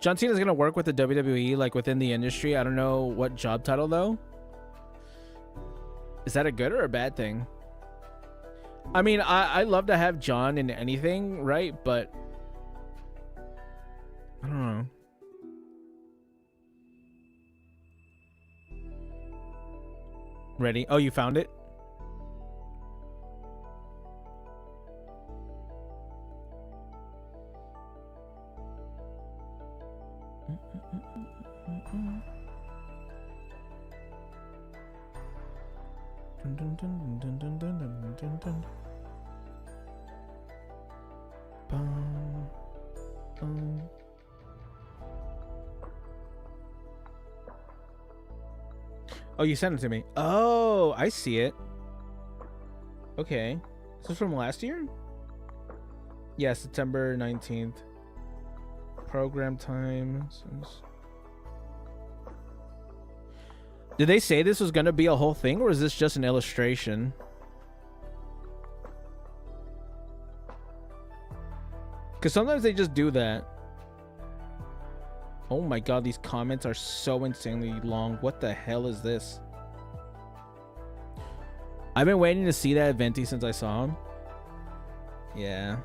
John Cena's gonna work with the WWE, like within the industry. I don't know what job title though. Is that a good or a bad thing? I mean, I love to have John in anything, right? But I don't know. Ready? Oh, you found it? Oh, you sent it to me. Oh, I see it. Okay. This is from last year? Yeah, September 19th. Program time. Did they say this was going to be a whole thing, or is this just an illustration? Because sometimes they just do that. Oh my god, these comments are so insanely long. What the hell is this? I've been waiting to see that Venti since I saw him. Yeah.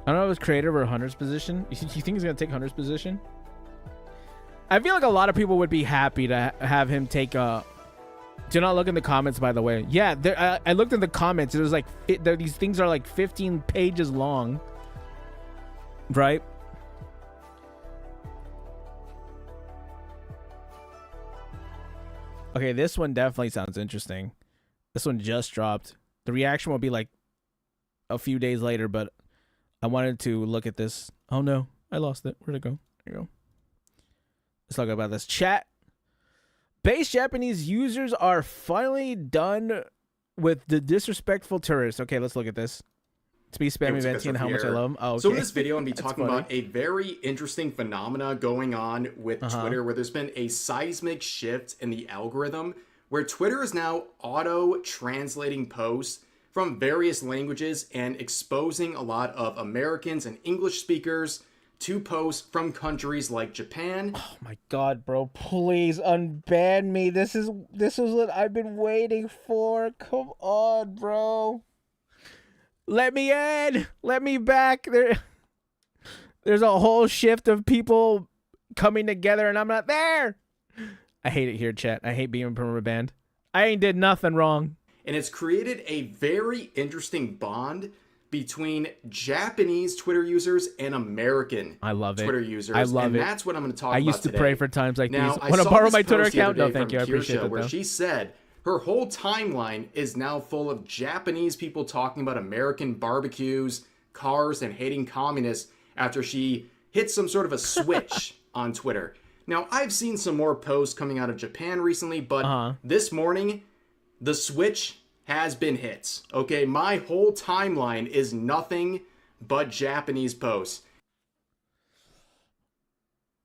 I don't know if it's creative or Hunter's position. You think he's gonna take Hunter's position? I feel like a lot of people would be happy to have him take Do not look in the comments, by the way. Yeah, there. I looked in the comments. It was like these things are like 15 pages long, right? Okay, this one definitely sounds interesting. This one just dropped. The reaction will be like a few days later, but I wanted to look at this. Oh no, I lost it. Where'd it go? There you go. Let's talk about this. Chat. Base Japanese users are finally done with the disrespectful tourists. Okay, let's look at this. To be spammy Venti and how much I love them. Oh, okay. So in this video, I'm going to be That's talking funny. about a very interesting phenomena going on with Uh-huh. Twitter, where there's been a seismic shift in the algorithm, where Twitter is now auto-translating posts from various languages and exposing a lot of Americans and English speakers to posts from countries like Japan. Oh my god, bro, please unban me. This is what I've been waiting for. Come on, bro. Let me in. Let me back. There's a whole shift of people coming together and I'm not there. I hate it here, chat. I hate being permabanned. I ain't did nothing wrong. And it's created a very interesting bond between Japanese Twitter users and American Twitter users. I love and it. that's what I'm going to talk about I used to today. pray for times like now, these. I Want to saw borrow this my Twitter post the other account? No, day thank you. I from appreciate Kirsha, that, where though. she said her whole timeline is now full of Japanese people talking about American barbecues, cars, and hating communists after she hit some sort of a switch on Twitter. Now, I've seen some more posts coming out of Japan recently, but this morning, the switch has been hit. Okay, my whole timeline is nothing but Japanese posts.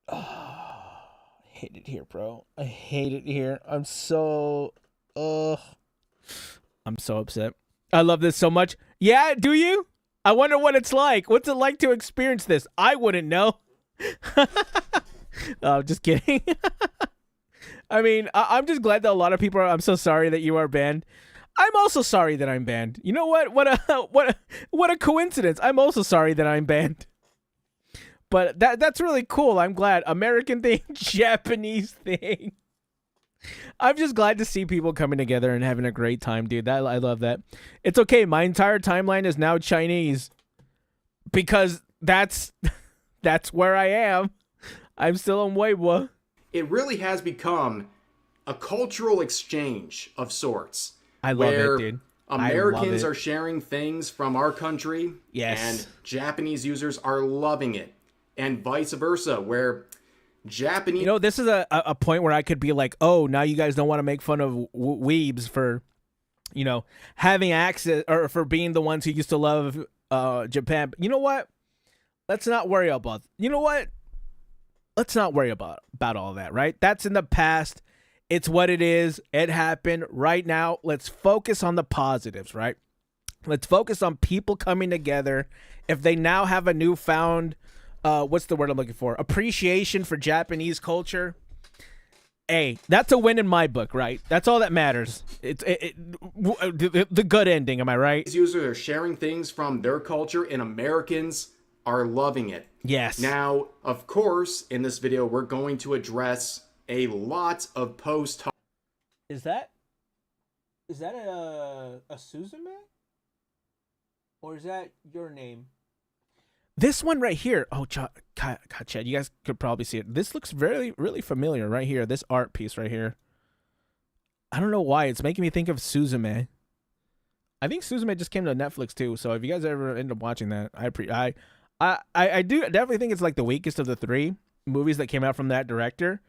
I hate it here, bro. I hate it here. I'm so upset. I love this so much. Yeah, do you? I wonder what it's like. What's it like to experience this? I wouldn't know. Oh, just kidding. I mean, I'm just glad that a lot of people are. I'm so sorry that you are banned. I'm also sorry that I'm banned. You know what? What a coincidence. I'm also sorry that I'm banned. But that's really cool. I'm glad. American thing, Japanese thing. I'm just glad to see people coming together and having a great time, dude. I love that. It's okay. My entire timeline is now Chinese because that's where I am. I'm still in Weibo. It really has become a cultural exchange of sorts. I love where it, dude. Americans are sharing things from our country, Yes. and Japanese users are loving it, and vice versa, where Japanese... You know, this is a point where I could be like, oh, now you guys don't want to make fun of weebs for, you know, having access or for being the ones who used to love Japan. But you know what? Let's not worry about. You know what? Let's not worry about all that, right? That's in the past. It's what it is. It happened. Right now, let's focus on the positives, right? Let's focus on people coming together. If they now have a newfound, what's the word I'm looking for? Appreciation for Japanese culture. Hey, that's a win in my book, right? That's all that matters. The good ending, am I right? These users are sharing things from their culture, and Americans are loving it. Yes. Now, of course, in this video, we're going to address a lot of post. Is that a Suzume? Or is that your name? This one right here. Oh, Chad, you guys could probably see it. This looks really familiar right here. This art piece right here. I don't know why. It's making me think of Suzume. I think Suzume just came to Netflix too. So if you guys ever end up watching that, I do definitely think it's like the weakest of the three movies that came out from that director.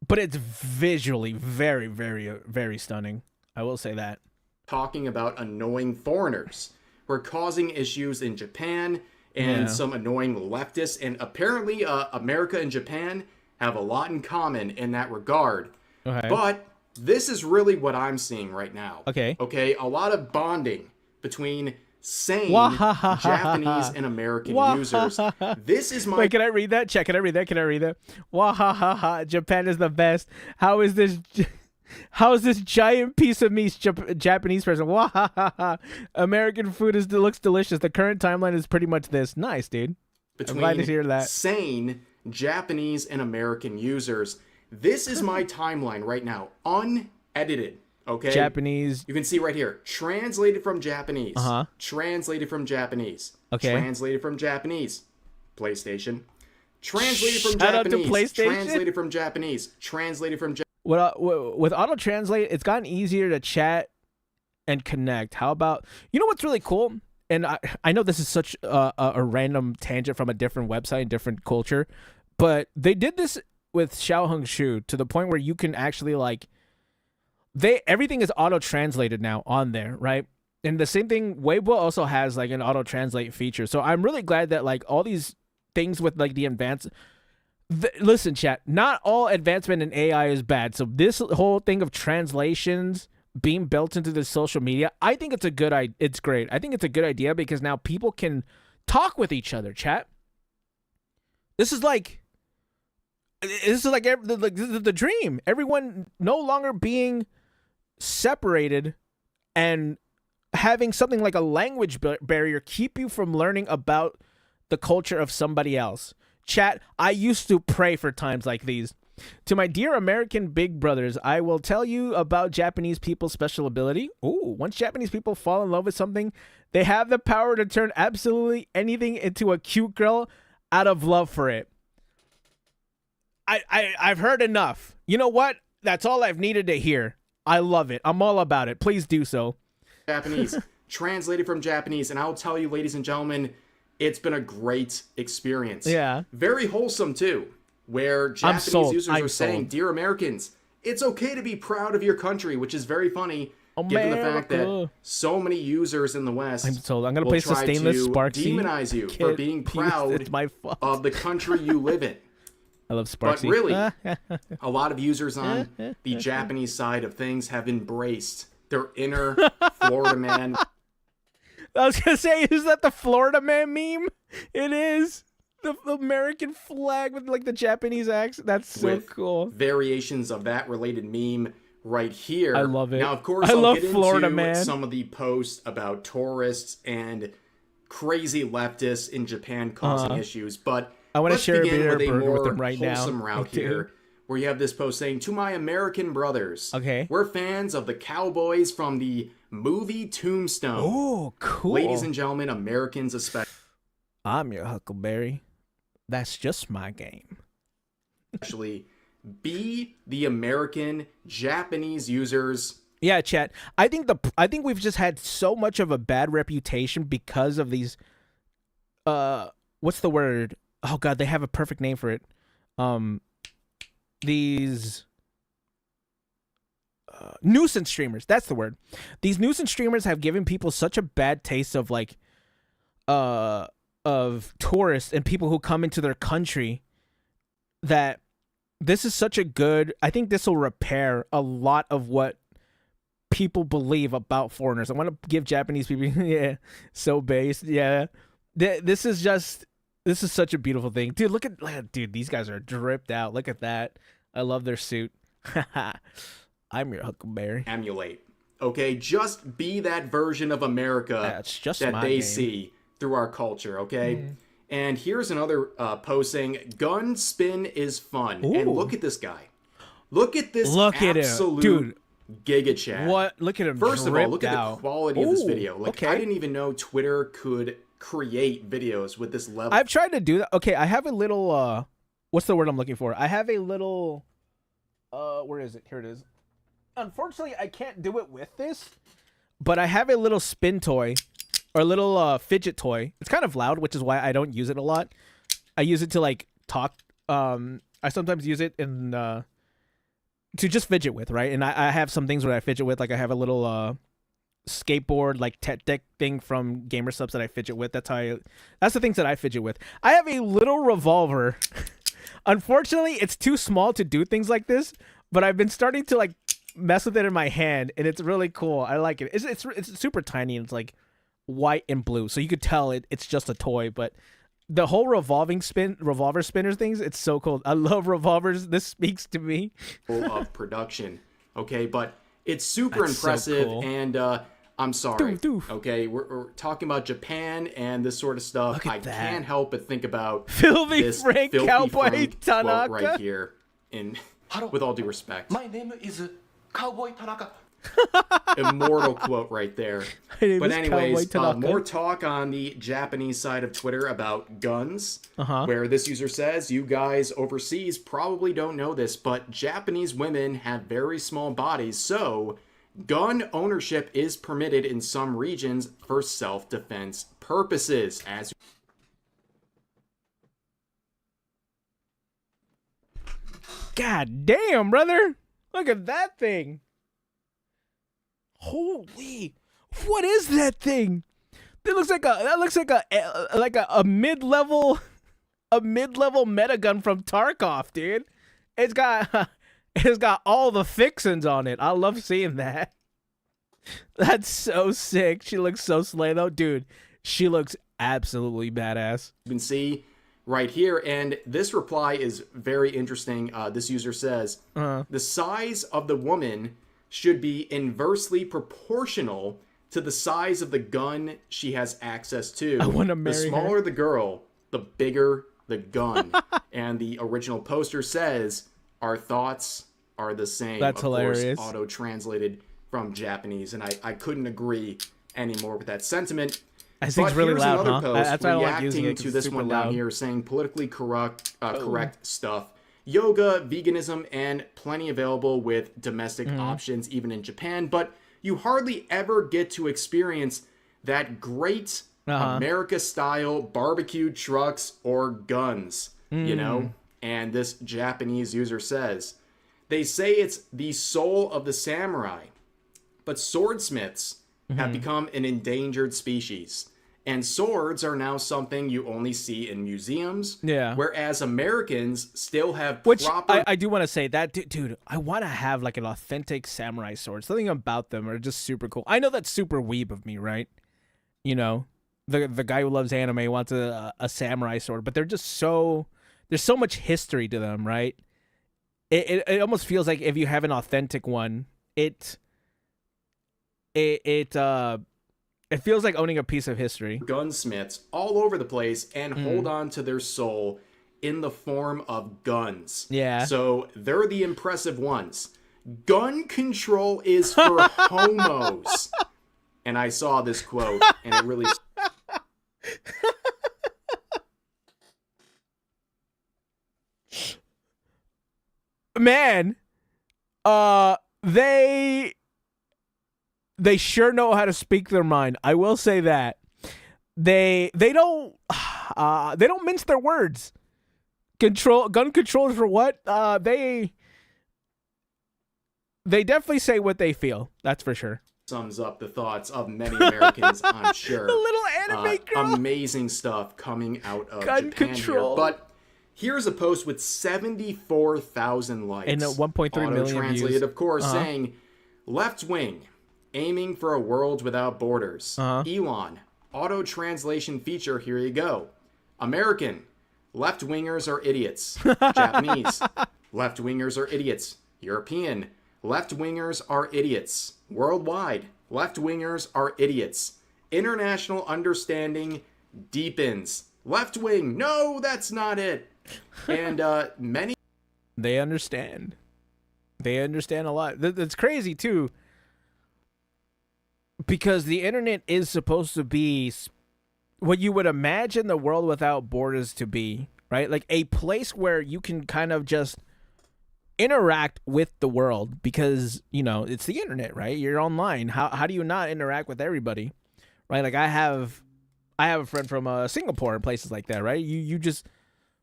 But it's visually very stunning. I will say that. Talking about annoying foreigners who are causing issues in Japan and some annoying leftists. And apparently America and Japan have a lot in common in that regard. Okay. But this is really what I'm seeing right now. Okay. Okay, a lot of bonding between sane Japanese and American users. This is my... Wait, can I read that? Check, can I read that? Wah ha ha ha. Japan is the best. How is this... How is this giant piece of meat Japanese person? Wahahaha. American food looks delicious. The current timeline is pretty much this. Nice, dude. I'm glad to hear that. Sane Japanese and American users. This is my timeline right now, unedited. Okay. Japanese. You can see right here, translated from Japanese. Translated from Japanese. Okay. Translated from Japanese. PlayStation. Translated from Shout out to Japanese. PlayStation. Translated from Japanese. Translated from Japanese. With auto translate, it's gotten easier to chat and connect. How about, you know what's really cool? And I know this is such a random tangent from a different website and different culture, but they did this with Xiaoheng Shu to the point where you can actually like, everything is auto translated now on there, right? And the same thing, Weibo also has like an auto translate feature. So I'm really glad that like all these things with like the advanced. Listen, chat, not all advancement in AI is bad. So this whole thing of translations being built into the social media, I think it's a good idea. It's great. I think it's a good idea because now people can talk with each other, chat. This is like the dream. Everyone no longer being separated and having something like a language barrier keep you from learning about the culture of somebody else. Chat, I used to pray for times like these. To my dear American big brothers, I will tell you about Japanese people's special ability. Ooh, once Japanese people fall in love with something, they have the power to turn absolutely anything into a cute girl out of love for it. I've heard enough. You know what? That's all I've needed to hear. I love it. I'm all about it. Please do so. Japanese. Translated from Japanese. And I'll tell you, ladies and gentlemen, it's been a great experience. Yeah. Very wholesome, too. Where Japanese users are saying, dear Americans, it's okay to be proud of your country, which is very funny, given the fact that so many users in the West I'm going to place the stainless Sparksy. Demonize you for being proud of the country you live in. I love Sparksy. But really, a lot of users on the Japanese side of things have embraced their inner Florida man. I was going to say, is that the Florida man meme? It is. The American flag with like the Japanese accent. That's so cool. Variations of that related meme right here. I love it. Now, of course, I I'll love get Florida into man. some of the posts about tourists and crazy leftists in Japan causing issues, but I want to let's share a begin beer with a burger more with them right now. wholesome route here, where you have this post saying, "To my American brothers, okay, we're fans of the cowboys from the movie Tombstone. Oh, cool, ladies and gentlemen, Americans especially. I'm your Huckleberry. That's just my game. Especially be the American Japanese users." Yeah, chat. I think we've just had so much of a bad reputation because of these. What's the word? Oh God, they have a perfect name for it. These nuisance streamers. That's the word. These nuisance streamers have given people such a bad taste of like, of tourists and people who come into their country that this is such a good. I think this will repair a lot of what people believe about foreigners. I want to give Japanese people, yeah, so based, yeah. This is such a beautiful thing, dude. Look at, dude. These guys are dripped out. Look at that. I love their suit. I'm your Huckleberry. Emulate, okay? Just be that version of America that they see through our culture, okay? Mm. And here's another post saying, "Gun spin is fun." Ooh. And look at this guy. Look at this absolute dude. Giga chat. What? Look at him. First of all, look at out. the quality of this video. Like, I didn't even know Twitter could create videos with this level. I've tried to do that. Okay, I have a little what's the word I'm looking for? I have a little where is it? Here it is. Unfortunately, I can't do it with this, but I have a little spin toy or a little fidget toy. It's kind of loud, which is why I don't use it a lot. I use it to like talk. I sometimes use it in to just fidget with, right? And I have some things where I fidget with, like I have a little skateboard like tech deck thing from Gamer Subs that I fidget with. That's the things that I fidget with. I have a little revolver. Unfortunately, it's too small to do things like this, but I've been starting to like mess with it in my hand, and it's really cool. I like it. It's super tiny, and it's like white and blue, so you could tell it's just a toy. But the whole revolver spinner things, it's so cool. I love revolvers. This speaks to me. Of production. Okay, but it's super That's so impressive, cool. and I'm sorry. Okay, we're talking about Japan and this sort of stuff. Look at I that. can't help but think about Filthy this Frank filthy Cowboy Frank Tanaka. quote right here. With all due respect, My name is Cowboy Tanaka. immortal quote right there. My name But is anyways, Cowboy Tanaka. more talk on the Japanese side of Twitter about guns, Uh-huh. where this user says, you guys overseas probably don't know this, but Japanese women have very small bodies, so gun ownership is permitted in some regions for self-defense purposes. As God damn, brother. Look at that thing. Holy. What is that thing? That looks like a mid-level meta gun from Tarkov, dude. It's got all the fixins on it. I love seeing that. That's so sick. She looks so slay though, dude. She looks absolutely badass. you can see right here, and this reply is very interesting. This user says, the size of the woman should be inversely proportional to the size of the gun she has access to. I wanna marry The smaller the girl, the bigger the gun. And the original poster says, our thoughts are the same. That's of hilarious. course, auto-translated from Japanese, and I couldn't agree anymore with that sentiment. That thing's But really here's loud, another huh? post That's why I don't like reacting using it, 'cause to it's this super one loud. down here, saying politically correct stuff. Yoga, veganism, and plenty available with domestic options, even in Japan. But you hardly ever get to experience that great America-style barbecue trucks or guns, you know? And this Japanese user says, they say it's the soul of the samurai, but swordsmiths have become an endangered species. And swords are now something you only see in museums. Yeah. Whereas Americans still have Which proper... I do want to say that, dude, I want to have like an authentic samurai sword. Something about them are just super cool. I know that's super weeb of me, right? You know, the guy who loves anime wants a samurai sword, but they're just so... There's so much history to them, right? It almost feels like if you have an authentic one, it feels like owning a piece of history. Gunsmiths all over the place and hold on to their soul in the form of guns. Yeah. So they're the impressive ones. Gun control is for homos. And I saw this quote, and it really... Man, they sure know how to speak their mind. I will say that. They don't mince their words. Gun control for what? They definitely say what they feel. That's for sure. Sums up the thoughts of many Americans, I'm sure. The little anime girl. Amazing stuff coming out of Gun Japan control. here. But here's a post with 74,000 likes. And 1.3 million Auto-translated, views. of course, saying, left wing, aiming for a world without borders. Elon, auto-translation feature, here you go. American, left-wingers are idiots. Japanese, left-wingers are idiots. European, left-wingers are idiots. Worldwide, left-wingers are idiots. International understanding deepens. Left-wing, no, that's not it. And many... They understand. They understand a lot. That's crazy, too. Because the internet is supposed to be what you would imagine the world without borders to be, right? Like a place where you can kind of just interact with the world because, you know, it's the internet, right? You're online. How do you not interact with everybody, right? Like I have a friend from Singapore and places like that, right? You just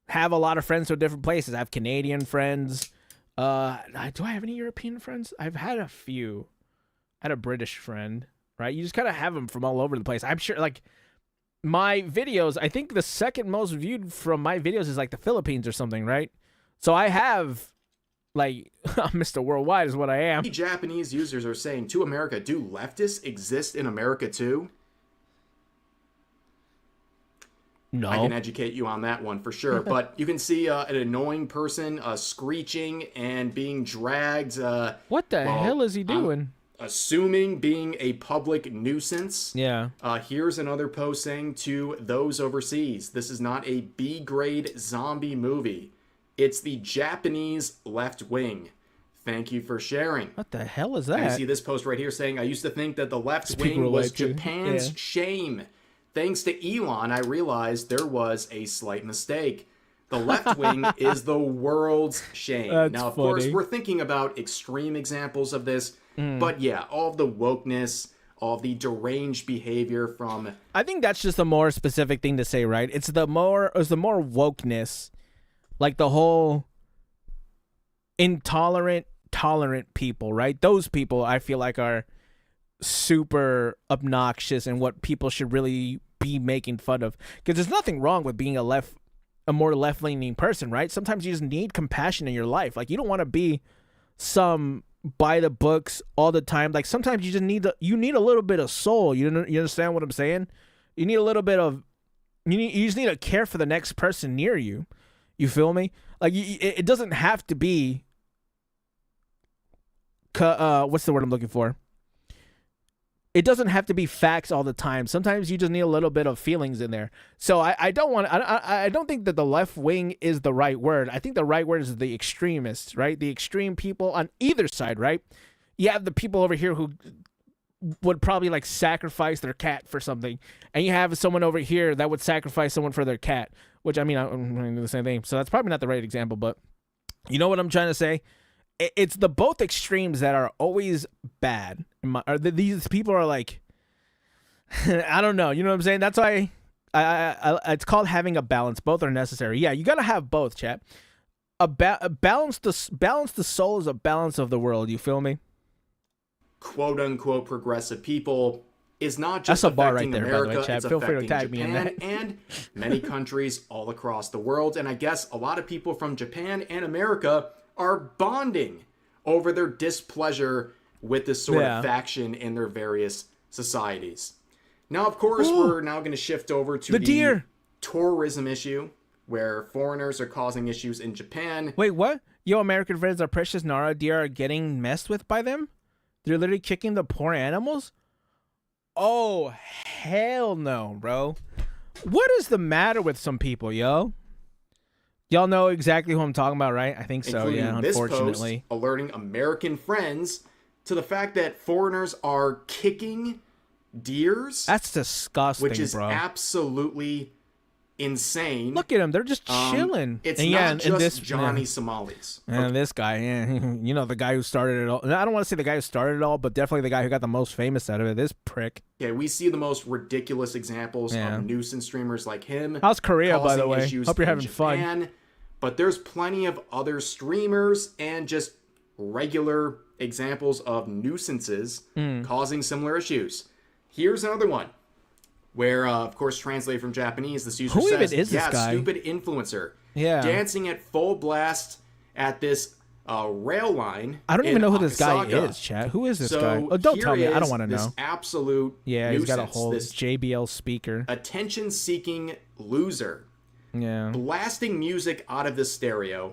have a lot of friends from different places. I have Canadian friends. Do I have any European friends? I've had a few. I had a British friend, right? You just kind of have them from all over the place. I'm sure, like, my videos, I think the second most viewed from my videos is, like, the Philippines or something, right? So I have, like, Mr. Worldwide is what I am. Japanese users are saying to America, do leftists exist in America too? No. I can educate you on that one for sure. But you can see an annoying person screeching and being dragged. What the hell is he doing? Assuming being a public nuisance. Yeah. Here's another post saying to those overseas, this is not a B-grade zombie movie. It's the Japanese left wing. Thank you for sharing. What the hell is that? I see this post right here saying, I used to think that the left People wing were was like, too. Japan's Yeah. shame. Thanks to Elon, I realized there was a slight mistake. The left wing is the world's shame. That's now, of course, funny. we're thinking about extreme examples of this, Mm. but yeah, all of the wokeness, all of the deranged behavior from... I think that's just a more specific thing to say, right? It's the more wokeness, like the whole intolerant, tolerant people, right? Those people I feel like are super obnoxious and what people should really be making fun of. Because there's nothing wrong with being a more left-leaning person, right? Sometimes you just need compassion in your life. Like, you don't want to be some by the books all the time. Like, sometimes you just need a little bit of soul. You understand what I'm saying? You need a little bit of you just need to care for the next person near you. You feel me? Like, it doesn't have to be what's the word I'm looking for? It doesn't have to be facts all the time. Sometimes you just need a little bit of feelings in there. So I don't think that the left wing is the right word. I think the right word is the extremists, right? The extreme people on either side, right? You have the people over here who would probably like sacrifice their cat for something, and you have someone over here that would sacrifice someone for their cat, which I'm doing the same thing. So that's probably not the right example, but you know what I'm trying to say? It's the both extremes that are always bad. These people are like, I don't know. You know what I'm saying? That's why it's called having a balance. Both are necessary. Yeah, you got to have both, chat. Balance the soul is a balance of the world. You feel me? Quote unquote progressive people is not just That's a bar affecting right there, America, by the way, Chad. it's Feel free to affecting tag me in Japan that. and many countries all across the world. And I guess a lot of people from Japan and America are bonding over their displeasure with this sort of faction in their various societies. Now, of course, we're now going to shift over to the deer tourism issue, where foreigners are causing issues in Japan. Wait, what? Yo, American friends, our precious Nara deer are getting messed with by them? They're literally kicking the poor animals? Oh, hell no, bro. What is the matter with some people, yo? Y'all know exactly who I'm talking about, right? I think so, Including yeah, this unfortunately. post alerting American friends to the fact that foreigners are kicking deers. That's disgusting, which is bro. absolutely insane. Look at them. They're just chilling. It's and not just this, Johnny Somalis. And this guy, yeah, you know, the guy who started it all. I don't want to say the guy who started it all, but definitely the guy who got the most famous out of it. This prick. Yeah, we see the most ridiculous examples of nuisance streamers like him. How's Korea, by the causing way? issues Hope you're in having fun. Japan. But there's plenty of other streamers and just regular examples of nuisances causing similar issues. Here's another one where, of course, translated from Japanese, this user Who says, even is this guy? stupid influencer. Yeah. Dancing at full blast at this rail line. I don't even in know who this guy Akasaka. is, chat. Who is this So guy? Oh, don't tell me. here I don't is want to this know. absolute Yeah, he's got a nuisance, whole this JBL speaker. attention-seeking loser. Yeah. Blasting music out of the stereo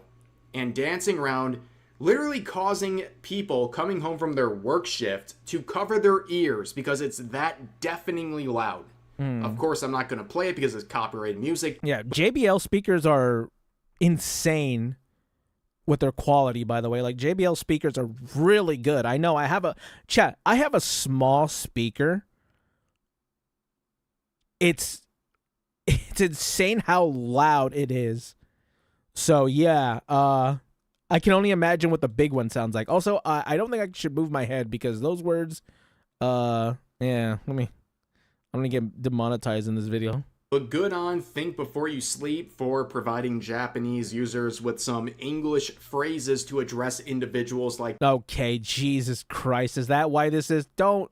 and dancing around, literally causing people coming home from their work shift to cover their ears because it's that deafeningly loud. Of course, I'm not going to play it because it's copyrighted music. Yeah, JBL speakers are insane with their quality, by the way. Like, JBL speakers are really good. I know I have a small speaker. It's insane how loud it is. So yeah, I can only imagine what the big one sounds like. Also, I don't think I should move my head because those words, yeah, I'm gonna get demonetized in this video. But good on Think Before You Sleep for providing Japanese users with some English phrases to address individuals like... Okay, Jesus Christ, is that why this is? Don't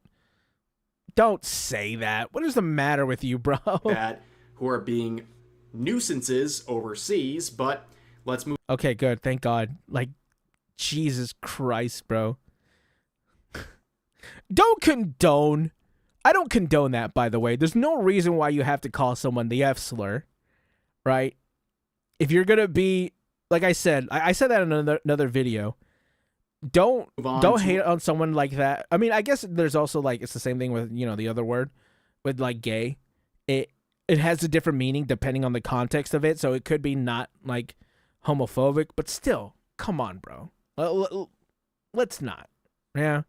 say that. What is the matter with you, bro? ...that who are being nuisances overseas, but let's move... Okay, good, thank God. Like, Jesus Christ, bro. I don't condone that, by the way. There's no reason why you have to call someone the F slur. right? If you're gonna be, like I said that in another video. Don't hate on someone like that. I mean, I guess there's also like it's the same thing with the other word with like gay. It has a different meaning depending on the context of it. So it could be not like homophobic, but still, come on, bro. Let's not. Yeah,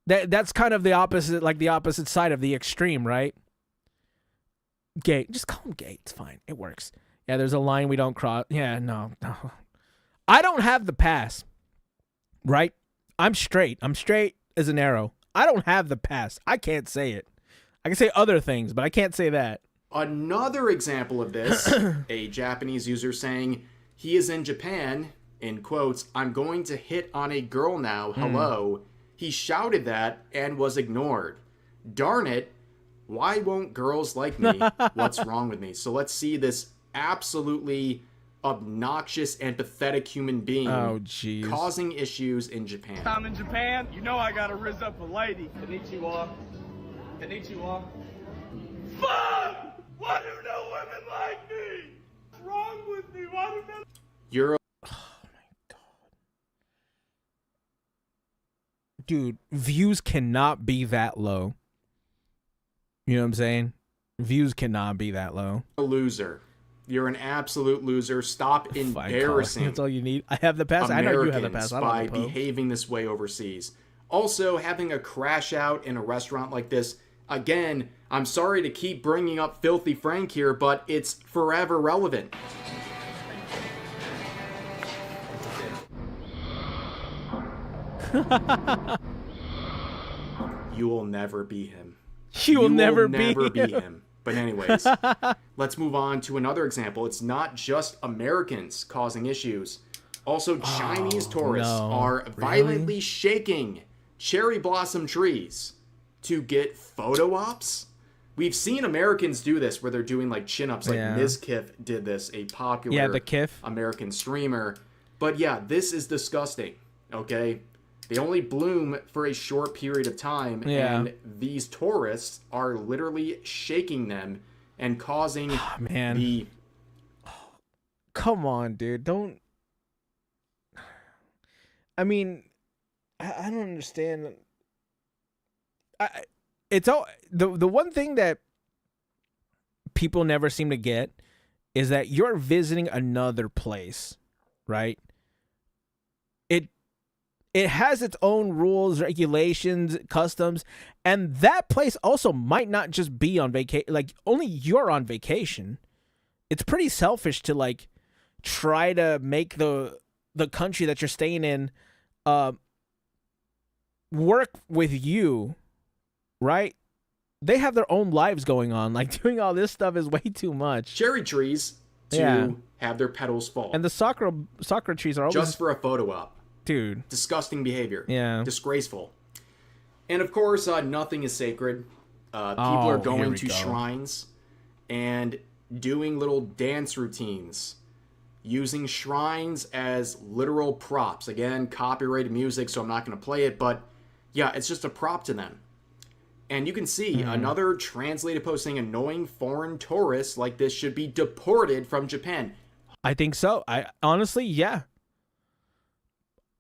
that's kind of the opposite, like the opposite side of the extreme, right? Gay, just call him gay. It's fine. It works. Yeah, there's a line we don't cross. Yeah, no. I don't have the pass. Right? I'm straight. I'm straight as an arrow. I don't have the pass. I can't say it. I can say other things, but I can't say that. Another example of this, a Japanese user saying he is in Japan, in quotes, "I'm going to hit on a girl now, hello." He shouted that and was ignored. Darn it. Why won't girls like me? What's wrong with me? So let's see this absolutely obnoxious and pathetic human being causing issues in Japan. I'm in Japan. You know I gotta rizz up a lady. Konnichiwa. Konnichiwa. Fuck! Why do no women like me? What's wrong with me? Why do no... You're Dude, views cannot be that low. You know what I'm saying? Views cannot be that low. a loser. You're an absolute loser. Stop embarrassing. That's all you need. I have the pass. I know you have the pass. I don't by have the behaving this way overseas. Also, having a crash out in a restaurant like this. Again, I'm sorry to keep bringing up Filthy Frank here, but it's forever relevant. You will never be him. You will never be him. But anyways, let's move on to another example. It's not just Americans causing issues. Also, Chinese tourists are violently shaking cherry blossom trees to get photo ops. We've seen Americans do this where they're doing like chin-ups, like Ms. Kiff did this, a popular the Kiff American streamer. But yeah, this is disgusting, okay? They only bloom for a short period of time, and these tourists are literally shaking them and causing the... Come on, dude. Don't... I mean, I don't understand. It's all... The one thing that people never seem to get is that you're visiting another place, right? It has its own rules, regulations, customs, and that place also might not just be on vacation. Like, only you're on vacation. It's pretty selfish to, like, try to make the country that you're staying in work with you, right? They have their own lives going on. Like, doing all this stuff is way too much. Cherry trees to have their petals fall. And the sakura trees are always... just for a photo op. Dude. Disgusting behavior. Yeah. Disgraceful. And of course, nothing is sacred. People are going to shrines and doing little dance routines, using shrines as literal props. Again, copyrighted music, so I'm not going to play it, but yeah, it's just a prop to them. And you can see another translated post saying annoying foreign tourists like this should be deported from Japan. I think so. I honestly, yeah.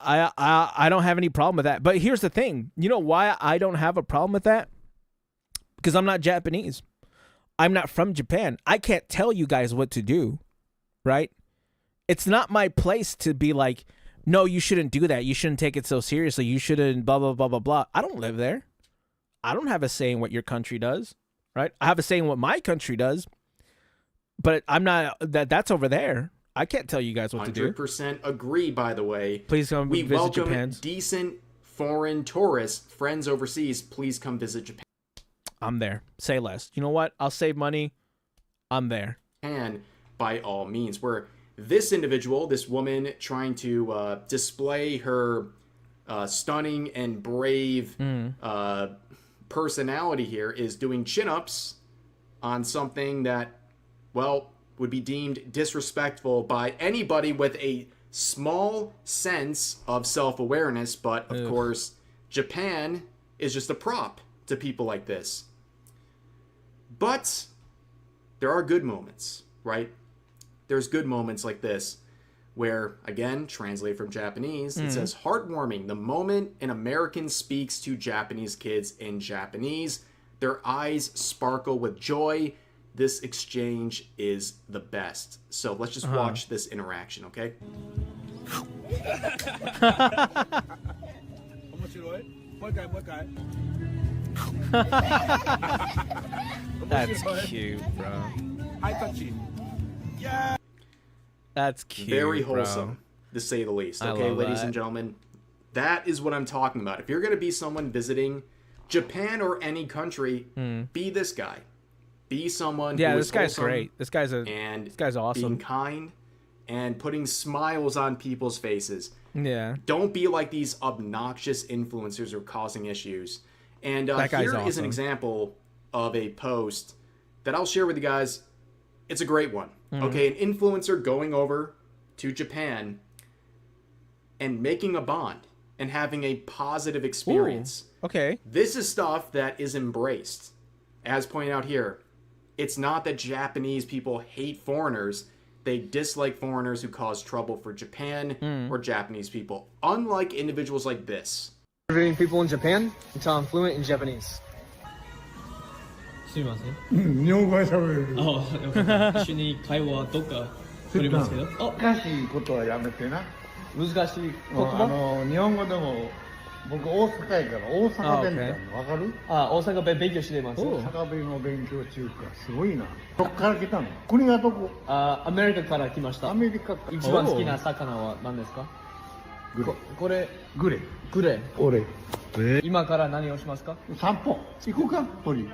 I don't have any problem with that. But here's the thing. You know why I don't have a problem with that? Because I'm not Japanese. I'm not from Japan. I can't tell you guys what to do, right? It's not my place to be like, no, you shouldn't do that. You shouldn't take it so seriously. You shouldn't blah, blah, blah, blah, blah. I don't live there. I don't have a say in what your country does, right? I have a say in what my country does, but I'm not, that's over there. I can't tell you guys what to do. 100% agree, by the way. Please come we visit welcome Japan. Decent foreign tourists, friends overseas. Please come visit Japan. I'm there. Say less. You know what? I'll save money. I'm there. And by all means, where this individual, this woman trying to display her stunning and brave personality here is doing chin-ups on something that, well, would be deemed disrespectful by anybody with a small sense of self-awareness. But, of course, Japan is just a prop to people like this. But there are good moments, right? there's good moments like this where, again, translated from Japanese, it says, heartwarming, the moment an American speaks to Japanese kids in Japanese, their eyes sparkle with joy. This exchange is the best. So let's just watch this interaction, okay? That's cute, bro. That's cute. Very bro. wholesome, to say the least. I Okay, love ladies that. and gentlemen, that is what I'm talking about. If you're going to be someone visiting Japan or any country, be this guy. Be someone Yeah, who this is guy's wholesome great. This guy's awesome. being kind and putting smiles on people's faces. Yeah. Don't be like these obnoxious influencers who are causing issues. And That guy's here is awesome. an example of a post that I'll share with you guys. It's a great one. Okay, an influencer going over to Japan and making a bond and having a positive experience. Okay. This is stuff that is embraced. As pointed out here, it's not that Japanese people hate foreigners. They dislike foreigners who cause trouble for Japan or Japanese people. Unlike individuals like this. Visiting people in Japan until I'm fluent in Japanese. すみません。日本語は喋れる。あ、よかった。一緒に会話どっか取りますけど。難しいことはやめてな。難しい言葉？日本語でも僕大阪やから大阪弁ってあるのわかる？あ、大阪弁勉強してます。大阪弁を勉強中かすごいな。どっから来たの？国がどこ？あ、アメリカから来ました。アメリカか。一番好きな魚は何ですか？これグレ。グレ。俺。今から何をしますか？散歩。行こうか鳥。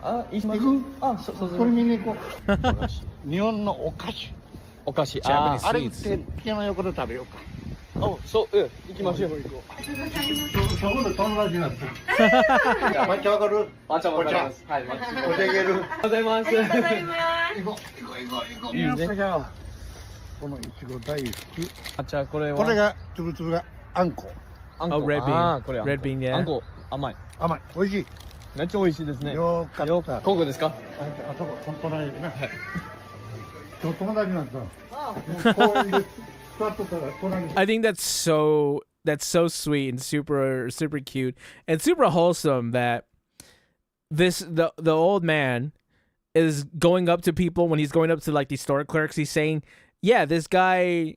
あ、行きます。あ、そう鳥見に行こう。日本のお菓子。お菓子。あれってピアノ横で食べようか。お、そう、行きましょう。そこで友達になった。抹茶わかる？抹茶わかります。はい、抹茶。お茶いける？ありがとうございます。行こう行こう。いいね。このいちご大好き。あ、じゃあこれは。これがつぶつぶがあんこ。あんこ。red bean. あ、これ red bean, yeah. あんこ甘い。甘い。美味しい。めっちゃ美味しいですね。よかった。ここですか？あそこ隣でな。はい。今日友達になった。公園で座っとったら隣に。I think that's so sweet and super cute and super wholesome that the old man is going up to people when he's going up to like these store clerks. He's saying, "Yeah, this guy,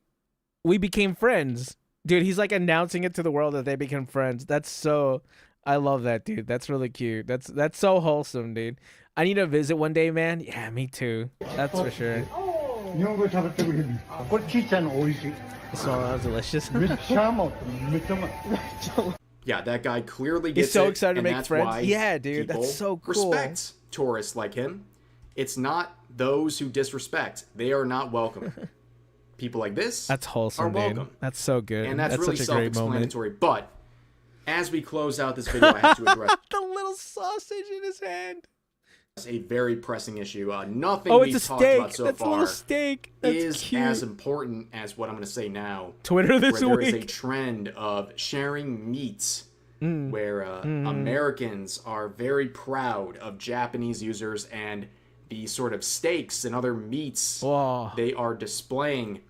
we became friends." Dude, he's like announcing it to the world that they became friends. I love that, dude. That's really cute. That's so wholesome, dude. I need to visit one day, man. Yeah, me too. That's for sure. 日本語喋ってくれる。これちっちゃいの美味しい。Smells delicious. めっちゃ甘い。めっちゃうまい。 Yeah, that guy clearly He's gets so it, excited to and make that's friends. why Yeah, dude, people that's so cool. Respect tourists like him. It's not those who disrespect. They are not welcome. People like this That's wholesome, are welcome. dude. That's so good. And that's really such a great moment. self-explanatory. But as we close out this video, I have to address The little sausage in his hand. a very pressing issue. Nothing Oh, we've it's a talked steak. about so That's a far little steak. That's is cute. as important as what I'm going to say now. Twitter this where there is a week. trend of sharing meats, where Americans are very proud of Japanese users and the sort of steaks and other meats they are displaying.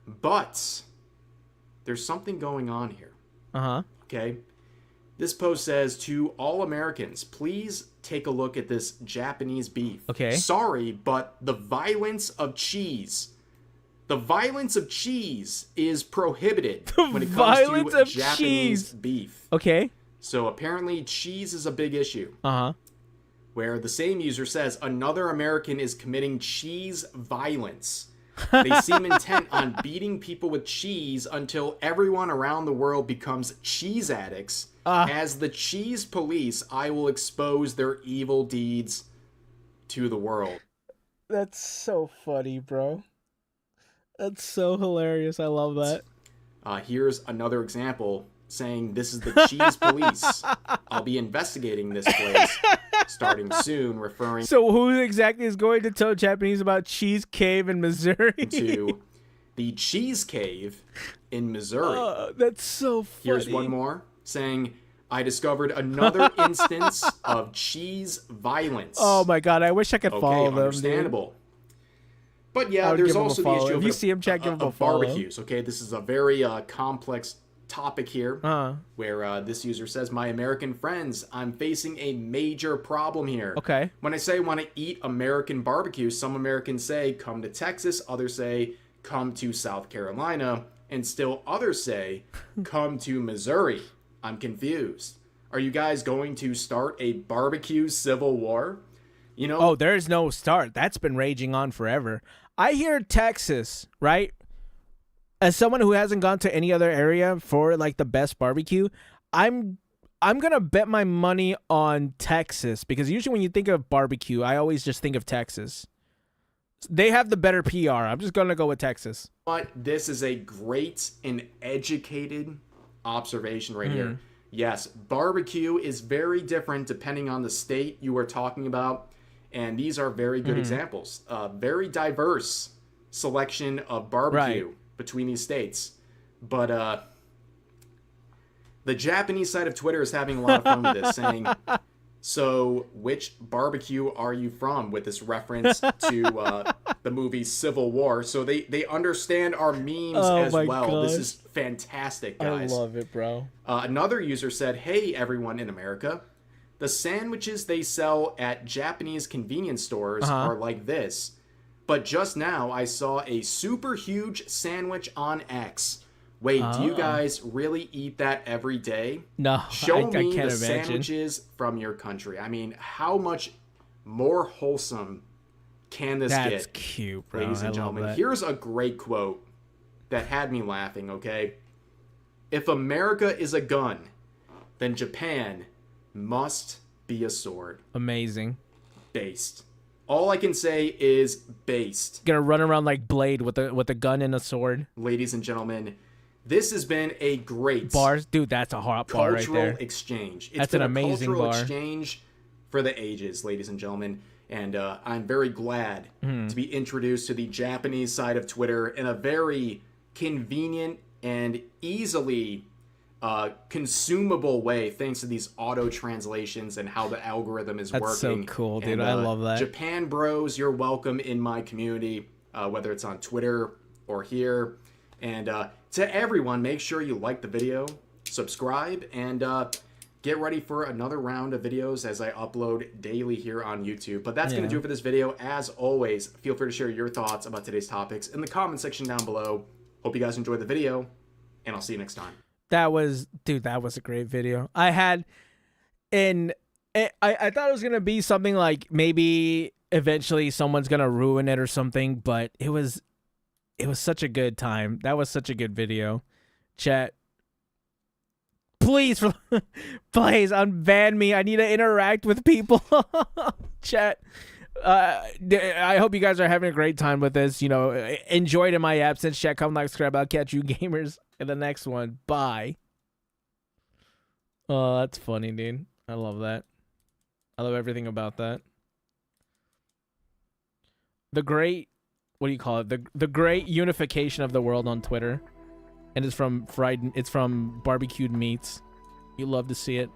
But there's something going on here. Okay? This post says, to all Americans, please take a look at this Japanese beef. Okay. Sorry, but the violence of cheese. The violence of cheese is prohibited when it comes violence to of Japanese cheese. beef. Okay. So apparently cheese is a big issue. Uh-huh. Where the same user says, another American is committing cheese violence. They seem intent on beating people with cheese until everyone around the world becomes cheese addicts. As the cheese police, I will expose their evil deeds to the world. That's so funny, bro. That's so hilarious. I love that. Here's another example saying this is the cheese police. I'll be investigating this place starting soon, referring So who exactly is going to tell Japanese about Cheese Cave in Missouri? to the Cheese Cave in Missouri. That's so funny. Here's one more saying, I discovered another instance of cheese violence. Oh my god, I wish I could follow them, dude. Understandable. But yeah, would there's give him a also the follow. issue If you see him, chat, give him a follow. barbecues. Okay, this is a very complex topic here, where this user says, "My American friends, I'm facing a major problem here. Okay. When I say I want to eat American barbecue, some Americans say come to Texas, others say come to South Carolina, and still others say come to Missouri. I'm confused. Are you guys going to start a barbecue civil war?" You know, Oh, there's no start. That's been raging on forever. I hear Texas, right? As someone who hasn't gone to any other area for like the best barbecue, I'm gonna bet my money on Texas, because usually when you think of barbecue, I always just think of Texas. They have the better PR. I'm just gonna go with Texas. but this is a great and educated observation right here. Yes, barbecue is very different depending on the state you are talking about, and these are very good examples. Very diverse selection of barbecue between these states. But the Japanese side of Twitter is having a lot of fun with this, saying, "So, which barbecue are you from?" with this reference to the movie Civil War. So they understand our memes as well. This is fantastic, guys. I love it, bro. Another user said, "Hey, everyone in America. The sandwiches they sell at Japanese convenience stores are like this. But just now, I saw a super huge sandwich on X. Wait, do you guys really eat that every day? No, Show I me can't the imagine. sandwiches from your country." I mean, how much more wholesome can this get? That's cute, bro. Ladies I and love gentlemen, that. here's a great quote that had me laughing, okay? "If America is a gun, then Japan must be a sword." Amazing. Based. All I can say is based. Gonna run around like Blade with a gun and a sword. Ladies and gentlemen, this has been a great Bars, dude. That's a hot bar right cultural there. exchange. It's That's been an a amazing cultural bar. exchange for the ages, ladies and gentlemen. And I'm very glad to be introduced to the Japanese side of Twitter in a very convenient and easily consumable way, thanks to these auto translations and how the algorithm is That's so working. cool, dude. And, I love that. Japan bros, you're welcome in my community, whether it's on Twitter or here. And to everyone, make sure you like the video, subscribe, and get ready for another round of videos as I upload daily here on YouTube. But that's going to do it for this video. As always, feel free to share your thoughts about today's topics in the comment section down below. Hope you guys enjoyed the video, and I'll see you next time. That was a great video. I thought it was gonna be something like maybe eventually someone's gonna ruin it or something, but it was such a good time. That was such a good video. Chat, please unban me. I need to interact with people. Chat. I hope you guys are having a great time with this. You know, enjoyed in my absence. Chat, comment, like, subscribe. I'll catch you gamers in the next one. Bye. Oh, that's funny, dude. I love that. I love everything about that. The great, what do you call it? The great unification of the world on Twitter, and it's from barbecued meats. You love to see it.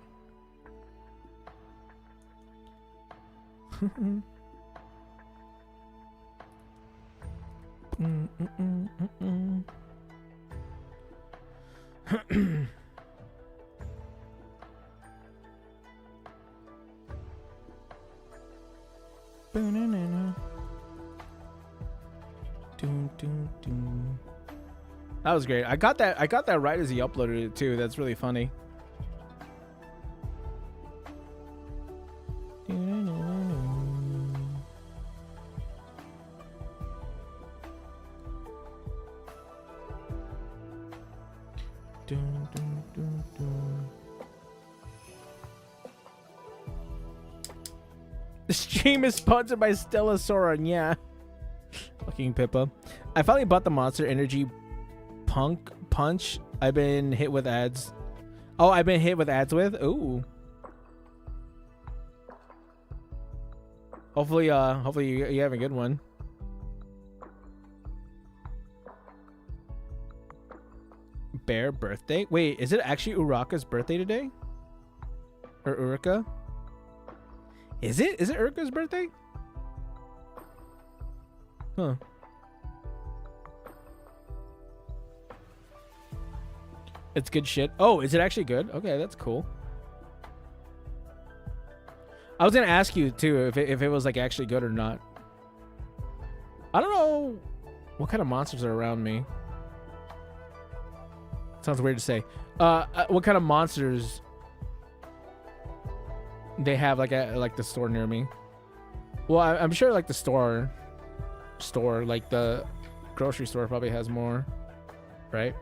That was great. I got that right as he uploaded it too. That's really funny. The stream is sponsored by Stella Soren, yeah. Fucking Pippa. I finally bought the Monster Energy Punch. I've been hit with ads. Oh, I've been hit with ads with? Ooh. Hopefully you have a good one. Bear birthday? Wait, is it actually Uraka's birthday today? Or Uraka? Is it? Is it Uraka's birthday? Huh. It's good shit. Oh, is it actually good? Okay, that's cool. I was gonna ask you too if it was like actually good or not. I don't know what kind of monsters are around me. Sounds weird to say. What kind of monsters they have like at like the store near me? Well, I'm sure like the store, like the grocery store probably has more, right?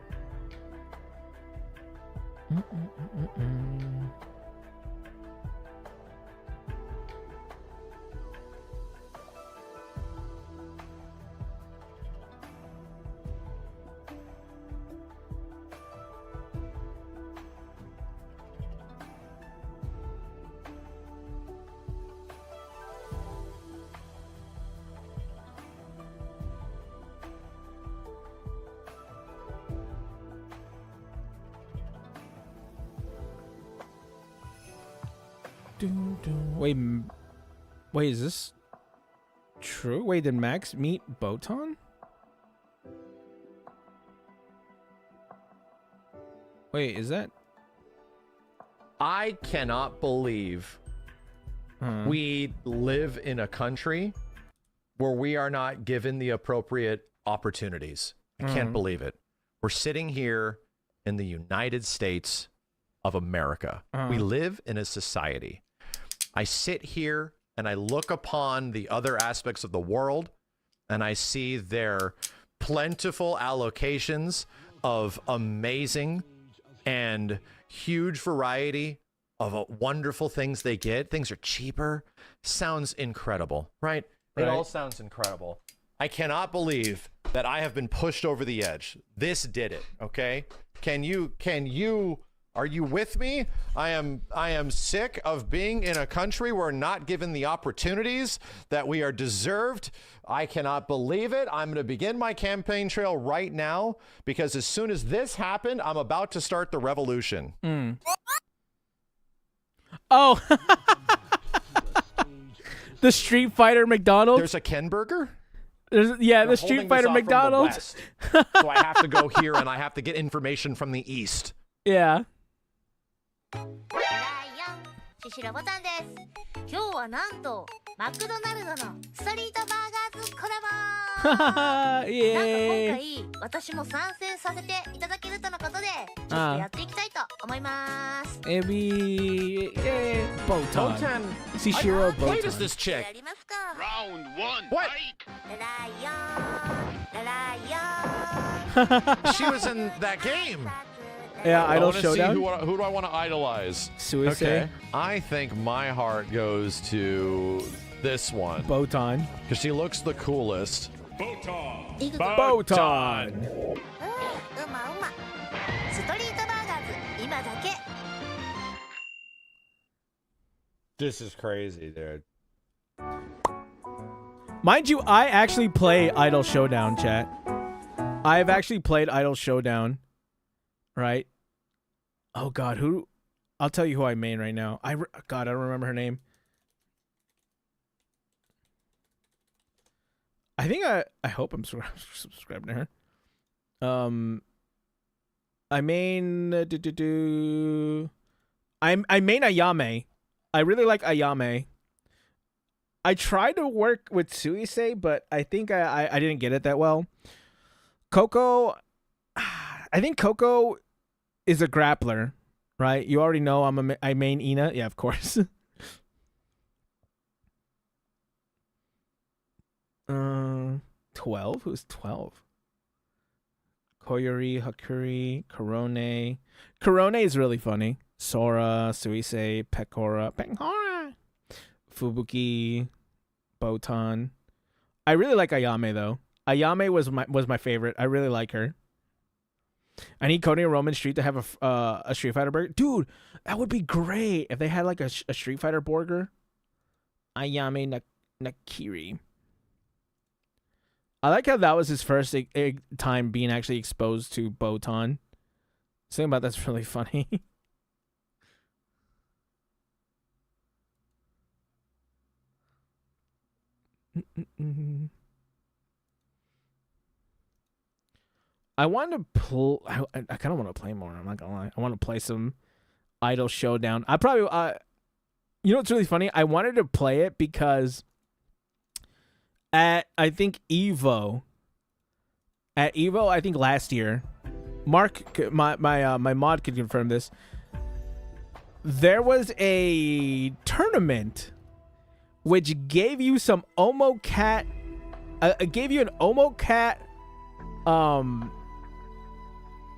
Wait, is this true? Wait, did Max meet Botan? Wait, is that? I cannot believe we live in a country where we are not given the appropriate opportunities. I can't believe it. We're sitting here in the United States of America. We live in a society. I sit here and I look upon the other aspects of the world and I see their plentiful allocations of amazing and huge variety of wonderful things they get. Things are cheaper. Sounds incredible, right? It all sounds incredible. I cannot believe that I have been pushed over the edge. This did it, okay? Are you with me? I am sick of being in a country where we're not given the opportunities that we are deserved. I cannot believe it. I'm going to begin my campaign trail right now because as soon as this happened, I'm about to start the revolution. Oh, the Street Fighter McDonald's. There's a Ken Burger? The Street Fighter McDonald's. So I have to go here and I have to get information from the east. Yeah. シシロボタンです。今日はなんとマクドナルドのストリートバーガーズコラボー。なんか今回私も参戦させていただけるとのことでちょっとやっていきたいと思います。Botan. Shishiro Botan. What is this chick? Round one. What? She was in that game. Yeah, Idol See Showdown. who do I want to idolize? Suicide. Okay. I think my heart goes to this one. Botan. Because she looks the coolest. Botan. ストリートバーガーズ今だけ。 This is crazy, dude. Mind you, I actually play Idol Showdown, chat. I've actually played Idol Showdown. Right? Oh God, who? I'll tell you who I main right now. God, I don't remember her name. I think I hope I'm subscribed to her. I main I main Ayame. I really like Ayame. I tried to work with Suisei, but I think I didn't get it that well. Coco, I think Coco is a grappler, right? You already know I main Ina. Yeah, of course. 12? Who's 12? Koyuri, Hakuri, Korone. Korone is really funny. Sora, Suisei, Pekora, Fubuki, Botan. I really like Ayame though. Ayame was my favorite. I really like her. I need Cody and Roman Street to have a Street Fighter burger. Dude, that would be great if they had like a Street Fighter burger. Ayame Nakiri. I like how that was his first time being actually exposed to Botan. Something about that's really funny. I want to pull. I kind of want to play more. I'm not gonna lie. I want to play some Idol Showdown. I probably. You know what's really funny? I wanted to play it because at I think Evo. At Evo, I think last year, Mark, my mod could confirm this. There was a tournament which gave you some Omocat. Gave you an Omocat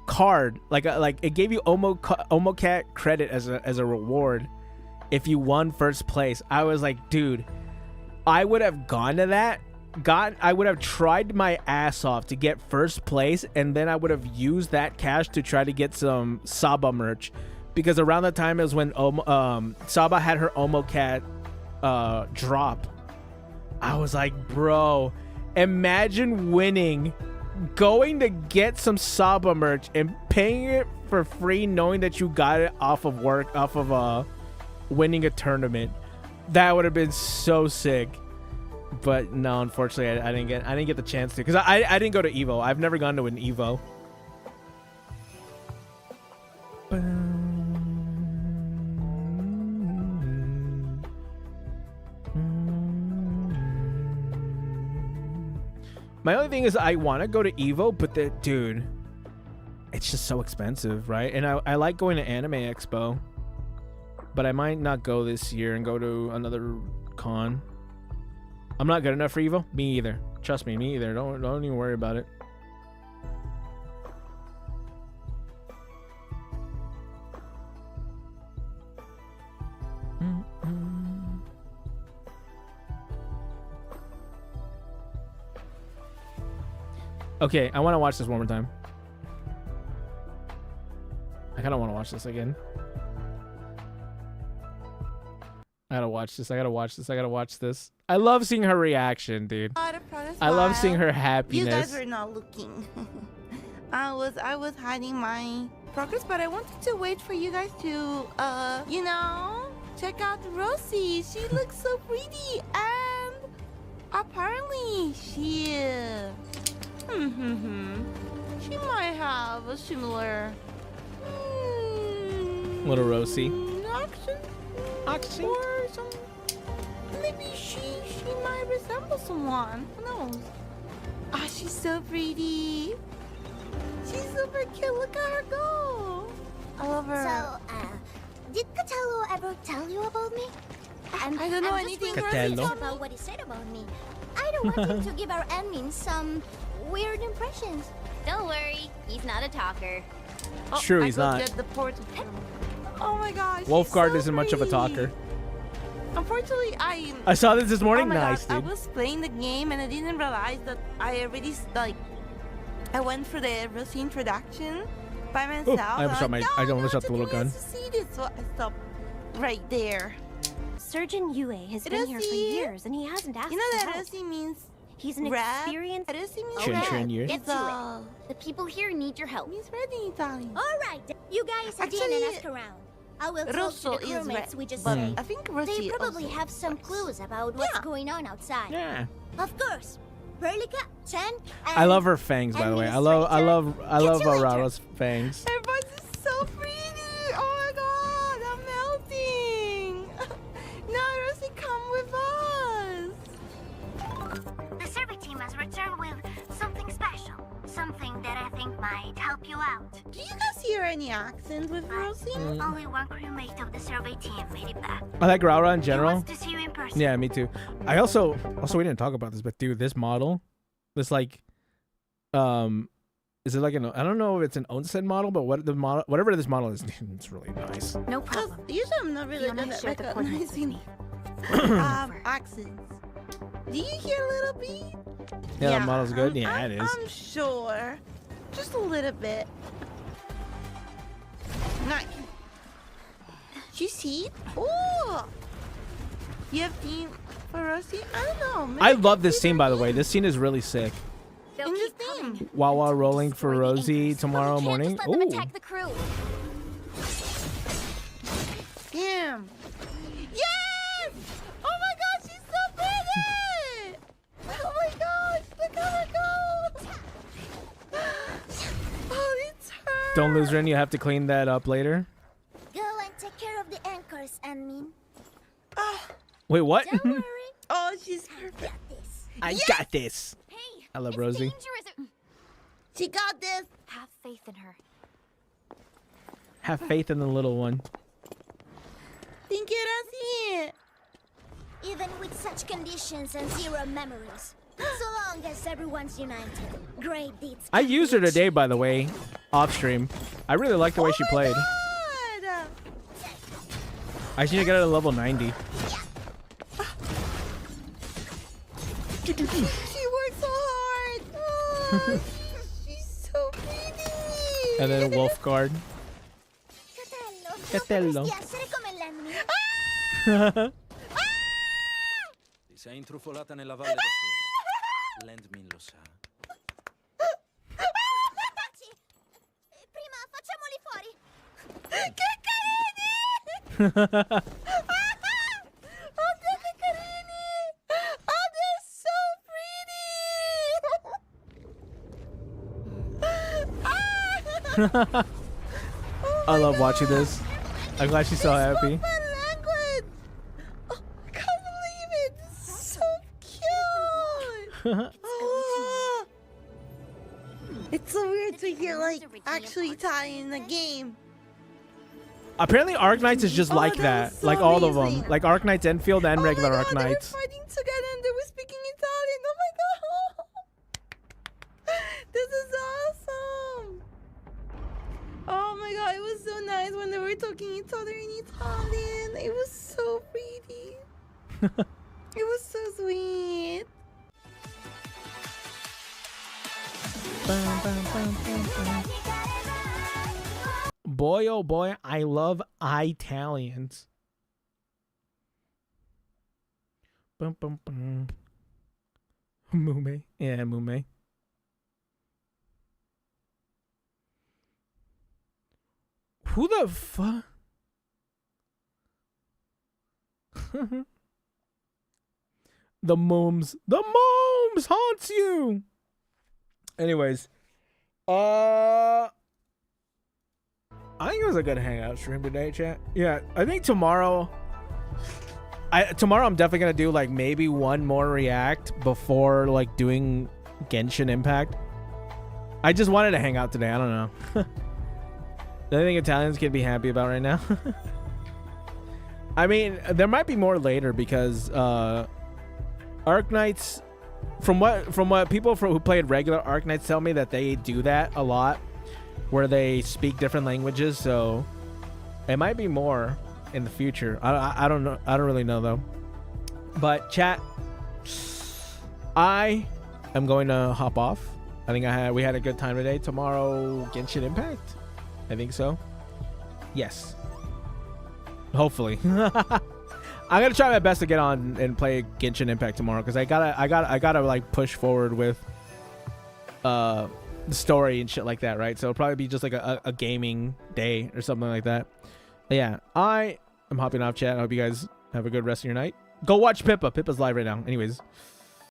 card, like it gave you Omocat credit as a reward if you won first place. I was like, dude, I would have gone to that. I would have tried my ass off to get first place, and then I would have used that cash to try to get some Saba merch, because around the time it was when Saba had her Omocat drop. I was like, bro, imagine winning, going to get some Saba merch and paying it for free, knowing that you got it off of winning a tournament. That would have been so sick. But no, unfortunately, I didn't get the chance to, because I didn't go to Evo. I've never gone to an Evo. My only thing is I want to go to Evo, but dude, it's just so expensive, right? And I like going to Anime Expo, but I might not go this year and go to another con. I'm not good enough for Evo. Me either. Trust me, me either. Don't even worry about it. Okay, I want to watch this one more time. I kind of want to watch this again. I gotta watch this. I gotta watch this. I gotta watch this. I love seeing her reaction, dude. I love seeing her happiness. You guys were not looking. I was hiding my progress, but I wanted to wait for you guys to, you know, check out Rosie. She looks so pretty, and apparently she might have a similar Little Rosie. accent. Or some, maybe she might resemble someone. Who knows? Ah, she's so pretty. She's super cute. Look at her go. I love her. So, did Catello ever tell you about me? I don't know anything about what he said about me. I don't want him to give our admins some weird impressions. Don't worry, he's not a talker. It's true, he's not. Get the port. Oh my gosh. Wolfguard so isn't much of a talker. Unfortunately, I saw this morning. Oh my nice, God. dude. I was playing the game and I didn't realize that I already I went for the Rosie introduction by myself. I almost shot I almost shot the little gun. See this, so I stopped right there. Surgeon Yue has been here for years, and he hasn't asked. You know for that help. Rosie means He's an red? experienced. Rosie means Chin red. Chin Yue. Get to it. The people here need your help. Means red in Italian. All right, you guys head in and ask around. I will talk Rosso to the is crewmates red, we just but saved. I think Rosie They probably also have some clues about what's going on outside. Yeah. Of course. Perlica, Chen, and I love her fangs, by the way. I love Aurara's fangs. Her voice is so pretty. Oh my God, I'm melting. Now Rosie, come with us. The survey team has returned with something special. Something that I think might help you out. Do you guys hear any accent with Rosie? Only one crewmate of the survey team made it back. I like Raura in He general. wants to see you in person. Yeah, me too. I also we didn't talk about this, but dude, this model, this like, is it like an? I don't know if it's an Onsen model, but whatever this model is, it's really nice. No problem. Usually I'm not really good at recognizing accents. Do you hear Little B? Yeah, that model's good. Yeah, it is. I'm sure. Just a little bit. Nice. You see? Oh! You have team for Rosie? I don't know. Maybe I love this scene, by the way. This scene is really sick. in this thing. Wawa rolling for Rosie tomorrow morning. Let them Ooh. attack the crew. Damn. Yes! Oh my gosh, she's so pretty! Oh my gosh, look at her go! Don't lose Rin. You have to clean that up later. Go and take care of the anchors, Anmin. Wait, what? Don't worry. Oh, she's perfect. I got this. Hey, I love Rosie. She got this. Have faith in her. Have faith in the little one. Think it as it. Even with such conditions and zero memories, so long as everyone's united, great deeds. I used her today, by the way, off stream. I really like the way she played. God. I just need to get her to level 90. She worked so hard. Oh, she's so pretty. And then a wolf guard. Fratello. Ti sei intrufolata nella valle da sola. Landmin lo sa. Prima facciamoli fuori. Che carini! Oddio, che carini! Oh, they're so pretty! I love watching this. I'm glad she's so happy. Language. Oh, I can't believe it. This is so cute. Oh. It's so weird to hear like actually Italian in the game. Apparently, Arknights is just like that. so Like all of amazing. them. Like Arknights Enfield and regular They were Arknights. fighting together and they were speaking Italian. Oh my god. This is awesome. Oh my god, it was so nice when they were talking each other in Italian. It was so pretty. It was so sweet. Boy, oh boy, I love Italians. Bum, bum, bum. Mume. Yeah, Mume. Who the fuck? The moms. The moms haunts you. Anyways. I think it was a good hangout stream today, chat. Yeah, I think tomorrow I'm definitely gonna do like maybe one more react before like doing Genshin Impact. I just wanted to hang out today. I don't know. I think Italians can be happy about right now. I mean, there might be more later because Arknights, from what people who played regular Arknights tell me, that they do that a lot, where they speak different languages. So it might be more in the future. I don't know. I don't really know though. But chat, I am going to hop off. I think we had a good time today. Tomorrow, Genshin Impact. I think so. Yes. Hopefully. I'm gonna try my best to get on and play Genshin Impact tomorrow because I gotta like push forward with the story and shit like that, right? So it'll probably be just like a gaming day or something like that. But yeah, I am hopping off, chat. I hope you guys have a good rest of your night. Go watch Pippa. Pippa's live right now. Anyways.